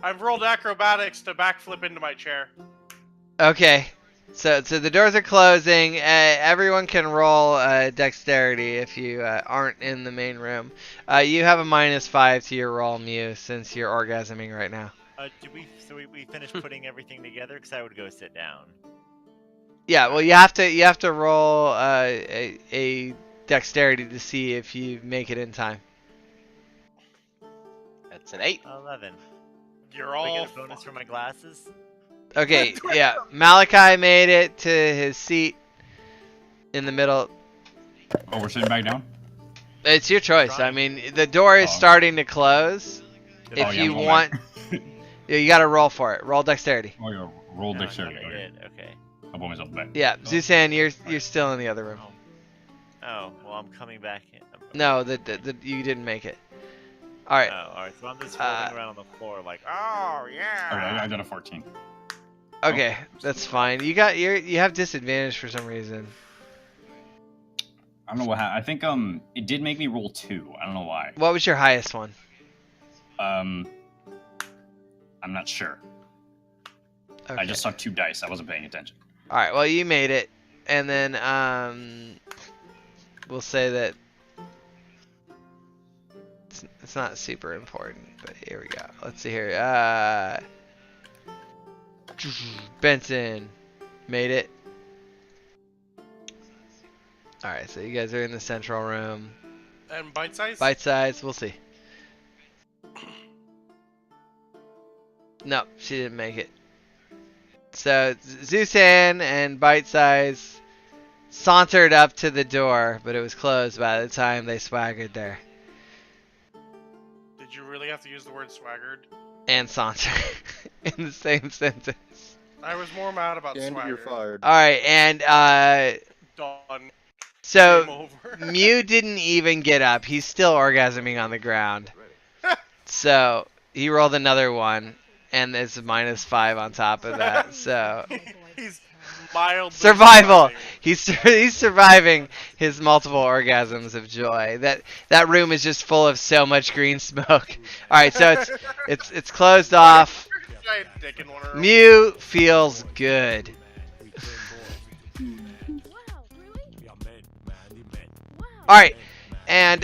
I've rolled acrobatics to backflip into my chair. Okay, so the doors are closing. Everyone can roll dexterity if you aren't in the main room. You have a -5 to your roll, Mew, since you're orgasming right now. So we finished putting everything together? Because I would go sit down. Yeah, well, you have to roll a dexterity to see if you make it in time. That's an 8. 11. You're Do I all get a bonus for my glasses? Okay, yeah. Malachi made it to his seat in the middle. Oh, we're sitting back down? It's your choice. I mean, the door is starting to close. If you want, you got to roll for it. Roll dexterity. Oh, yeah, roll dexterity. Okay. I'll pull myself back. Yeah, Zusan, you're still in the other room. Oh, well, I'm coming back in. No, you didn't make it. All right. Oh, all right. So I'm just rolling around on the floor like, oh yeah. Alright, I got a 14. Okay, that's fine. You have disadvantage for some reason. I don't know what happened. I think it did make me roll 2. I don't know why. What was your highest one? I'm not sure. Okay. I just saw 2 dice. I wasn't paying attention. All right. Well, you made it, and then we'll say that it's not super important, but here we go. Let's see here. Benson made it. All right. So you guys are in the central room. And bite size? Bite size. We'll see. No, she didn't make it. So Zusan and Bite Size sauntered up to the door, but it was closed by the time they swaggered there. Did you really have to use the word swaggered? And saunter in the same sentence. I was more mad about swaggered. You're fired. All right, and Done. so Mew didn't even get up. He's still orgasming on the ground. So he rolled another one. And there's a -5 on top of that, so he's mildly survival. He's surviving his multiple orgasms of joy. That room is just full of so much green smoke. All right, so it's closed off. Mew feels good. All right, and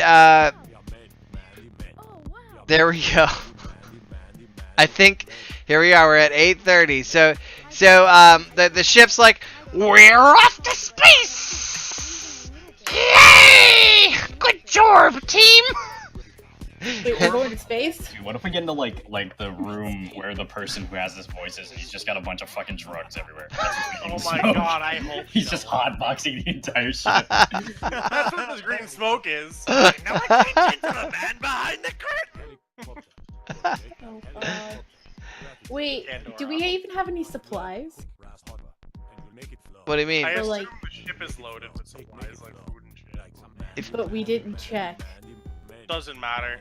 there we go. I think here we are. We're at 8:30. So the ship's like, we're off to space! Yay! Good job, team. Wait, we're going to space? Dude, what if we get into like the room where the person who has this voice is, and he's just got a bunch of fucking drugs everywhere? Oh my god, I hope he's just hotboxing the entire ship. That's what this green smoke is. Now I change into the man behind the curtain. Oh god. Wait, do we even have any supplies? What do you mean? I assume like, the ship is loaded with supplies like food and shit. But we didn't check. Doesn't matter.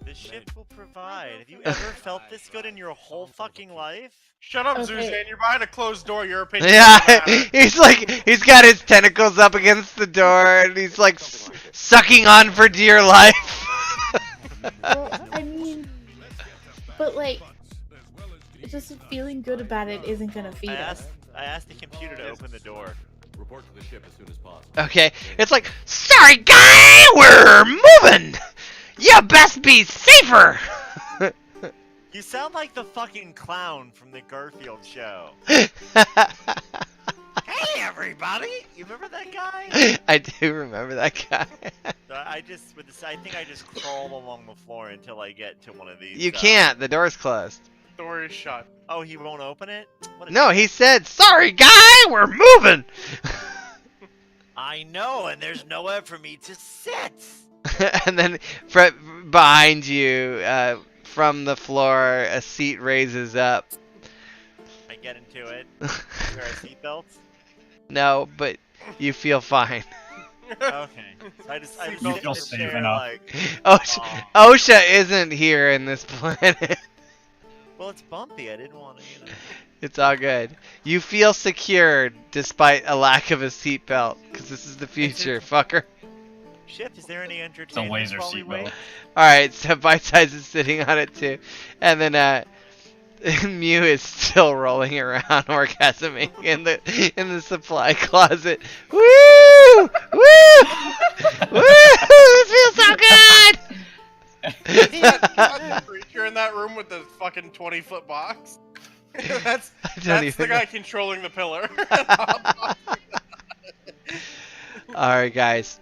The ship will provide. Have you ever felt this good in your whole fucking life? Shut up, Okay. Zuzan. You're behind a closed door. Your opinion Yeah, doesn't matter. he's got his tentacles up against the door, and he's like sucking on for dear life. Well, I mean, but like, just feeling good about it isn't gonna feed us. I asked the computer to open the door. Report to the ship as soon as possible. Okay, it's like, sorry guy, we're moving. You best be safer. You sound like the fucking clown from the Garfield show. Hey everybody! You remember that guy? I do remember that guy. I think I just crawl along the floor until I get to one of these. You can't. The door's closed. Door is shut. Oh, he won't open it? What a No, dick. he said, sorry guy, we're moving. I know, and there's nowhere for me to sit. And then behind you, from the floor, a seat raises up. I get into it. Wear our seatbelts. No, but you feel fine. Okay. So I just You sit in feel the safe chair enough. like. OSHA isn't here in this planet. Well, it's bumpy. I didn't want to, It's all good. You feel secure despite a lack of a seatbelt, because this is the future, fucker. Ship, is there any entertainment? laser while we seatbelt. wait? Alright, so Bite Size is sitting on it too. And then Mew is still rolling around orgasming in the supply closet. Woo! Woo! Woo! This feels so good! That creature in that room with the fucking 20-foot box. that's the guy controlling the pillar. Alright, guys.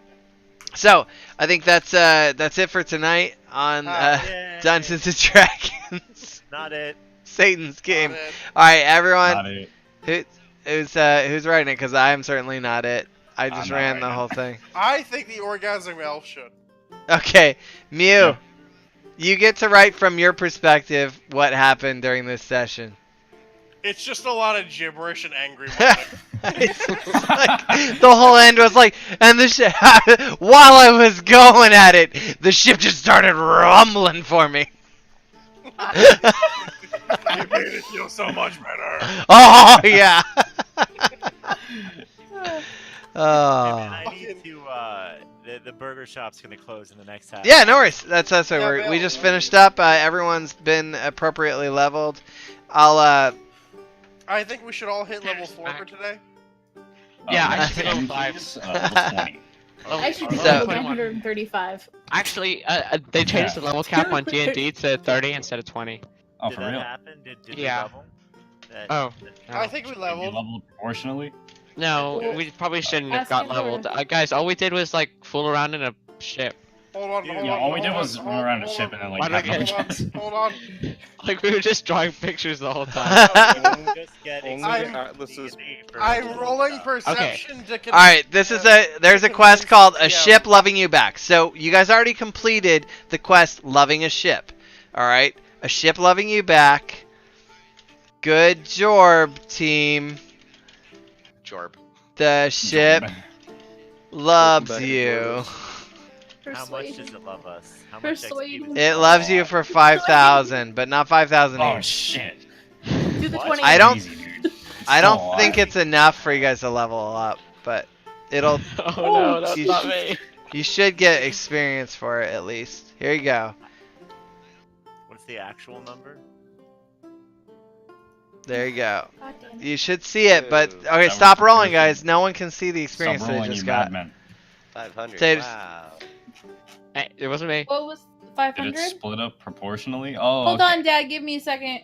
So, I think that's it for tonight on Dungeons and Dragons. Not it. Satan's game. Alright, everyone. Not it. Who's writing it? Because I am certainly not it. I just ran the whole thing. I think the orgasm elf should. Okay, Mew, you get to write from your perspective what happened during this session. It's just a lot of gibberish and angry. It's like, the whole end was like, and the ship, while I was going at it, the ship just started rumbling for me. You made it feel so much better. Oh yeah. I need to. The burger shop's gonna close in the next half. Yeah, no worries. That's us. We just finished up. Everyone's been appropriately leveled. I think we should all hit level 4 for today. Yeah, I next should game, go 5. please, level 20. I should be So- level 135. Actually, they changed the level cap on DnD to 30 instead of 20. Oh, Did for that real? happen? Did Yeah. we level? Oh. I think we You leveled. leveled proportionally? No, we probably shouldn't have Ask got him leveled. for- Guys, all we did was like fool around in a ship. Hold on, hold Yeah, on. all we did hold was on, run around a hold ship on, and then Why like did I have get- no hold on. Like we were just drawing pictures the whole time. Just getting I'm rolling perception to All right, there's a quest called A Ship Loving You Back. So you guys already completed the quest Loving a Ship. All right, A Ship Loving You Back. Good job, team. Jorb. The ship loves back to you. How much does it love us? How much Persuade. XP? It loves you for 5,000, but not 5,000 Oh each. shit. Do the What? 20. I don't. Easy, dude. I don't Oh, think it's enough for you guys to level up, but it'll. Oh no, that's you not sh- me. You should get experience for it at least. Here you go. What's the actual number? There you go. God damn it. You should see it, but okay, That stop was rolling, crazy. guys. No one can see the Stop experience they rolling, just you got. madman. 500. Say- Wow. Hey, it wasn't me. What was Did 500? it split up proportionally? Oh, Hold okay. on, Dad. Give me a second.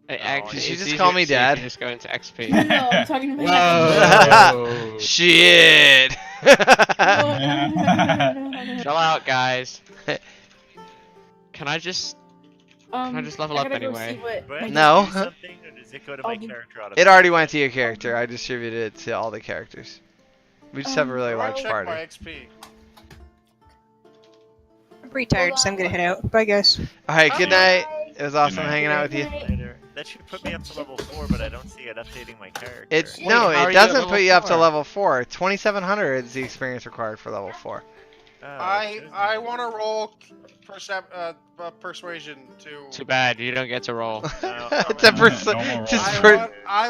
Hey, actually, Did you it's just easier call me so you Dad? can just go into XP. No, I'm talking about. Whoa. Shit. Chill out, guys. Can I just I just level up gotta go anyway? see what Do I my- have to No. do something, or does it go to my I'll do- character It automatically? already went to your character. I distributed it to all the characters. We just have a really I'll large check party. my XP. I'm pretty tired, so I'm gonna head out. Bye, guys. All right, good night. Bye. It was awesome night. hanging out with you. Later. That should put me up to level 4, but I don't see it updating my character. It's Wait, no, how are it you at doesn't level put you up to 4? level 4. 2,700 is the experience required for level 4. I want to roll persuasion to. Too bad you don't get to roll. I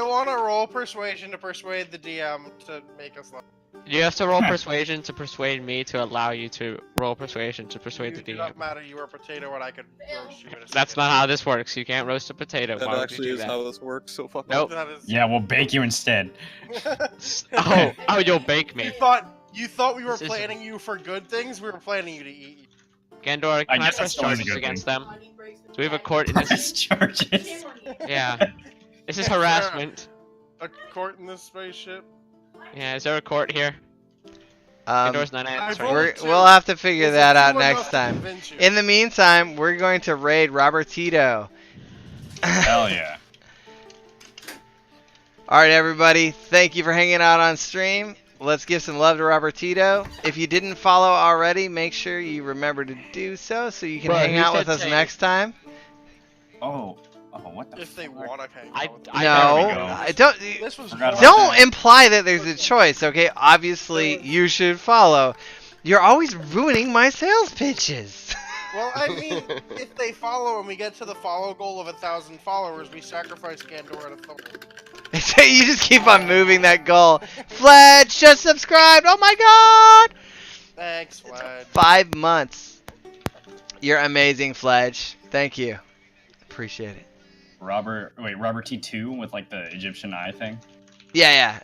want to roll persuasion to persuade the DM to make us laugh. You have to roll persuasion to persuade me to allow you to roll persuasion to persuade the It DM. doesn't matter. You are a potato, and I could roast you in a second. That's not how this works. You can't roast a potato. That Why would actually you do is that? how this works. So fuck. Nope. Yeah, we'll bake you instead. Oh, you'll bake me. You thought we were This is- planning you for good things. We were planning you to eat you. Gandor, can I guess press that's always a charges good against thing. them? Do we have a court in this? Press charges. Yeah. This is harassment. A court in this spaceship. Yeah, is there a court here? Gandor's not answering. We'll have to figure that out next time. In the meantime, we're going to raid Robertito. Hell yeah. Alright, everybody. Thank you for hanging out on stream. Let's give some love to Robertito. If you didn't follow already, make sure you remember to do so you can hang out with us next time. Oh, what the If they want to hang out. I don't. This was Don't imply that there's a choice, okay? Obviously, you should follow. You're always ruining my sales pitches. Well, I mean, if they follow and we get to the follow goal of 1,000 followers, we sacrifice Gandor and a thumb. You just keep on moving that goal. Fledge just subscribed. Oh my god! Thanks, Fledge. 5 months. You're amazing, Fledge. Thank you. Appreciate it. Robert T2 with like the Egyptian eye thing. Yeah.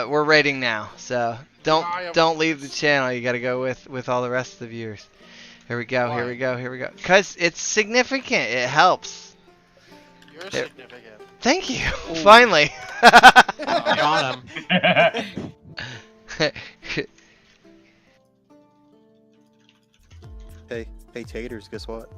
We're rating now, so don't leave the channel. You got to go with all the rest of the viewers. Here we go. Here we go. Cause it's significant. It helps. You're significant. Thank you. Finally. Got him. Hey, taters, guess what?